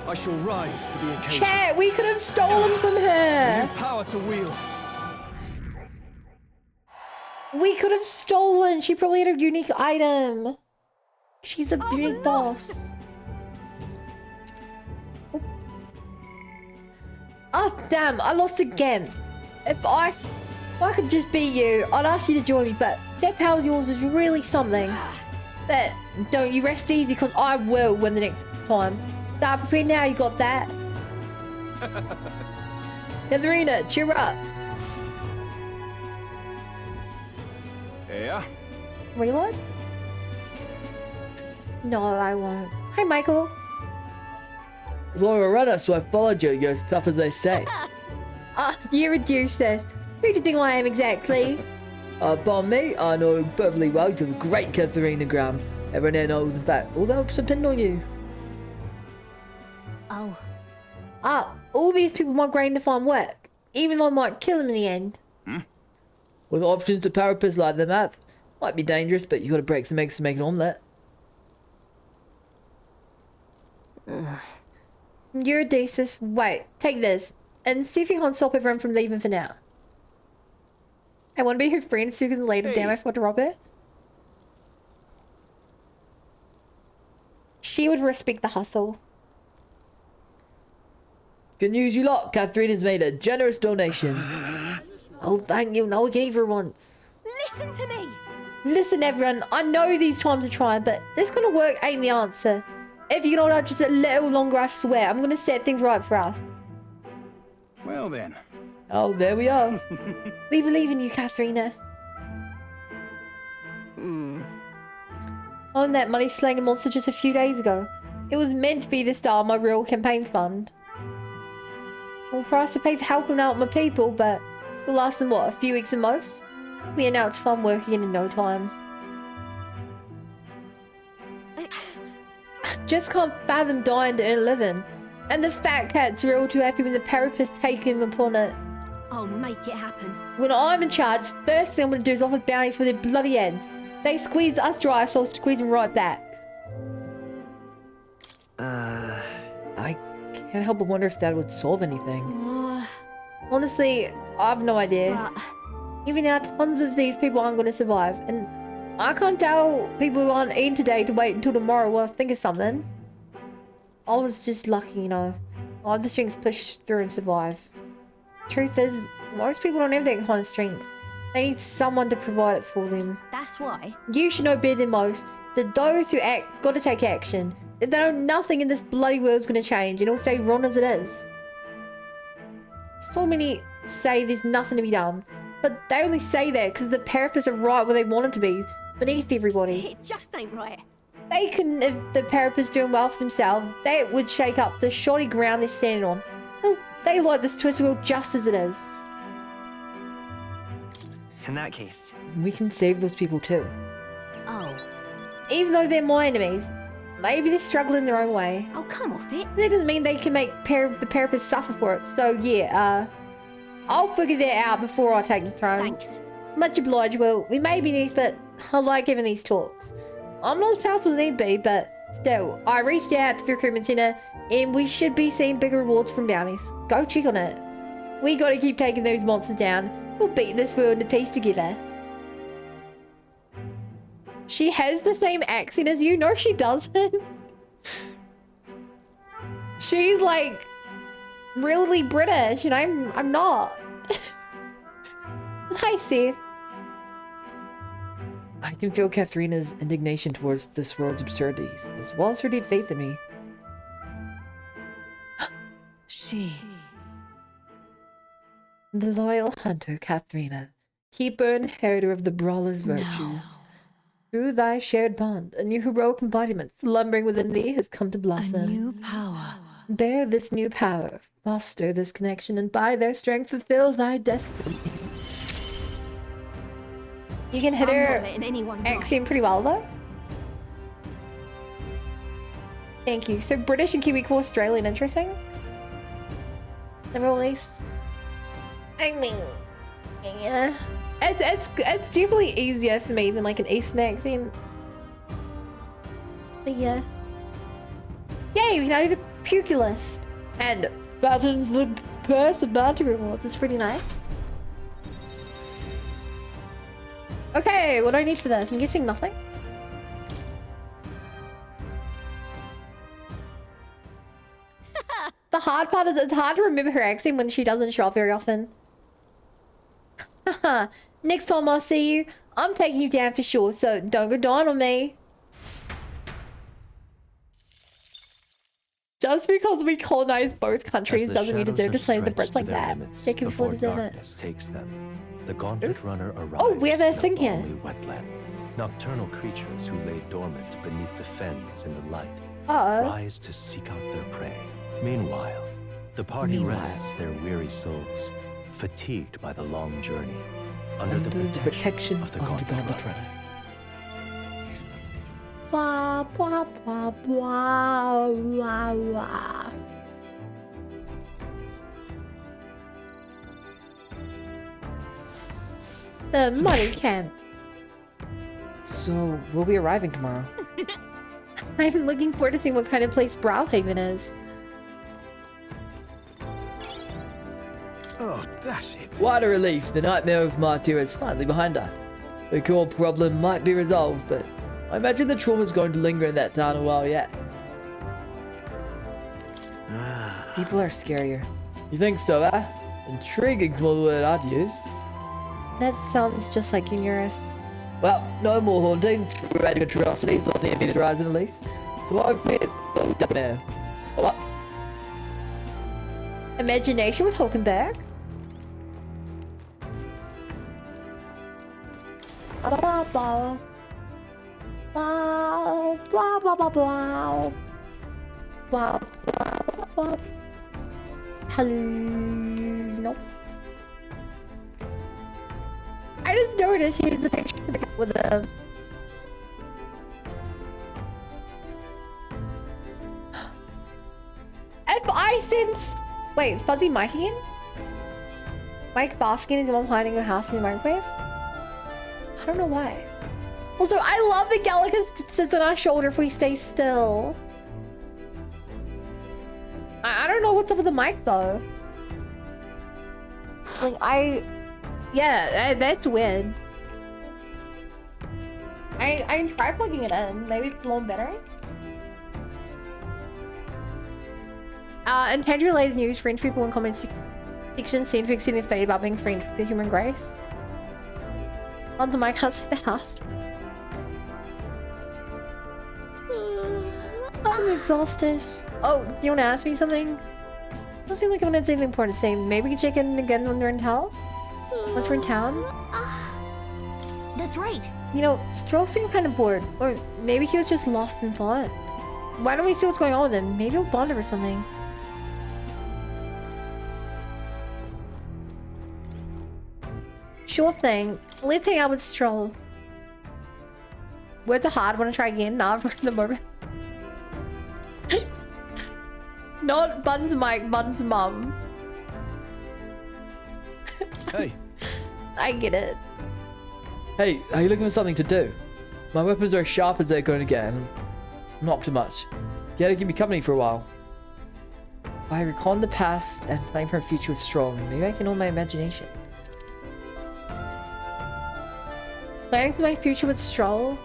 I shall rise to the occasion. Chat, we could have stolen from New her. power to wield. We could have stolen. She probably had a unique item. She's a unique boss. Oh damn, I lost again. If I could just beat you, I'd ask you to join me, but that power of yours is really something. But don't you rest easy, because I will win the next time. Start prepared now, you got that? Katharina, cheer up. Yeah. Reload? No, I won't. Hi, Michael. As long as a runner, so I followed you. You're as tough as they say. You're a deuces. Who do you think I am exactly? By me, I know perfectly well you're the great Katharina Graham. Everyone there knows, in fact, all the hopes depend on you. Oh. All these people migrating to find work, even though I might kill them in the end. With options to parapists like them have, might be dangerous, but you gotta break some eggs to make an omelette. You're a deuces. Wait, take this, and see if you can't stop everyone from leaving for now. I want to be her friend so you can later. Damn, I forgot to rob her. She would respect the hustle. Good news, you lot. Katharina's made a generous donation. Oh, thank you. No, I gave her once. Listen to me. Listen, everyone. I know these times are trying, but this kind of work ain't the answer. If you can hold out just a little longer, I swear, I'm going to set things right for us. Well then. Oh, there we are. We believe in you, Katharina. I owned that money-slanging monster just a few days ago. It was meant to be the start of my real campaign fund. Well, price to pay for helping out my people, but it'll last them, what, a few weeks at most? We are now it's fun working in no time. Just can't fathom dying to earn a living. And the fat cats are all too happy when the parapets take him upon it. I'll make it happen. When I'm in charge, first thing I'm going to do is offer bounties for their bloody heads. They squeeze us dry, so I'll squeeze them right back. I can't help but wonder if that would solve anything. Honestly, I have no idea. Even now, tons of these people aren't going to survive. And I can't tell people who aren't eating today to wait until tomorrow while I think of something. I was just lucky, you know. I have the strength to push through and survive. Truth is, most people don't have that kind of strength. They need someone to provide it for them. That's why. You should know better than most that those who act gotta take action. If they know nothing in this bloody world's gonna change, and it'll stay wrong as it is. So many say there's nothing to be done, but they only say that because the parapets are right where they want it to be, beneath everybody. It just ain't right. They couldn't, if the parapets doing well for themselves, they would shake up the shoddy ground they're standing on. They like this twisted world just as it is. In that case, we can save those people too. Oh. Even though they're my enemies, maybe they're struggling their own way. Oh, come off it. That doesn't mean they can make the parapets suffer for it. So yeah, I'll figure that out before I take the throne. Thanks. Much obliged, Will. We may be nice, but I like having these talks. I'm not as powerful as need be, but still, I reached out to the recruitment center, and we should be seeing bigger rewards from bounties. Go check on it. We gotta keep taking those monsters down. We'll beat this world into peace together. She has the same accent as you. No, she doesn't. She's like really British, and I'm not. Hi, Seth. I can feel Katharina's indignation towards this world's absurdities, as well as her deep faith in me. She... The loyal hunter, Katharina, keeper and inheritor of the brawler's virtues. Through thy shared bond, a new heroic embodiment slumbering within thee has come to blossom. A new power. Bear this new power, foster this connection, and by their strength fulfill thy destiny. You can hit her accent pretty well, though. Thank you. So British and Kiwi call Australian interesting? The Middle East. I mean, yeah. It's definitely easier for me than like an Eastern accent. But yeah. Yay, we now do the puke list. And fattens the purse of bounty rewards. It's pretty nice. Okay, what do I need for this? I'm guessing nothing. The hard part is it's hard to remember her accent when she doesn't show up very often. Haha, next time I see you, I'm taking you down for sure, so don't go down on me. Just because we colonize both countries doesn't mean deserve to slay the Brits like that. They can fully deserve it. Takes them. The gauntlet runner arrives. Oh, we have a thing here. Wetland. Nocturnal creatures who lay dormant beneath the fens in the light rise to seek out their prey. Meanwhile, the party rests their weary souls, fatigued by the long journey, under the protection of the gauntlet runner. Blah, blah, blah, blah, blah, blah. The money camp. So, we'll be arriving tomorrow. I'm looking forward to seeing what kind of place Brilehaven is. Oh, dash it. What a relief. The nightmare of Martyr is finally behind us. The core problem might be resolved, but I imagine the trauma's going to linger in that town a while yet. People are scarier. You think so, eh? Intriguing's more the word I'd use. That sounds just like Unurus. Well, no more haunting. Tragic atrocities on the immediate horizon at least. So I've made it so there. What? Imagination with Hulkenberg? Blah blah blah. Blah blah blah blah blah. Blah blah blah blah. Hello. I just noticed here's the picture with the. If I sense. Wait, Fuzzy Mike again? Mike Bafkin is the one hiding in a house in the microwave? I don't know why. Also, I love that Gallicus sits on our shoulder if we stay still. I don't know what's up with the mic though. Like, yeah, that's weird. I can try plugging it in. Maybe it's low on battery. In related news, French people in comments section seem to be exceeding fate about being French with the human grace. Onto my can't the house. I'm exhausted. Oh, you want to ask me something? Doesn't seem like it's anything important to say. Maybe we can check in again when we're in town? Once we're in town? That's right. You know, Stroll seemed kind of bored. Or maybe he was just lost in thought. Why don't we see what's going on with him? Maybe he'll bond over something. Sure thing. Let's hang out with Stroll. Words are hard. Want to try again? Nah, for the moment. Not Bun's Mike, Bun's mum. Hey. I get it. Hey, are you looking for something to do? My weapons are as sharp as they're going to get, and I'm not up to much. You gotta keep me company for a while. I recon the past and plan for a future with Strong. Maybe I can own my imagination. Planning for my future with Stroll?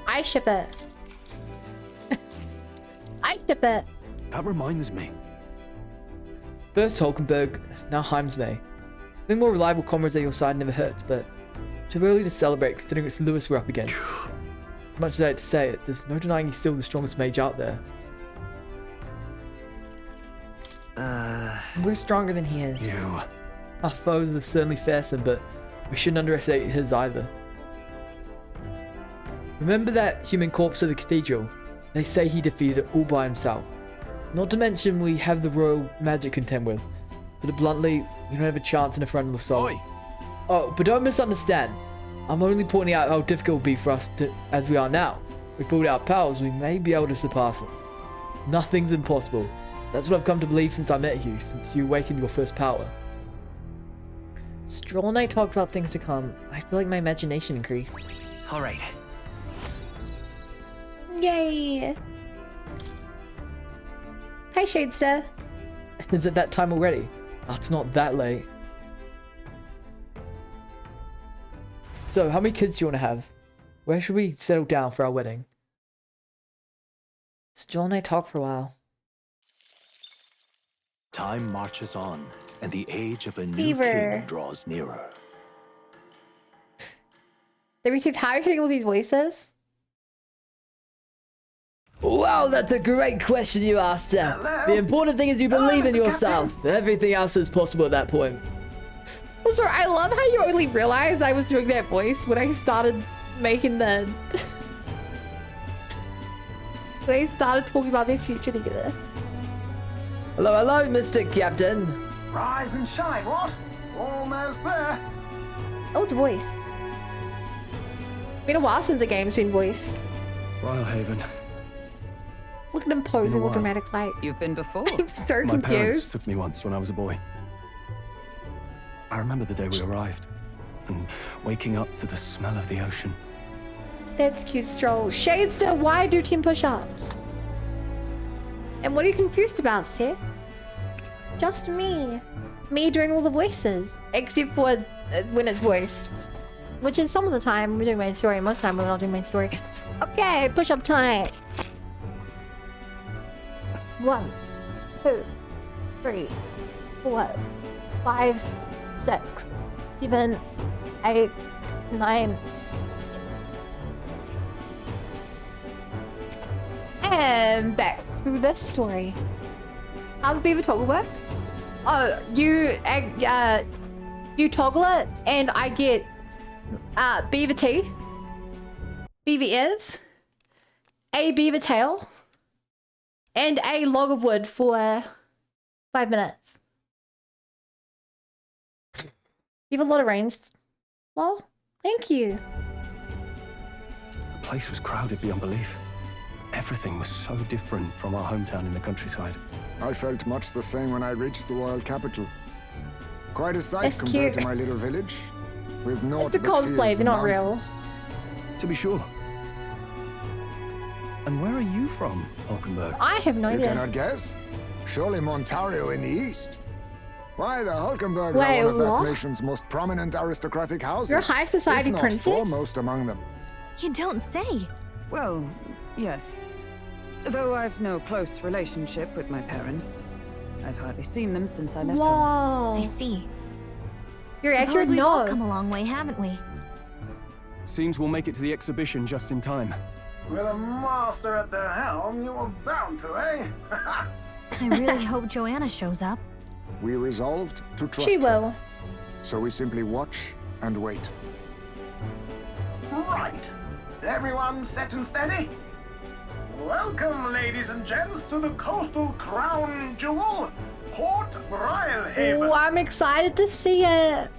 I ship it. I ship it. That reminds me. First Hulkenberg, now Heimsmay. Having more reliable comrades at your side never hurts, but too early to celebrate considering it's Lewis we're up against. As much as I hate to say it, there's no denying he's still the strongest mage out there. We're stronger than he is. You. Our foes are certainly fearsome, but we shouldn't underestimate his either. Remember that human corpse of the cathedral? They say he defeated it all by himself. Not to mention we have the royal magic to contend with. But bluntly, we don't have a chance in a frontal assault. Oi. Oh, but don't misunderstand. I'm only pointing out how difficult it will be for us to, as we are now. If we build our powers, we may be able to surpass them. Nothing's impossible. That's what I've come to believe since I met you, since you awakened your first power. Stroll and I talked about things to come. I feel like my imagination increased. Alright. Yay! Hi, Shadester. Is it that time already? Oh, it's not that late. So, how many kids do you want to have? Where should we settle down for our wedding? So Joel and I talk for a while. Time marches on, and the age of a new Fever. king draws nearer. They received how are you hitting all these voices? Wow, that's a great question you asked, Seth. The important thing is you believe in yourself. Everything else is possible at that point. Also, I love how you only realized I was doing that voice when I started making the... when I started talking about their future together. Hello, hello, Mr. Captain. Rise and shine, what? Almost there. Oh, it's voiced. Been a while since the game's been voiced. Brilehaven. Look at him posing all dramatic like. You've been before. I'm so My parents confused. took me once when I was a boy. I remember the day we arrived, and waking up to the smell of the ocean. That's cute, Stroll. Shadester, why do 10 push-ups? And what are you confused about, Seth? It's just me. Me doing all the voices. Except for when it's voiced. Which is some of the time we're doing main story. Most of the time we're not doing main story. Okay, push-up time. 1, 2, 3, 4, 5, 6, 7, 8, 9. And back to this story. How's Beaver Toggle work? Oh, you toggle it, and I get beaver teeth, beaver ears, a beaver tail, and a log of wood for 5 minutes. You have a lot of range. Well, thank you. The place was crowded beyond belief. Everything was so different from our hometown in the countryside. I felt much the same when I reached the royal capital. Quite a sight That's compared cute. to my little village, with naught It's a but cosplay, fields they're and not real. mountains. To be sure. And where are you from, Hulkenberg? I have no You idea. cannot guess? Surely Montario in the east. Why, the Hulkenbergs Wait, are one of what? that nation's most prominent aristocratic houses. You're a high society if not princess? foremost among them. You don't say. Well, yes. Though I've no close relationship with my parents. I've hardly seen them since I left home. Whoa. I see. You're Suppose accurate. we've all No. come a long way, haven't we? Seems we'll make it to the exhibition just in time. With a master at the helm, you were bound to, eh? I really hope Joanna shows up. We resolved to trust She her. will. So we simply watch and wait. Right. Everyone set and steady? Welcome, ladies and gents, to the coastal crown jewel, Port Brilehaven. Oh, I'm excited to see it.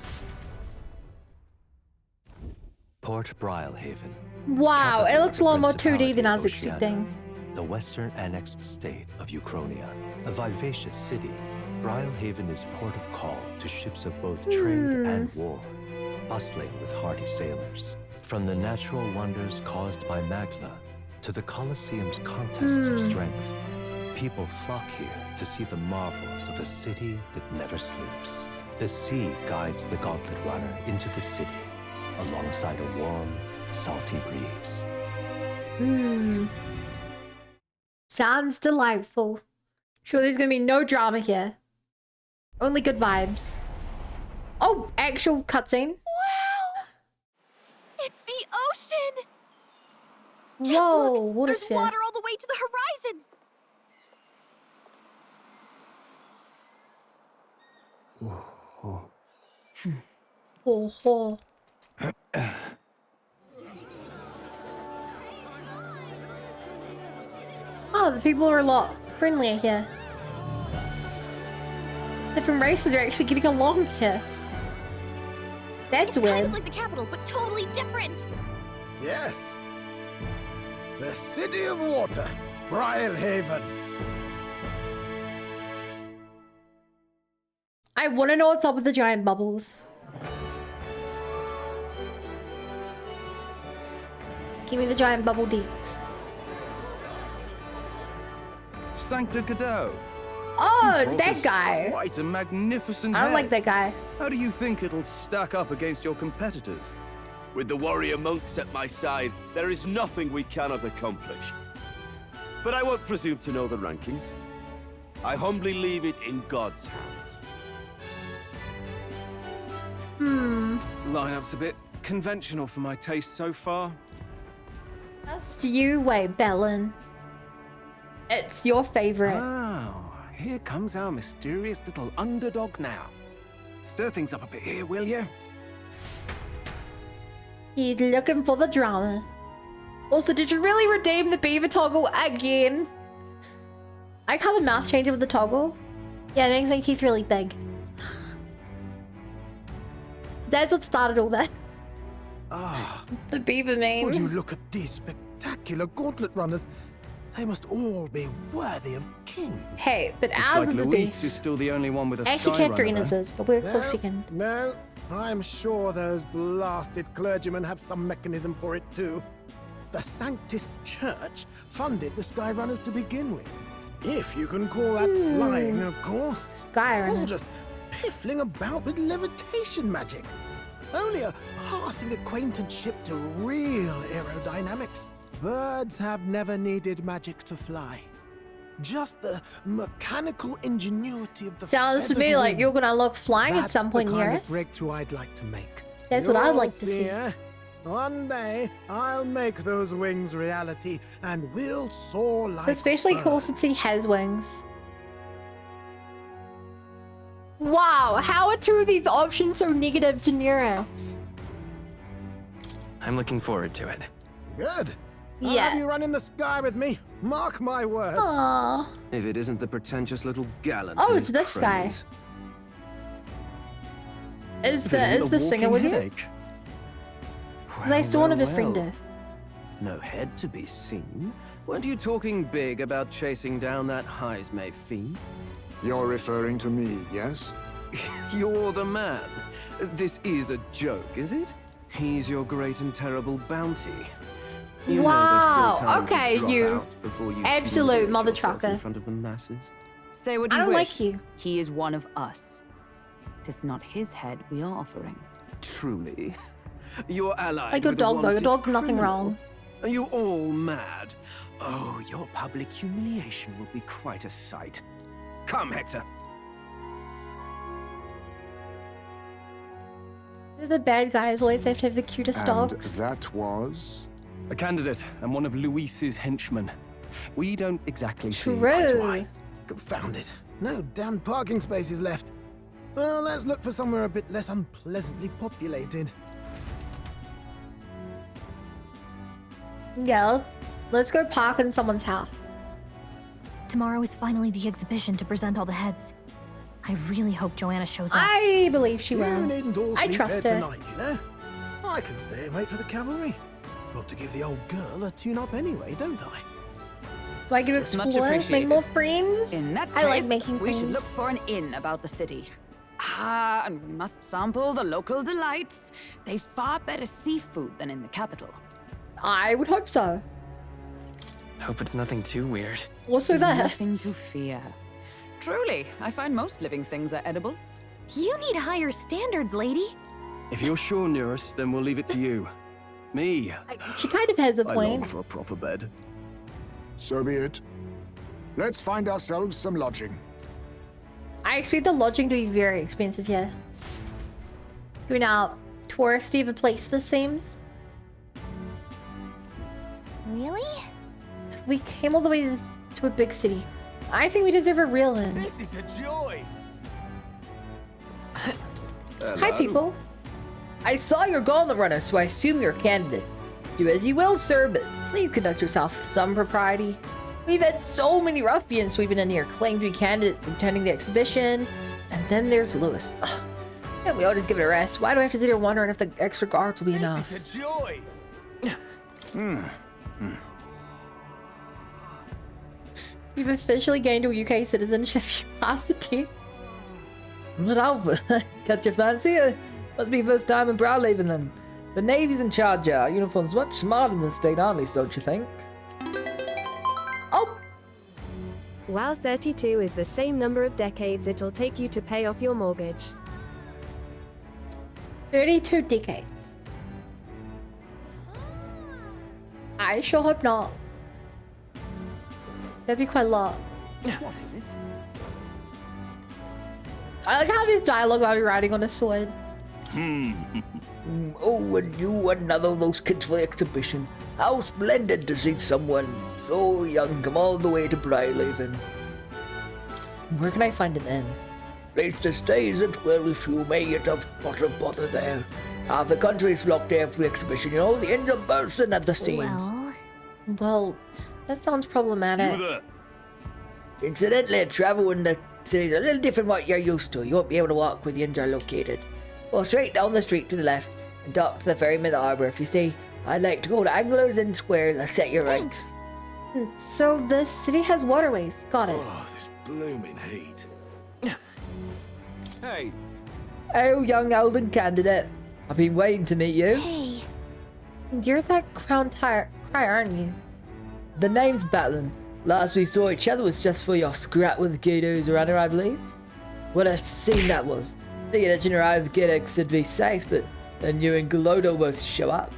Port Brilehaven. Wow, capital it of looks a the lot more 2D Principality than I was of Oceania, expecting. The western annexed state of Uchronia. A vivacious city, Brilehaven is port of call to ships of both trade and war, bustling with hardy sailors. From the natural wonders caused by Magla to the Colosseum's contests of strength, people flock here to see the marvels of a city that never sleeps. The sea guides the gauntlet runner into the city, alongside a warm, salty breeze. Sounds delightful. Sure, there's gonna be no drama here. Only good vibes. Oh, actual cutscene. Wow! It's the ocean! Just Whoa, look, water there's sphere. water all the way to the horizon! Ho ho. Oh, the people are a lot friendlier here. Different races are actually getting along here. That's It's kind weird. of like the capital, but totally different! Yes. The city of water, Brilehaven. I want to know what's up with the giant bubbles. Give me the giant bubble deets. Sancta Cadeau. Oh, it's that guy. Quite a magnificent I don't like head. that guy. How do you think it'll stack up against your competitors? With the warrior monks at my side, there is nothing we cannot accomplish. But I won't presume to know the rankings. I humbly leave it in God's hands. Lineup's a bit conventional for my taste so far. Just you wait, Bellin. It's your favorite. Oh, here comes our mysterious little underdog now. Stir things up a bit here, will you? He's looking for the drama. Also, did you really redeem the beaver toggle again? I like how the mouth changes with the toggle. Yeah, it makes my teeth really big. That's what started all that. Ah, The beaver meme. would you look at these spectacular gauntlet runners? They must all be worthy of kings. Hey, but Looks ours like is the Luis best. is still the only one with a Actually, Skyrunner, Katharina's though. is, but we're close second. No, I'm sure those blasted clergymen have some mechanism for it too. The Sanctus Church funded the Skyrunners to begin with. If you can call that flying, of course. Skyrunner. Or just piffling about with levitation magic. Only a passing acquaintanceship to real aerodynamics. Birds have never needed magic to fly. Just the mechanical ingenuity of the Sounds to feathered me like wing. you're gonna unlock flying at some point That's the near kind of us. breakthrough I'd like to make. That's what I'd You'll like to see. eh? One day, I'll make those wings reality, and we'll soar like It's especially cool birds. since he has wings. Wow, how are two of these options so negative to near us? I'm looking forward to it. Good. I'll Yeah. have you run in the sky with me. Mark my words. Aww. If it isn't the pretentious little gallant. Oh, and it's his this guy. cronies. Is If it isn't the a singer walking with you? headache. Because I still want to befriend her. No head to be seen. Weren't you talking big about chasing down that Heismay fiend? You're referring to me, yes? You're the man. This is a joke, is it? He's your great and terrible bounty. You know there's Wow, still time okay, to drop you out before you absolute humiliate mother yourself trucker. in front of the masses. Say what I you don't wish. like you. He is one of us. Tis not his head we are offering. Truly? Your ally. Like your dog though, your dog nothing wrong. Are you all mad? Oh, your public humiliation will be quite a sight. Come, Hector. The bad guys always have to have the cutest And dogs. that was? A candidate and one of Luis's henchmen. We don't exactly see eye to True. eye. Confound it. No damn parking spaces left. Well, let's look for somewhere a bit less unpleasantly populated. Yeah, let's go park in someone's house. Tomorrow is finally the exhibition to present all the heads. I really hope Joanna shows up. I believe she You will. needn't all I sleep trust there her. tonight, you know? I can stay and wait for the cavalry. Got to give the old girl a tune-up anyway, don't I? Do I get to It's much explore? Make appreciated. more friends? In that I like case, making we friends. should look for an inn about the city. Ah, and we must sample the local delights. They've far better seafood than in the capital. I would hope so. Hope it's nothing too weird. Also that. Nothing to fear. Truly, I find most living things are edible. You need higher standards, lady. If you're sure, Nearest, then we'll leave it to you. Me, She kind of has a I long point. for a proper bed. So be it. Let's find ourselves some lodging. I expect the lodging to be very expensive here. Given how touristy of a place this seems. Really? We came all the way to a big city. I think we deserve a real inn. This is a joy! Hi, people. I saw your gauntlet runner, so I assume you're a candidate. Do as you will, sir, but please conduct yourself with some propriety. We've had so many ruffians sweeping in here, claiming to be candidates attending the exhibition. And then there's Lewis. Ugh. Can't we all just give it a rest? Why do I have to sit here wondering if the extra guards will be enough? This is a joy! You've officially gained your UK citizenship. You passed the test. What else? Catch your fancy? Must be first time in Brilehaven then. The Navy's in charge here. Our uniform's much smarter than the state armies, don't you think? Oh! While 32 is the same number of decades it'll take you to pay off your mortgage. 32 decades. I sure hope not. That'd be quite a lot. What is it? I like how this dialogue while you're riding on a sword. Oh, and you, another of those kids for the exhibition. How splendid to see someone so young come all the way to Brilehaven. Where can I find an inn? Place to stay, is it? Well, if you may, yet have not a bother there. Half the country's flocked there for the exhibition, you know. The inns are bursting at the seams. Well, that sounds problematic. Incidentally, travel in the city's a little different what you're used to. You won't be able to walk where the inns are located. Go straight down the street to the left and talk to the ferryman at the harbour. If you see, I'd like to go to Anglers Inn Square and I'll set you right. So the city has waterways. Got it. Oh, this blooming heat. Hey. Oh, young Elden candidate. I've been waiting to meet you. Hey. You're that crown crier, aren't you? The name's Battling. Last we saw each other was just for your scrap with Gato's runner, I believe. What a scene that was. Thinking that you arrived with Gato would be safe, but then you and Galodo both show up.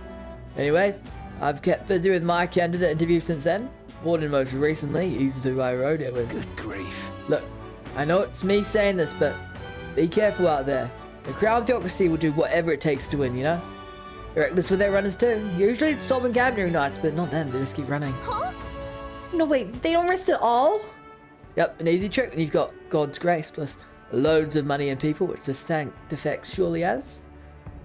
Anyway, I've kept busy with my candidate interview since then. More than most recently, he's who I rode it with. Good grief. Look, I know it's me saying this, but be careful out there. The Crown Theocracy will do whatever it takes to win, you know? They're reckless with their runners too. Usually it's Solomon Gambling nights, but not them, they just keep running. Huh? No, wait, they don't rest at all? Yep, an easy trick when you've got God's grace, plus loads of money and people, which the Sanct Defect surely has.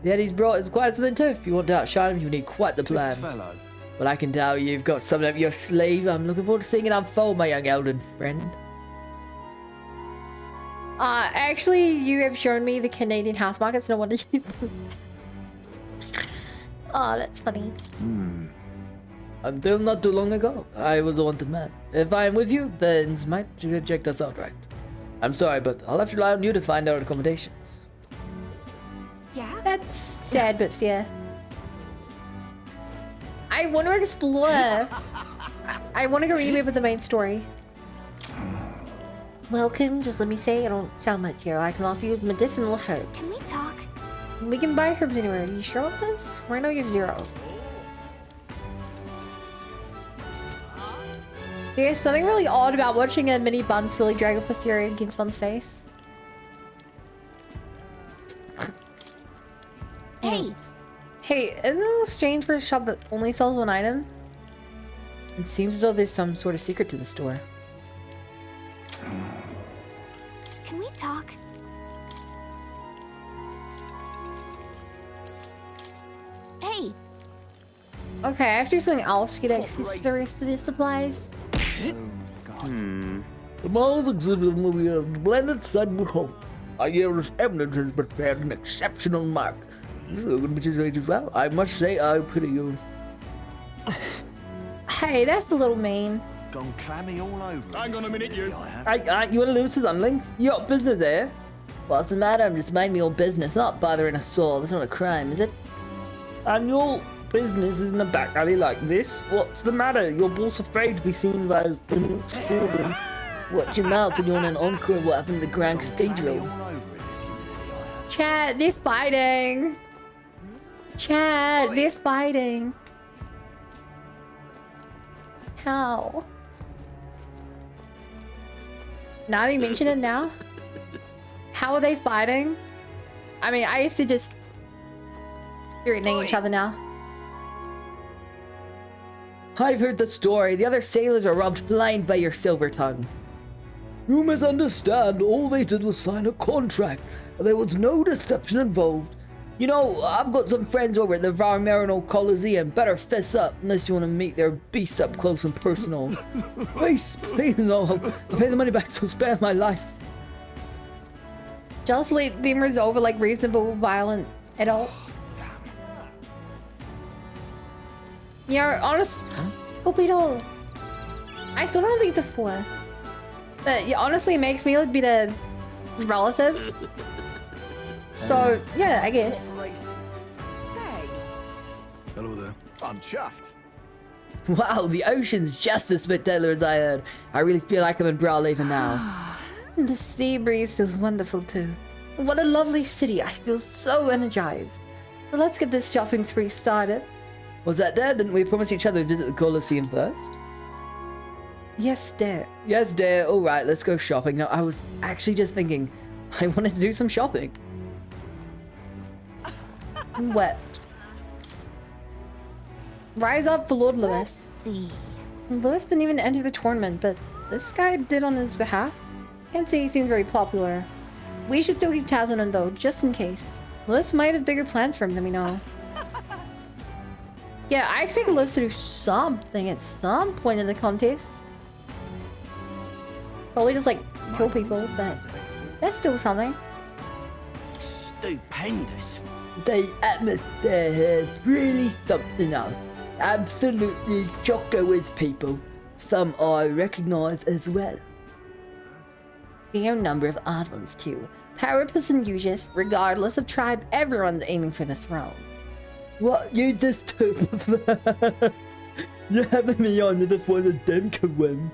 The Eddie's brought is quite something too. If you want to outshine him, you need quite the plan. This fellow. But I can tell you've got something up your sleeve. I'm looking forward to seeing it unfold, my young Elden friend. Actually, you have shown me the Canadian house markets. No wonder you... Oh, that's funny. Until not too long ago, I was a wanted man. If I am with you, the ends might reject us outright. I'm sorry, but I'll have to rely on you to find our accommodations. Yeah? That's sad but fair. I want to explore. I want to go anywhere but the main story. Welcome, just let me say I don't sell much here. I can offer you medicinal herbs. Can we talk? We can buy herbs anywhere. Are you sure about this? Right now you have 0. There's something really odd about watching a mini bun silly drag a posterior against one's face. Hey! Hey, isn't it a little strange for a shop that only sells one item? It seems as though there's some sort of secret to the store. Can we talk? Hey! Okay, I have to do something else to get access to the rest of the supplies. The malls exhibit a movie of blended Sudwood Home. I hear this eminence has prepared an exceptional mark. Which is right as well. I must say, I pity you. Hey, that's a little mean. Gone clammy all over. Hang on a minute, you. You want to lose his unlings? You got business there? What's the matter? I'm just minding your business, not bothering a soul. That's not a crime, is it? And your business is in a back alley like this? What's the matter? Your boss afraid to be seen by his children. Watch your mouth and you're in an encore of what happened to the Grand Cathedral. Chad, they're fighting. Chad, they're fighting. How? Now that you mention it now? How are they fighting? I mean, I used to just threatening each other now. I've heard the story. The other sailors are robbed blind by your silver tongue. You misunderstand. All they did was sign a contract. There was no deception involved. You know, I've got some friends over at the Varmerino Coliseum. Better fess up unless you want to meet their beasts up close and personal. Please, no. I'll pay the money back to spare my life. Just let them resolve it like reasonable, violent adults. Yeah, honest. Go beat all. I still don't think it's a 4. But yeah, honestly, it makes me look be the relative. So, yeah, I guess. Hello there. I'm chuffed. Wow, the ocean's just as spectacular as I heard. I really feel like I'm in Brilehaven now. The sea breeze feels wonderful too. What a lovely city. I feel so energized. Well, let's get this shopping spree started. Was that there? Didn't we promise each other to visit the Colosseum first? Yes, dear. Yes, dear. All right, let's go shopping. No, I was actually just thinking I wanted to do some shopping. What? Rise up for Lord Lewis. Let's see. Lewis didn't even enter the tournament, but this guy did on his behalf. Can't say he seems very popular. We should still keep tabs on him though, just in case. Lewis might have bigger plans for him than we know. Yeah, I expect Lewis to do something at some point in the contest. Probably just like kill people, but that's still something. Stupendous. The atmosphere here is really something else. Absolutely chocker with people. Some I recognize as well. Fair number of odd ones too. Parapus and Yujif, regardless of tribe, everyone's aiming for the throne. What? You just took that? You're having me on as if one of them could win.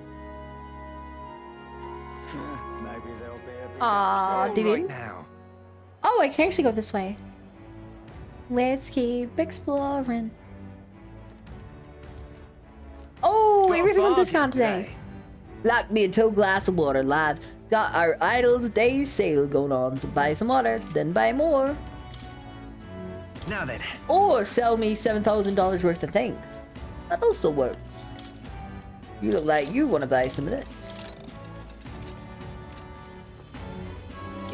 Maybe there'll be a big Aw, did right he? now. Oh, I can actually go this way. Let's keep exploring. Oh, everything on discount today. Like me a tall glass of water, lad. Got our Idle's Day sale going on, so buy some water, then buy more. Now then. Or sell me $7,000 worth of things. That also works. You look like you want to buy some of this.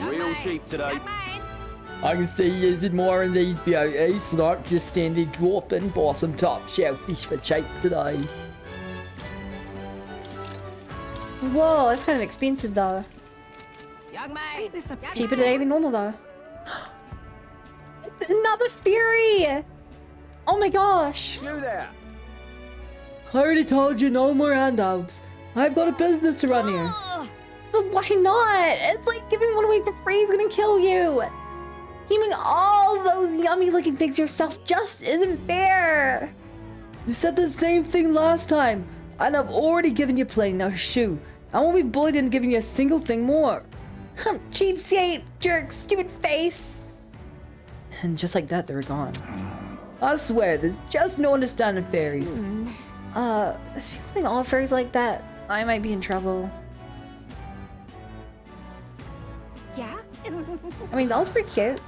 Real cheap today. I can see you using more of these beauties, not just standing up and buy some top shelf fish for cheap today. Whoa, that's kind of expensive though. Cheaper today than normal though. Another Fury! Oh my gosh! You there? I already told you no more handouts. I've got a business to run here. But why not? It's like giving one away for free is gonna kill you. Keeping all those yummy looking things yourself just isn't fair. You said the same thing last time, and I've already given you plenty. Now shoo, I won't be bullied into giving you a single thing more. Cheapskate, jerk, stupid face. And just like that, they were gone. I swear, there's just no understanding fairies. If you think all fairies like that, I might be in trouble. Yeah? I mean, that was pretty cute.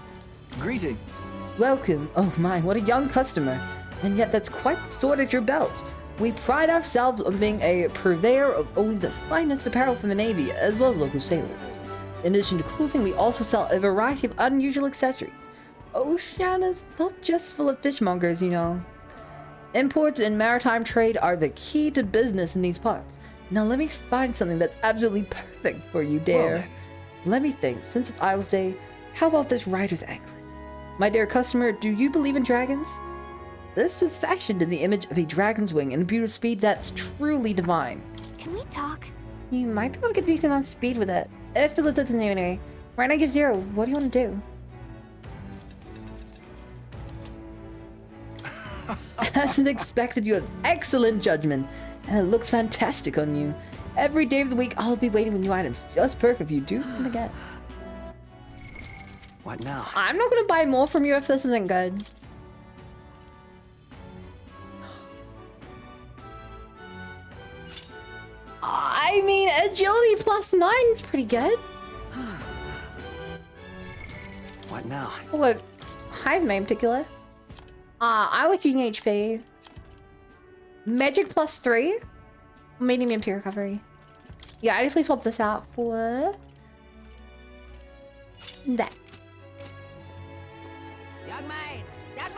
Greetings. Welcome. Oh my, what a young customer. And yet that's quite the sword at your belt. We pride ourselves on being a purveyor of only the finest apparel from the Navy, as well as local sailors. In addition to clothing, we also sell a variety of unusual accessories. Oceania's not just full of fishmongers, you know. Imports and maritime trade are the key to business in these parts. Now let me find something that's absolutely perfect for you, dare. Let me think, since it's Isles Day, how about this rider's anklet? My dear customer, do you believe in dragons? This is fashioned in the image of a dragon's wing and a beauty of speed that's truly divine. Can we talk? You might be able to get a decent amount of speed with it. If it doesn't anyway. Right now, give 0. What do you want to do? As expected, you have excellent judgment, and it looks fantastic on you. Every day of the week, I'll be waiting with new items just perfect for you. Do come again. What now? I'm not gonna buy more from you if this isn't good. I mean, agility +9 is pretty good. What now? Oh, look, Heisman in particular. I like using HP. Magic +3. Medium MP recovery. Yeah, I definitely swap this out for that.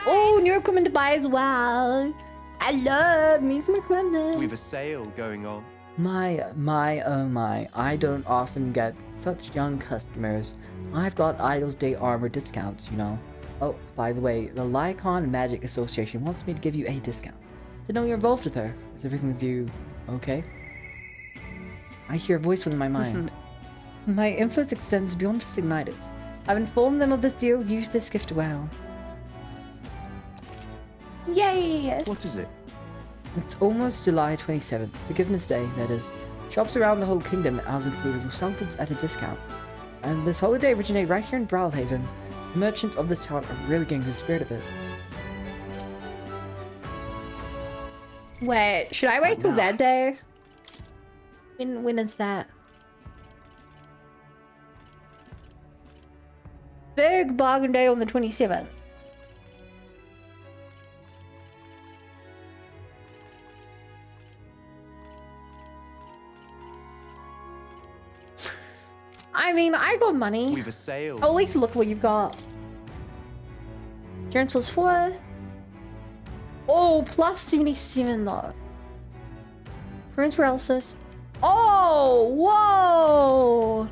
Oh, new equipment to buy as well. I love me some equipment. We've a sale going on. My, oh my, I don't often get such young customers. I've got Idle's Day armor discounts, you know. Oh, by the way, the Lycon Magic Association wants me to give you a discount. To know you're involved with her. Is everything with you okay? I hear a voice within my mind. My influence extends beyond just igniters. I've informed them of this deal. Use this gift well. Yay! What is it? It's almost July 27th, Forgiveness Day, that is. Shops around the whole kingdom, ours included, will sell goods at a discount. And this holiday originated right here in Brilehaven. The merchants of this town are really getting the spirit of it. Wait, should I wait till that day? When is that? Big bargain day on the 27th. I mean, I got money. We've a sale. Oh, at least look what you've got. Endurance was 4. Oh, plus 77 though. Friends paralysis. Oh, whoa!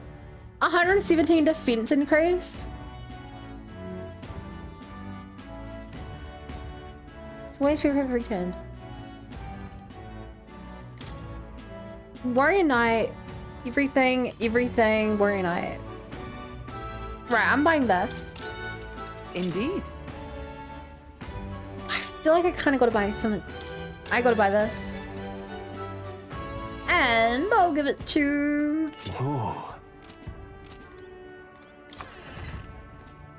117 defense increase. It's always for every turn. Warrior Knight. Everything, Warrior Knight. Right, I'm buying this. Indeed. I feel like I kind of gotta buy some. I gotta buy this. And I'll give it to... Oh.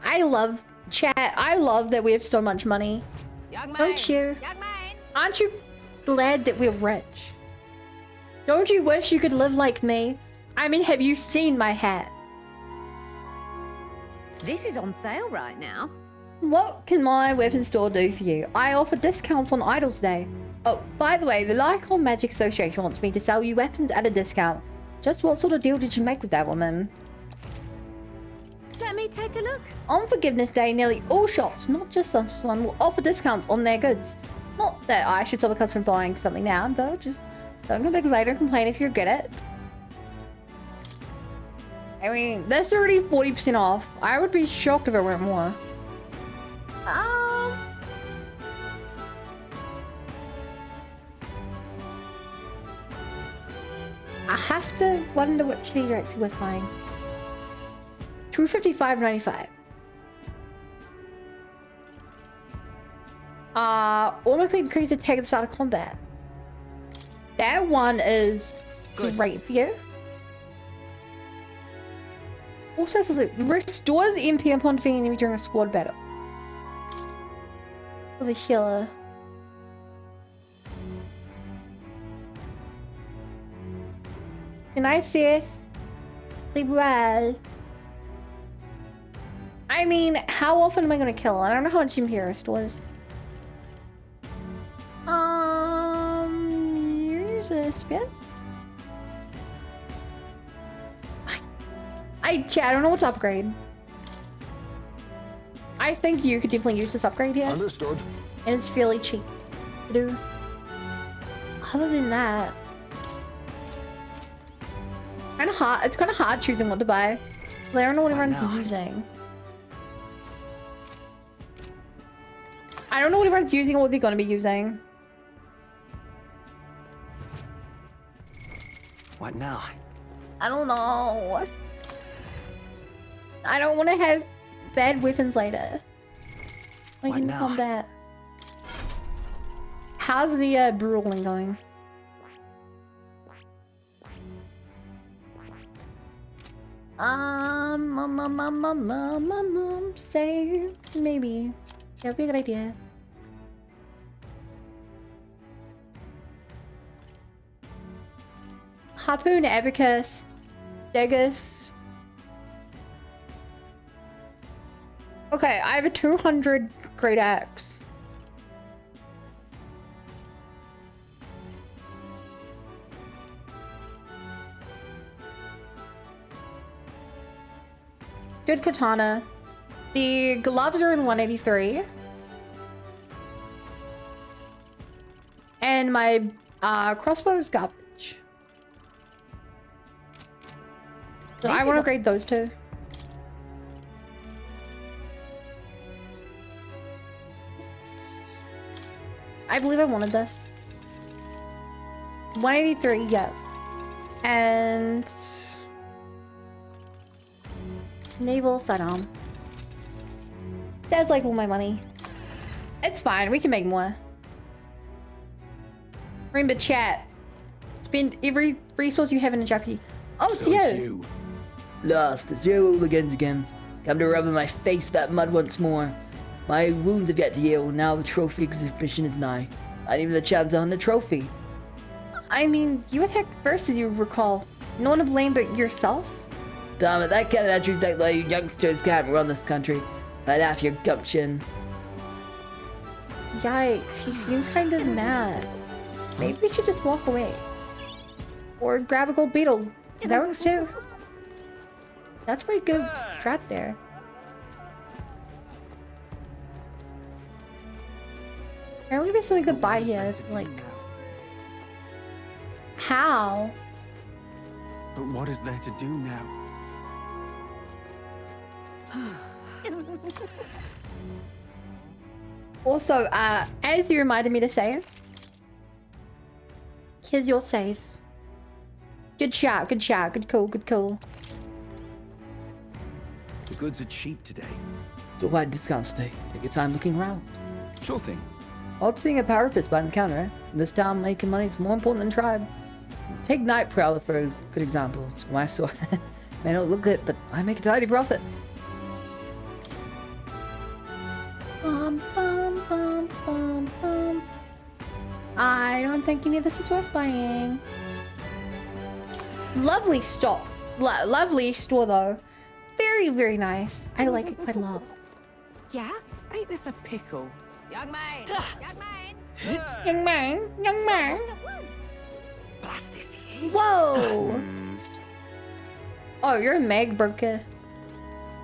I love chat. I love that we have so much money. Don't you? Aren't you glad that we're rich? Don't you wish you could live like me? I mean, have you seen my hat? This is on sale right now. What can my weapon store do for you? I offer discounts on Idols Day. Oh, by the way, the Lycon Magic Association wants me to sell you weapons at a discount. Just what sort of deal did you make with that woman? Let me take a look. On Forgiveness Day, nearly all shops, not just this one, will offer discounts on their goods. Not that I should stop a customer from buying something now, though. Just don't come back later and complain if you're good at it. I mean, that's already 40% off. I would be shocked if it weren't more. I have to wonder which of these are actually worth buying. True 55.95. Automatically increase attack at the start of combat. That one is great for you. Also, restores MP upon defeating enemy during a squad battle. For the healer. Good night, Seth. Sleep well. I mean, how often am I gonna kill? I don't know how much MP restores. Use a spin. I don't know what to upgrade. I think you could definitely use this upgrade here. Understood. And it's fairly cheap to do. Other than that, it's kind of hard choosing what to buy. I don't know what everyone's using. I don't know what everyone's using or what they're gonna be using. What now? I don't know. I don't want to have bad weapons later. Like in combat. How's the brawling going? Say maybe. That'd be a good idea. Harpoon, Abacus, Daggers. Okay, I have a 200 great axe. Good katana. The gloves are in 183. And my crossbow's garbage. So I want to upgrade those two. I believe I wanted this. 183, yes. And Naval sidearm. That's like all my money. It's fine, we can make more. Remember, chat. Spend every resource you have in a jockey. Oh, it's you. Lost, it's you hooligans again. Come to rub in my face that mud once more. My wounds have yet to heal, now the trophy exhibition is nigh. Not even the chance on the trophy. I mean, you attacked first as you recall. No one to blame but yourself? Damn it, that kind of attitude's like you youngsters can't run this country. Fight off your gumption. Yikes, he seems kind of mad. Maybe we should just walk away. Or grab a gold beetle. That works too. That's pretty good strat there. Apparently there's something to buy here, like... How? But what is there to do now? Also, as you reminded me to say, here's your save. Good shot, good shot, good call, good call. The goods are cheap today. Still quite discount today. Take your time looking around. Sure thing. Odd seeing a parapet behind the counter, eh? In this town, making money is more important than tribe. Take Night Prowler for a good example. It's my sword. May not look good, but I make a tidy profit. Bum, bum, bum, bum, bum. I don't think any of this is worth buying. Lovely store. Lovely store though. Very, very nice. I like it quite a lot. Yeah? Ain't this a pickle? Young man! Young man! Young man! Young man! Blast this heat. Whoa! Oh, you're a mag broker.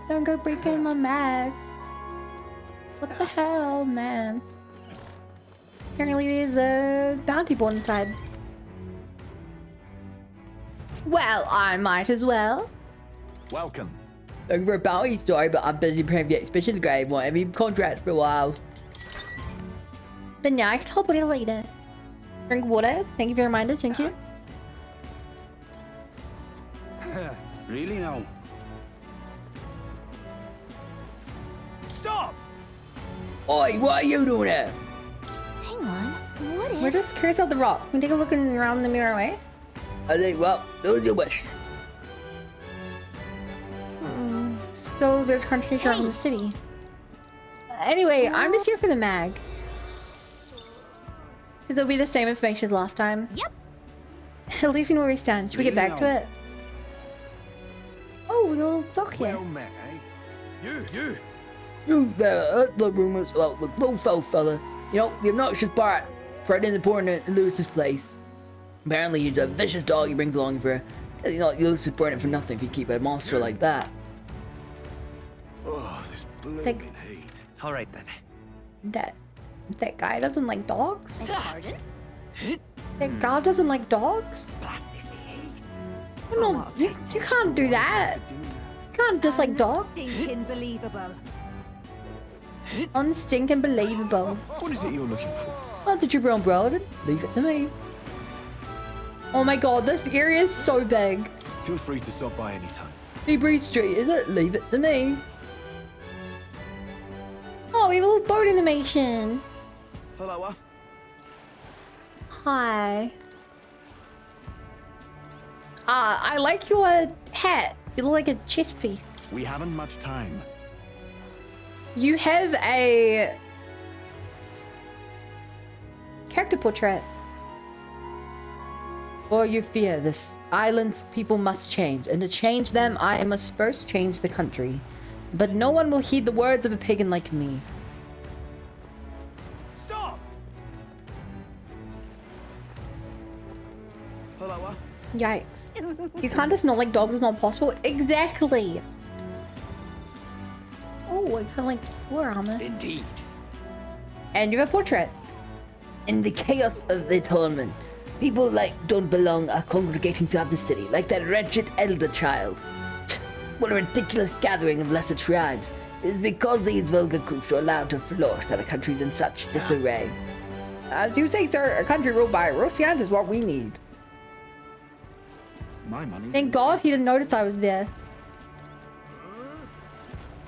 Don't go breaking my mag. What the hell, man? Apparently there's a bounty board inside. Well, I might as well. Welcome. Looking for a bounty? Sorry, but I'm busy preparing for the exhibition grade. Won't have any contracts for a while. But now I can help with it later. Drink water. Thank you for the reminder. Thank you. Really now? Stop! Oi, what are you doing here? Hang on. What if... We're just curious about the rock. Can we take a look around the mirror way? I think, well, those your wish. So there's concentration around the city. Anyway, I'm just here for the mag. Because it'll be the same information as last time. Yep. At least we know where we stand. Should we get back to it? Oh, the little dock here. Well met, eh? You there heard the rumors about the low-fell fella. You know, the obnoxious part. Fred in the porn in Lewis's place. Apparently he's a vicious dog he brings along for. You know, Lewis is burning for nothing if you keep a monster like that. Oh, this Like- blooming heat. All right then. That guy doesn't like dogs? Pardon? That god doesn't like dogs? No, you can't do that. You can't dislike dogs. Stinking believable. Unstinking believable. What is it you're looking for? Well, the trooper on Brilehaven, leave it to me. Oh my god, this area is so big. Feel free to stop by anytime. Seabury Street, is it? Leave it to me. Oh, we have a little boat animation. Hello. Hi. I like your hat. You look like a chess piece. We haven't much time. You have a character portrait. For you fear, this island's people must change, and to change them, I must first change the country. But no one will heed the words of a pagan like me. Stop! Hello. Yikes. You can't just not like dogs, it's not possible. Exactly. Oh, I kind of like your armor. Indeed. And you have a portrait. In the chaos of the tournament, people like don't belong are congregating to have the city, like that wretched elder child. What a ridiculous gathering of lesser tribes. It is because these vulgar groups are allowed to flourish that our country's in such disarray. As you say, sir, a country ruled by Rosiant is what we need. My money. Thank God he didn't notice I was there.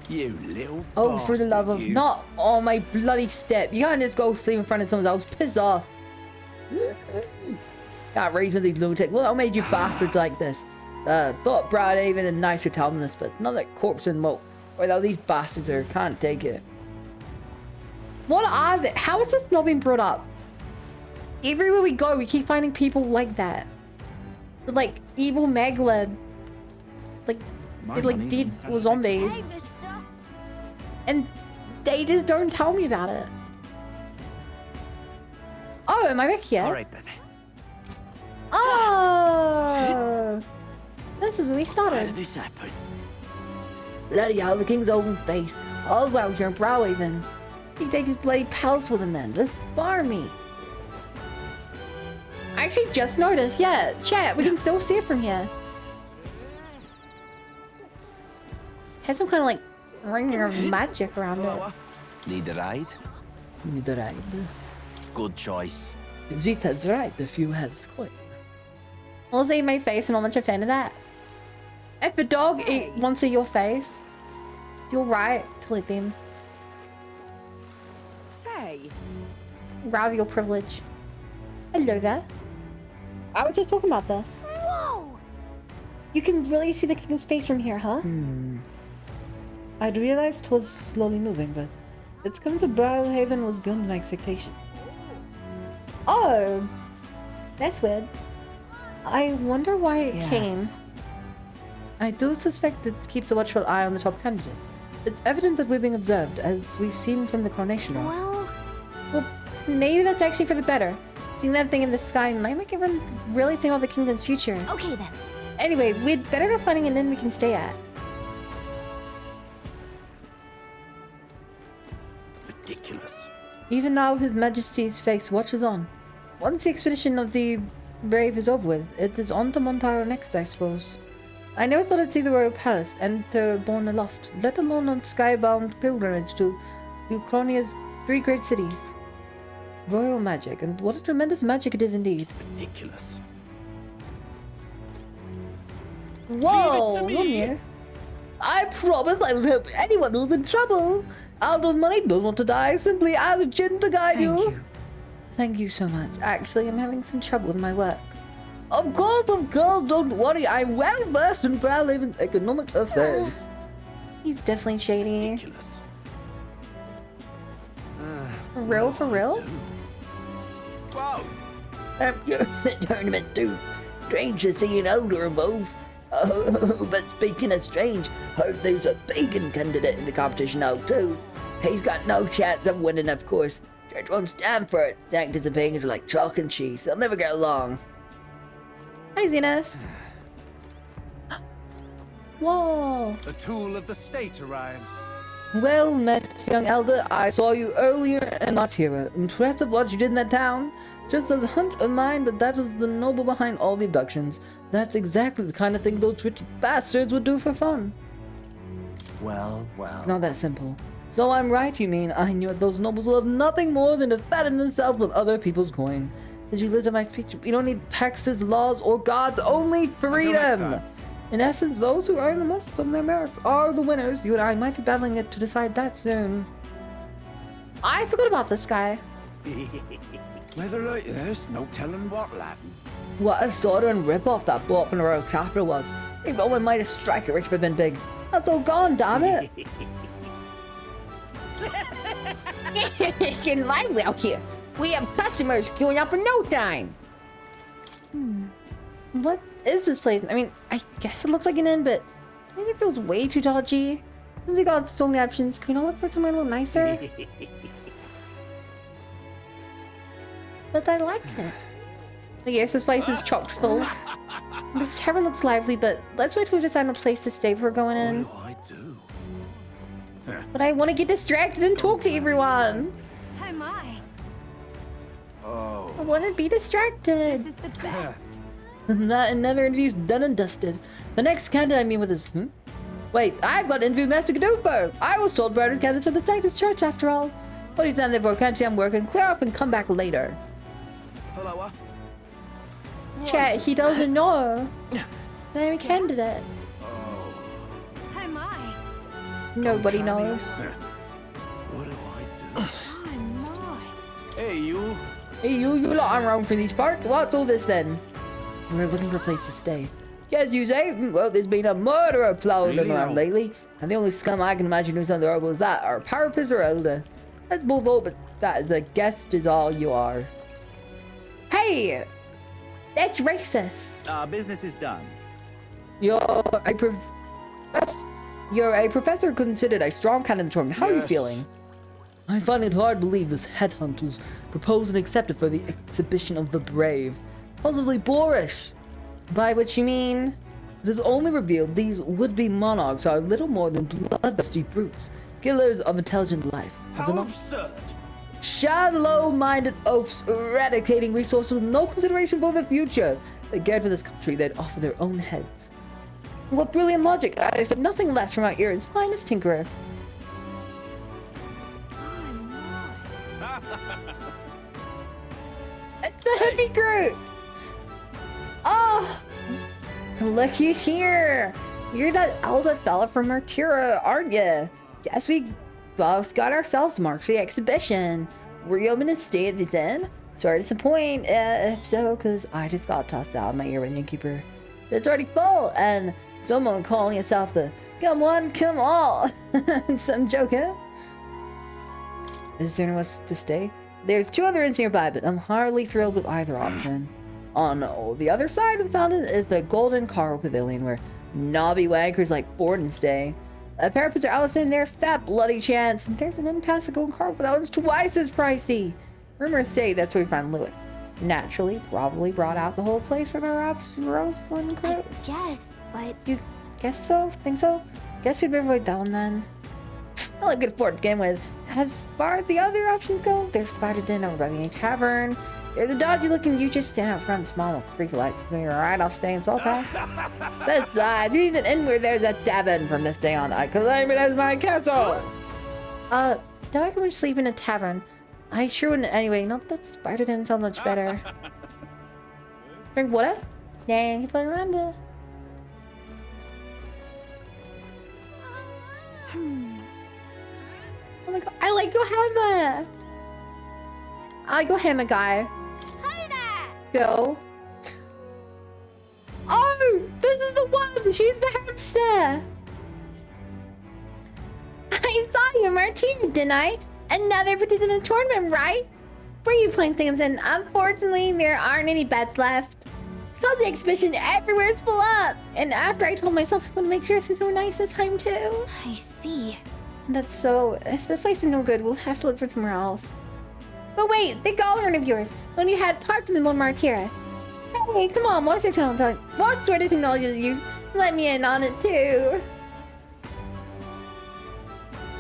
You little Oh, for the love of bastard, you. not on my bloody step. You can't just go sleep in front of someone else. Piss off. Got raised with these lunatics. Well, what made you bastards like this? Thought Brilehaven and nicer tell them this, but not like corpse and moat. Without these bastards there, can't take it. What are they? How is this not being brought up? Everywhere we go, we keep finding people like that. Like evil Megalod. Like dead zombies. And they just don't tell me about it. Oh, am I back here? Alright then. Oh! This is where we started. How did this happen? Bloody hell, the king's own face. All the way out here in Brilehaven. He takes his bloody palace with him then. Let's bar me. I actually just noticed, yeah, chat, we can still see it from here. Has some kind of like ring of magic around it. Need a ride? Need a ride. Good choice. Zita's right, if you have quite. I'll see my face and I'm much a fan of that. If a dog wants to see your face, you're right to let them. Say. Rather your privilege. Hello there. I was just talking about this. Whoa! You can really see the king's face from here, huh? I'd realized it was slowly moving, but its coming to Brilehaven was beyond my expectation. Oh! That's weird. I wonder why it came. I do suspect it keeps a watchful eye on the top candidates. It's evident that we're being observed, as we've seen from the coronation room. Well, maybe that's actually for the better. Seeing that thing in the sky might make everyone really think about the kingdom's future. Okay then. Anyway, we'd better go finding an inn we can stay at. Ridiculous. Even now, His Majesty's face watches on. Once the expedition of the brave is over with, it is on to Montaro next, I suppose. I never thought I'd see the royal palace enter borne aloft, let alone on skybound pilgrimage to Lucronia's 3 great cities. Royal magic, and what a tremendous magic it is indeed. Ridiculous. Whoa, Lumia. I promise I will help anyone who's in trouble. Out of money, don't want to die, simply as a gin to guide you. Thank you so much. Actually, I'm having some trouble with my work. Of course, don't worry. I'm well versed in Brilehaven's economic affairs. He's definitely shady. Ridiculous. For real, for real? Whoa! You're the tournament too. Strange to see an elder involved. Oh, but speaking of strange, heard there's a pagan candidate in the competition now too. He's got no chance of winning, of course. Church won't stand for it. Sanctors and pagans are like chalk and cheese. They'll never get along. Hi, Zenith. Whoa. The tool of the state arrives. Well met, young elder. I saw you earlier in Artira. Impressive what you did in that town. Just a hunch of mine, but that was the noble behind all the abductions. That's exactly the kind of thing those rich bastards would do for fun. Well. It's not that simple. So I'm right, you mean? I knew those nobles love nothing more than to fatten themselves with other people's coin. Did you listen to my speech? We don't need taxes, laws, or gods, only freedom! In essence, those who earn the most of their merits are the winners. You and I might be battling it to decide that soon. I forgot about this guy. Weather like this, no telling what'll happen. What a sort of rip-off that bought from the royal capital was. Hey, Roman might have struck it rich but been big. That's all gone, damn it. It's getting lively out here. We have customers queuing up in no time. What is this place? I mean, I guess it looks like an inn, but I think it feels way too dodgy. Since we got so many options, can we not look for somewhere a little nicer? But I like it. Yes, this place is chock full. This tavern looks lively, but let's wait till we decide on a place to stay before going in. I do. But I want to get distracted and talk to everyone. Oh my. I want to be distracted. This is the best. That another interview's done and dusted. The next candidate I meet with is... Wait, I've got an interview master to do first. I was told Brothers candidates for the Texas Church after all. What do you stand there for? Can't you I'm working? Clear up and come back later. Hello, Chat, he doesn't know that I'm a candidate. Oh my. Nobody knows. What do I do? Hey, you. Hey, you lot aren't around for these parts. What's all this then? We're looking for a place to stay. Yes, you say? Well, there's been a murderer prowling around lately, and the only scum I can imagine who's on the road is that, or Parapus or Elder. That's both all, but that is a guest is all you are. Hey! That's racist. Our business is done. You're a professor considered a strong candidate in the tournament. How are you feeling? I find it hard to believe this headhunt was proposed and accepted for the exhibition of the brave. Possibly boorish. By which you mean? It is only revealed these would-be monarchs are little more than bloodthirsty brutes, killers of intelligent life. How absurd! Shallow-minded oafs eradicating resources with no consideration for the future. They cared for this country, they'd offer their own heads. What brilliant logic! I expect nothing less from our era's finest tinkerer. It's the hippie group! Oh! Look who's here! You're that elder fella from Martira, aren't you? Guess we both got ourselves marked for the exhibition. Were you hoping to stay at the inn? Sorry to disappoint, if so, because I just got tossed out of my ear by the innkeeper. So it's already full, and someone calling itself the come one, come all. Some joke, huh? Is there anyone to stay? There's 2 other inns nearby, but I'm hardly thrilled with either option. On the other side of the fountain is the Golden Carl Pavilion, where knobby wankers like Forden stay. Parapets are Allison in their fat bloody chance, and there's an impasse at Golden Carl, but that one's twice as pricey. Rumors say that's where we find Lewis. Naturally, probably brought out the whole place for the Rosalind crew. I guess, but... You guess so? Think so? Guess we'd better avoid that one then. Not a good afford to begin with. As far as the other options go, there's Spider Den over by the Tavern. There's a dodgy looking you just stand out front and smile and creepy like me, alright, I'll stay in Salt Pass. Besides, you need an inn where there's a tavern from this day on. I claim it as my castle! Don't I can sleep in a tavern. I sure wouldn't anyway, not that Spider Den sounds much better. Drink water? Thank you for the random. Oh my god, I like your hammer! I like your hammer, guy. Go. Oh! This is the one! She's the hamster! I saw you, Martina, didn't I? Another participant in the tournament, right? Were you playing things? And unfortunately, there aren't any bets left. Because the exhibition everywhere is full up. And after I told myself I was going to make sure I see someone nice this time, too. I see. That's so... If this place is no good, we'll have to look for somewhere else. But wait, the gauntlet of yours, when you had parts of the one Martira. Hey, come on, what's your talent? What sort of technology do you use? Let me in on it too.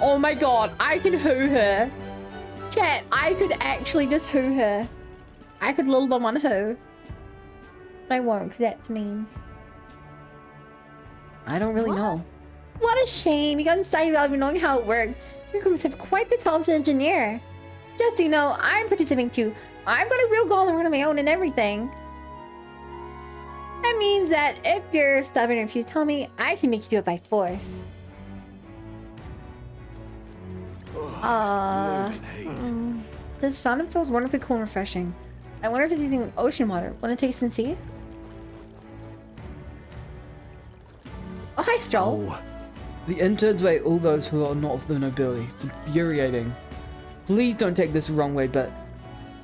Oh my god, I can hoo her. Chat, I could actually just hoo her. I could little bum on who. But I won't, because that's mean. I don't really know. What a shame, you got excited without even knowing how it worked. You're going to have quite the talented engineer. Just so you know, I'm participating too. I've got a real gauntlet of my own and everything. That means that if you're stubborn or if you tell me, I can make you do it by force. This fountain feels wonderfully cool and refreshing. I wonder if it's using ocean water. Want to taste and see? Oh, hi, Stroll. Oh. The inn turns away all those who are not of the nobility. It's infuriating. Please don't take this the wrong way, but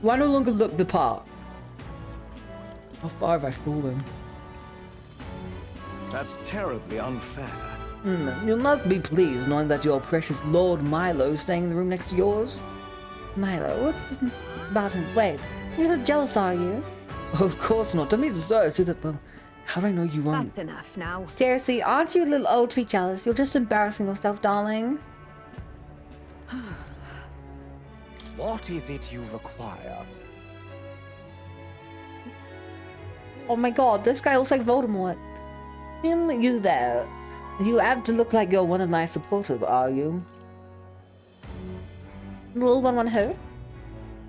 do I no longer look the part? How far have I fallen? That's terribly unfair. You must be pleased knowing that your precious Lord Milo is staying in the room next to yours. Milo, what's this about him? Wait, you're not jealous, are you? Of course not. Don't be absurd. So that, well, how do I know you won't? That's enough now. Seriously, aren't you a little old to be jealous? You're just embarrassing yourself, darling. What is it you require? Oh my god, this guy looks like Voldemort. You there. You have to look like you're one of my supporters, are you? Little one who?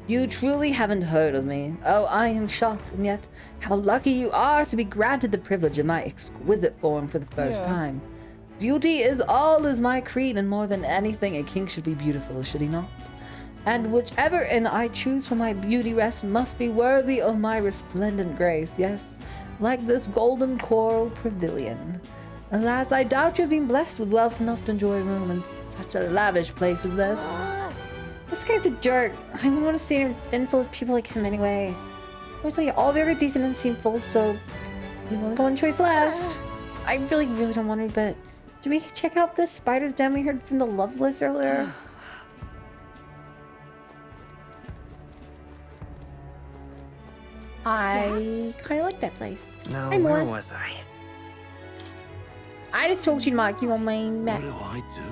You truly haven't heard of me. Oh, I am shocked, and yet how lucky you are to be granted the privilege of my exquisite form for the first time. Beauty is all is my creed, and more than anything, a king should be beautiful, should he not? And whichever inn I choose for my beauty rest must be worthy of my resplendent grace, yes, like this golden coral pavilion. Alas, I doubt you've been blessed with wealth enough to enjoy a room in such a lavish place as this. This guy's a jerk. I don't want to see an inn full of people like him anyway. There's like all very decent and seem full, so we only got one choice left. I really don't want to, but do we check out this spider's den we heard from the Loveless earlier? I kind of like that place. Now, Hi, where Moore. was I? I just told you, Mark, you want my map. What do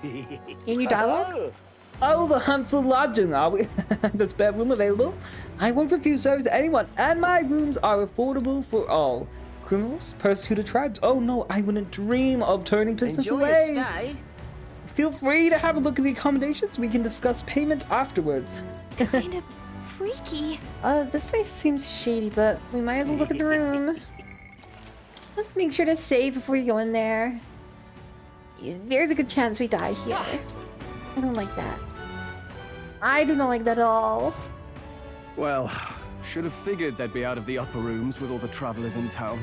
I do? In your dialogue? Oh, the hunt for lodging, are we? The spare room available? I won't refuse service to anyone, and my rooms are affordable for all. Criminals, persecuted tribes. Oh no, I wouldn't dream of turning business Enjoy away. your stay. Feel free to have a look at the accommodations. We can discuss payment afterwards. Kind of freaky. This place seems shady, but we might as well look at the room. Let's make sure to save before you go in there. There's a good chance we die here. I don't like that. I do not like that at all. Well, should have figured they'd be out of the upper rooms with all the travelers in town.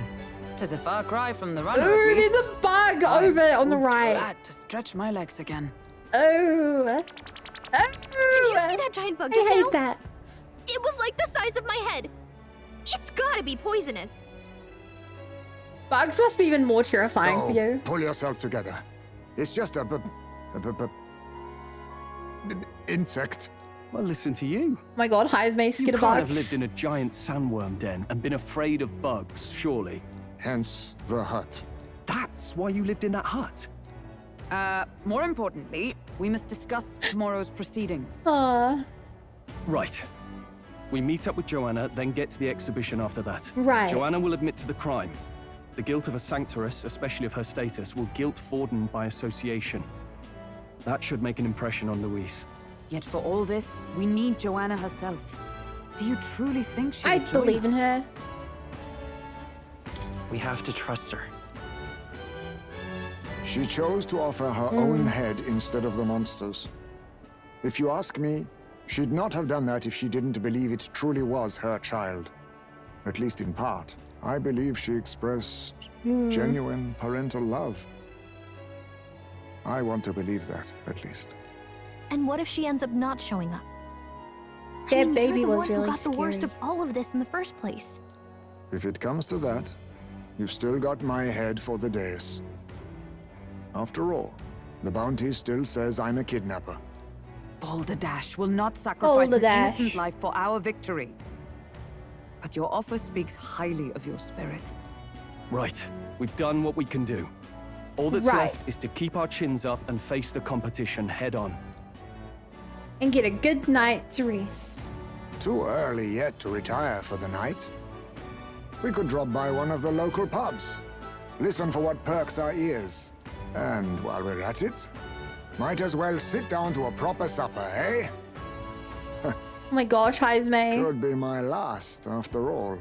'Tis a far cry from the runner, Ooh, at least. there's a bug over on the right. Glad to stretch my legs again. Oh. Did you see that giant bug I just hate now? that. It was like the size of my head. It's gotta be poisonous. Bugs must be even more terrifying for you. Pull yourself together. It's just a insect. Well, listen to you. Oh my god, Heisme, You scared of can't have bugs. lived in a giant sandworm den and been afraid of bugs, surely. Hence the hut. That's why you lived in that hut. More importantly, we must discuss tomorrow's proceedings. Right. We meet up with Joanna, then get to the exhibition after that. Right. Joanna will admit to the crime. The guilt of a sanctoress, especially of her status, will guilt Forden by association. That should make an impression on Louise. Yet for all this, we need Joanna herself. Do you truly think she I would join believe in us? her. We have to trust her. She chose to offer her own head instead of the monster's. If you ask me, she'd not have done that if she didn't believe it truly was her child. At least in part. I believe she expressed genuine parental love. I want to believe that, at least. And what if she ends up not showing up? That baby you're the was one really who got the worst scary. of all of this in the first place. If it comes to that, you've still got my head for the dais. After all, the bounty still says I'm a kidnapper. Balderdash will not sacrifice an Balderdash. innocent life for our victory. But your offer speaks highly of your spirit. Right. We've done what we can do. All that's Right. left is to keep our chins up and face the competition head on. And get a good night's rest. Too early yet to retire for the night. We could drop by one of the local pubs. Listen for what perks our ears. And while we're at it, might as well sit down to a proper supper, eh? Oh my gosh, Heisme. Could be my last, after all.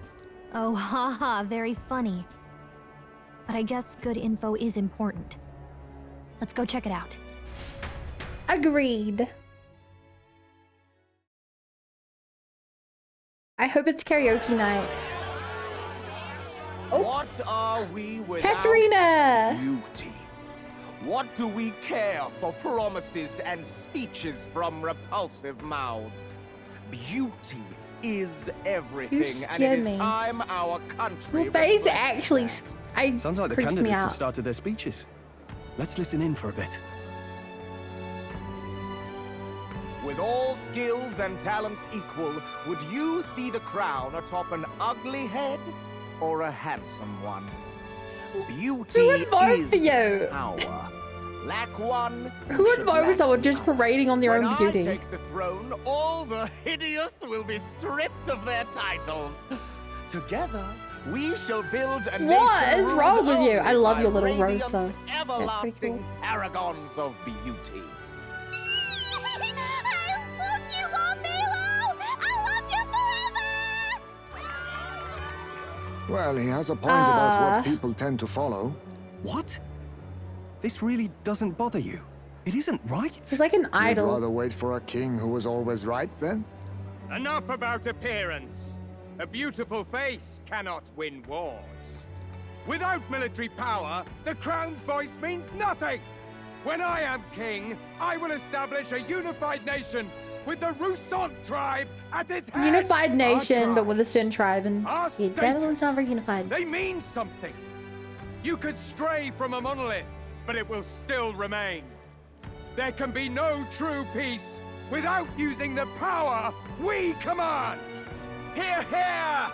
Oh, haha, very funny. But I guess good info is important. Let's go check it out. Agreed. I hope it's karaoke night. Oh. What are we without Katharina! beauty? What do we care for promises and speeches from repulsive mouths? Beauty is everything, and it scared is me. time our country. Your face reflected actually that. Sounds like the creeps me candidates out. have started their speeches. Let's listen in for a bit. With all skills and talents equal, would you see the crown atop an ugly head or a handsome one? Beauty Who would vote is for you? power. Lack one. Who would should vote lack with someone just parading on their When own I beauty? take the throne, all the hideous will be stripped of their titles. Together, we shall build a What nation is wrong ruled with you? only I love by your little rose, radiant, though. everlasting cool. paragons of beauty. I love you, Lord Milo! I love you forever! Well, he has a point about what people tend to follow. What? This really doesn't bother you? It isn't right. He's like an idol. You'd rather wait for a king who was always right, then? Enough about appearance. A beautiful face cannot win wars. Without military power, the crown's voice means nothing. When I am king, I will establish a unified nation with the Rousant tribe at its head. Unified nation, but with a Sin tribe, and Our yeah, Babylon's not status. very unified. They mean something. You could stray from a monolith, but it will still remain. There can be no true peace without using the power we command. Hear, hear!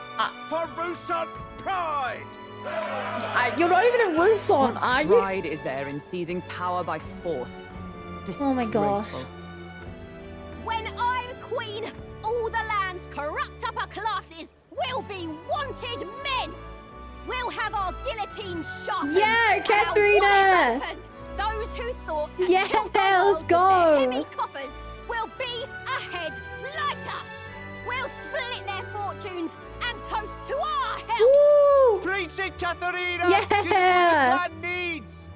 For Rousant pride! You're not even a Rousant, are you? Pride is there in seizing power by force. Oh my gosh. When I'm queen, all the land's corrupt upper classes will be wanted men. We'll have our guillotines sharpened. Yeah, and Katharina! our wallets open. Those who thought to Yeah, tilt the let's world go. with their heavy coffers will be a head lighter. We'll split their fortunes and toast to our health. Woo! Preach it, Katharina! Yeah! You're just what this land needs!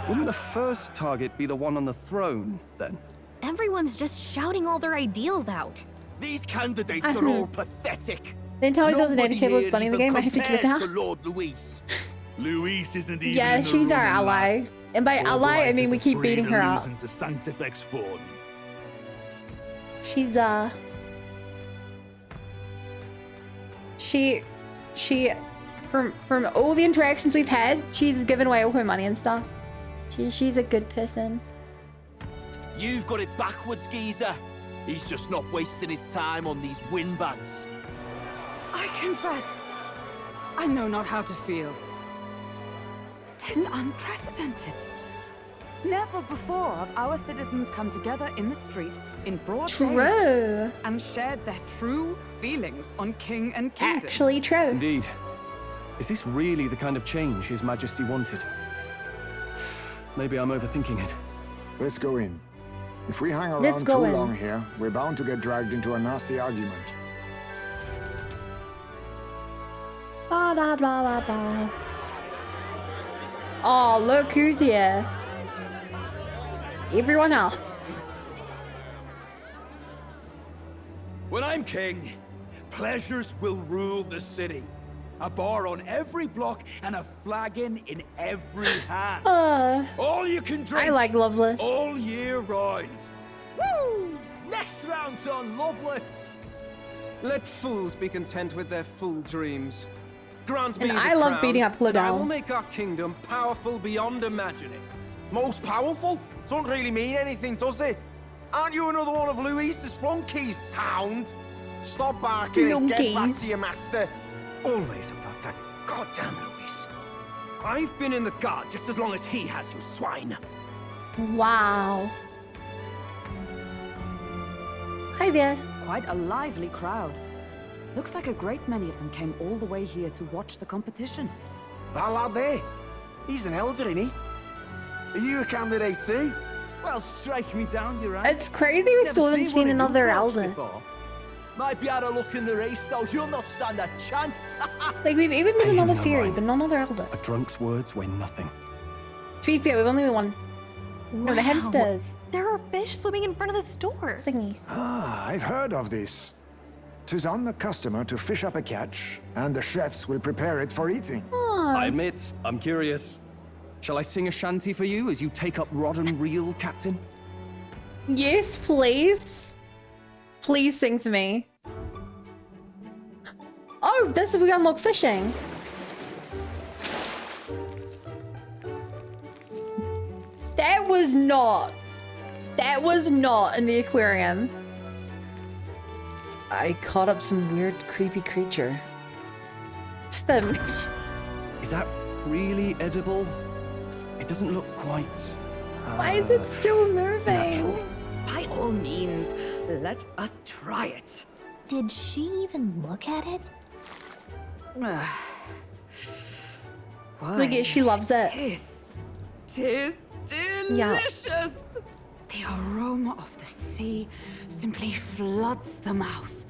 Wouldn't the first target be the one on the throne, then? Everyone's just shouting all their ideals out. These candidates are all pathetic. Then tell me there was an Nobody anti-cable here bunny in the even game. I have to give it compares down. to Lord Luis. Luis isn't even Yeah, in the she's our running, ally. lad. And by ally, I mean we keep beating her up. To Sanctifex Ford. She's she from all the interactions we've had, she's given away all her money and stuff. She's a good person. You've got it backwards, geezer. He's just not wasting his time on these windbags. I confess, I know not how to feel. 'Tis unprecedented. Never before have our citizens come together in the street in broad True. daylight and shared their true feelings on king and kingdom. Actually true. Indeed. Is this really the kind of change His Majesty wanted? Maybe I'm overthinking it. Let's go in. If we hang Let's around go too in. long here, we're bound to get dragged into a nasty argument. Ba da ba ba ba. Oh, look who's here. Everyone else. When I'm king, pleasures will rule the city. A bar on every block and a flagon in every hand. All you can drink. I like Loveless. All year round. Woo! Next round's on Loveless. Let fools be content with their fool dreams. Grant me And the I love crown, beating up and I will Clodagh. make our kingdom powerful beyond imagining. Most powerful? Doesn't really mean anything, does it? Aren't you another one of Luis's flunkies, hound? Stop barking and get back Flunkies. to your master. Always about that goddamn Luis. I've been in the guard just as long as he has, you swine. Wow. Hi there. Quite a lively crowd. Looks like a great many of them came all the way here to watch the competition. That lad there, he's an elder, isn't he? Are you a candidate too? Well, strike me down, you're right. It's crazy we still haven't seen another elder. Might be had a look in the race, though. You'll not stand a chance. Like we've even met Pay him another no Fury, mind. but not another elder. A drunk's words weigh nothing. To be fair, we've only met one. No, the hamster There are fish swimming in front of the store. thingies. Ah, I've heard of this. 'Tis on the customer to fish up a catch, and the chefs will prepare it for eating. I admit, I'm curious. Shall I sing a shanty for you as you take up rod and reel, Captain? Yes, please. Please sing for me. Oh, this is we unlock fishing. That was not in the aquarium. I caught up some weird, creepy creature. Fish. Is that really edible? It doesn't look quite... Why is it still moving? natural. By all means, let us try it. Did she even look at it? Look at she loves it. Tis Yeah. delicious. The aroma of the sea simply floods the mouth.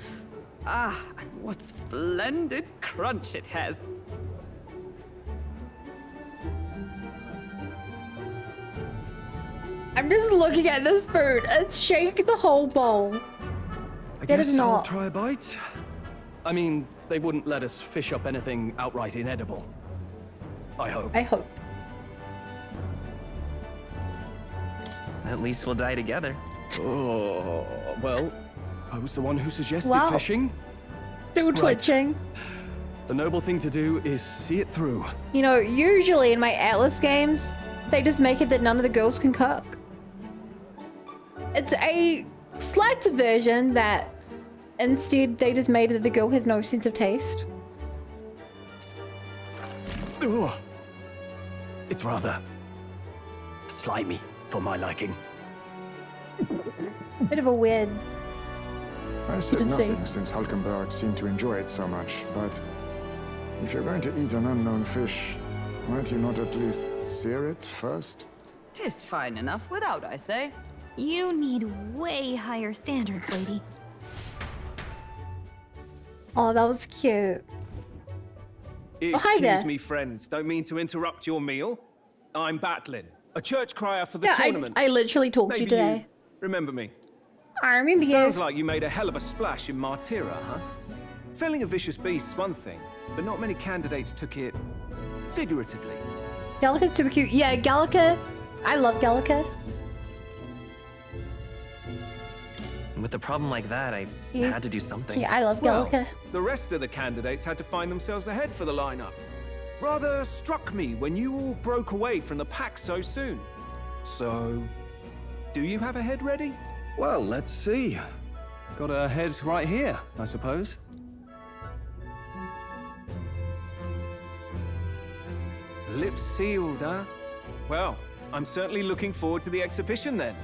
Ah, and what splendid crunch it has. I'm just looking at this food. It's shaking the whole bowl. I That is guess I'll not. try a bite. I mean, they wouldn't let us fish up anything outright inedible. I hope. I hope. At least we'll die together. Oh, well, I was the one who suggested Wow. fishing. Still Right. twitching. The noble thing to do is see it through. You know, usually in my Atlas games, they just make it that none of the girls can cook. It's a slight subversion that instead they just made it that the girl has no sense of taste. Ugh. It's rather slimy for my liking. Bit of a weird. I said Didn't see. nothing since Hulkenberg seemed to enjoy it so much, but if you're going to eat an unknown fish, might you not at least sear it first? 'Tis fine enough without, I say. You need way higher standards, lady. Oh, that was cute. Oh, hi there. Excuse me, friends. Don't mean to interrupt your meal. I'm battling. A church crier for the Yeah, tournament. I literally talked to you Maybe today. remember me. I remember you. Sounds like you made a hell of a splash in Martyra, huh? Felling a vicious beast's one thing, but not many candidates took it figuratively. Gallica's super cute. Yeah, Gallica. I love Gallica. With a problem like that, I Yeah. had to do something. Yeah, I love Well, Gallica. the rest of the candidates had to find themselves ahead for the lineup. Rather struck me when you all broke away from the pack so soon. So, do you have a head ready? Well, let's see. Got a head right here, I suppose. Lips sealed, huh? Well, I'm certainly looking forward to the exhibition then.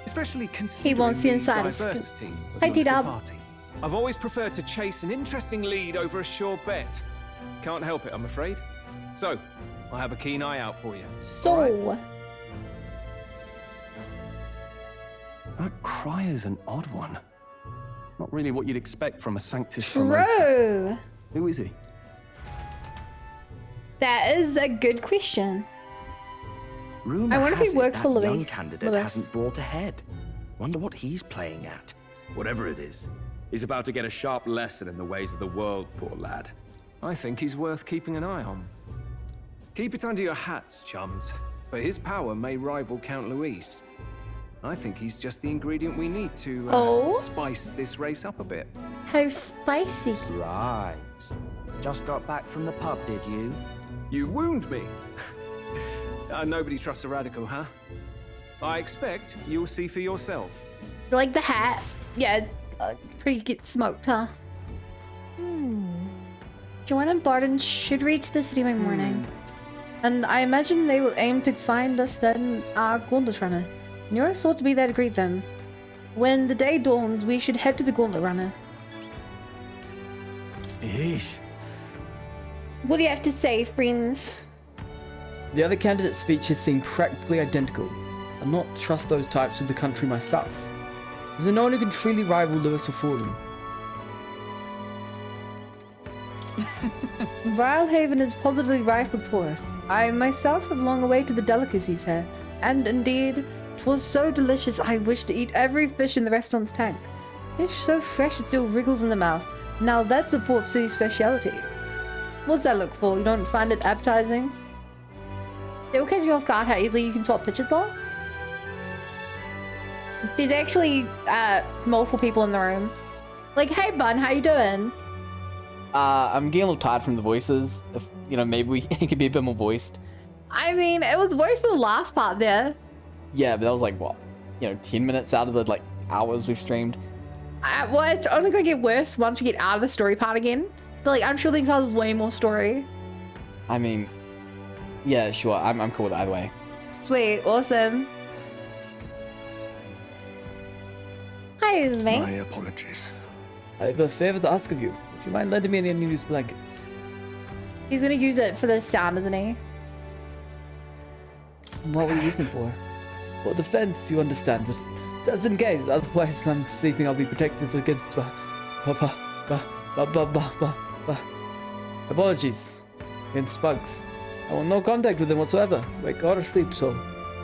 Especially considering wants the the insiders. diversity of Hi, your little T-Dub. party. I've always preferred to chase an interesting lead over a sure bet. Can't help it, I'm afraid. So, I'll have a keen eye out for you. So, That cry is an odd one. Not really what you'd expect from a Sanctus promoter. true. Who is he? That is a good question. Rumor I wonder if he has it works for that Louis. young candidate Louis. hasn't brought ahead. Wonder what he's playing at. Whatever it is, he's about to get a sharp lesson in the ways of the world, poor lad. I think he's worth keeping an eye on. Keep it under your hats, chums, but his power may rival Count Luis. I think he's just the ingredient we need to Oh? spice this race up a bit. How spicy. Right. Just got back from the pub, did you? You wound me. Nobody trusts a radical, huh? I expect you'll see for yourself. You like the hat? Yeah, pretty get smoked, huh? Joanna and Barton should reach the city by morning. And I imagine they will aim to find us then our Gauntlet Runner. And you're sure to be there to greet them. When the day dawns, we should head to the Gauntlet Runner. Yeesh. What do you have to say, friends? The other candidates' speeches seem practically identical. I'm not trust those types of the country myself. Is there no one who can truly rival Lewis or Fordham? Brilehaven is positively rife with tourists. I myself have long awaited the delicacies here, and indeed, 'twas so delicious I wished to eat every fish in the restaurant's tank. Fish so fresh it still wriggles in the mouth. Now that's a Port City speciality. What's that look for? You don't find it appetizing? It will catch me off guard how easily you can swap pictures though. There's actually multiple people in the room. Like, hey bud, how you doing? I'm getting a little tired from the voices. If, you know, maybe it could be a bit more voiced. I mean, it was worse for the last part there. Yeah, but that was like, what? 10 minutes out of the, hours we've streamed. Well, it's only gonna get worse once we get out of the story part again. But, I'm sure things are way more story. I mean, yeah, sure. I'm cool with it either way. Sweet, awesome. Hi, this is me. My apologies. I have a favor to ask of you. Would you mind lending me any unused blankets? He's gonna use it for the sound, isn't he? What were you using it for? For defense, you understand, but just in case. Otherwise, I'm sleeping. I'll be protected against Apologies against bugs. I want no contact with them whatsoever, wake or sleep, so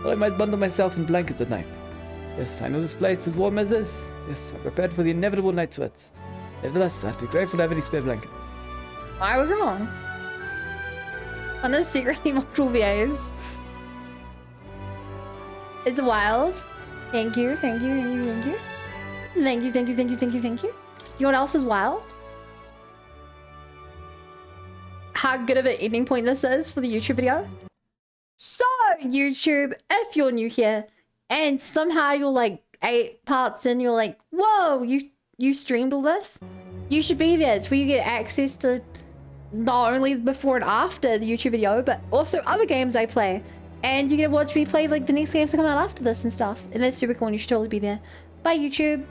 I might bundle myself in blankets at night. Yes, I know this place is warm as is. Yes, I'm prepared for the inevitable night sweats. Nevertheless, I'd be grateful to have any spare blankets. I was wrong. On a secretly multiple VAs. It's wild. Thank you, thank you, thank you, thank you. Thank you, thank you, thank you, thank you, thank you. You know what else is wild? How good of an ending point this is for the YouTube video. So, YouTube, if you're new here, and somehow you're like 8 parts in, you're like, whoa, you streamed all this? You should be there. It's where you get access to not only before and after the YouTube video, but also other games I play. And you get to watch me play like the next games that come out after this and stuff. And that's super cool and you should totally be there. Bye, YouTube.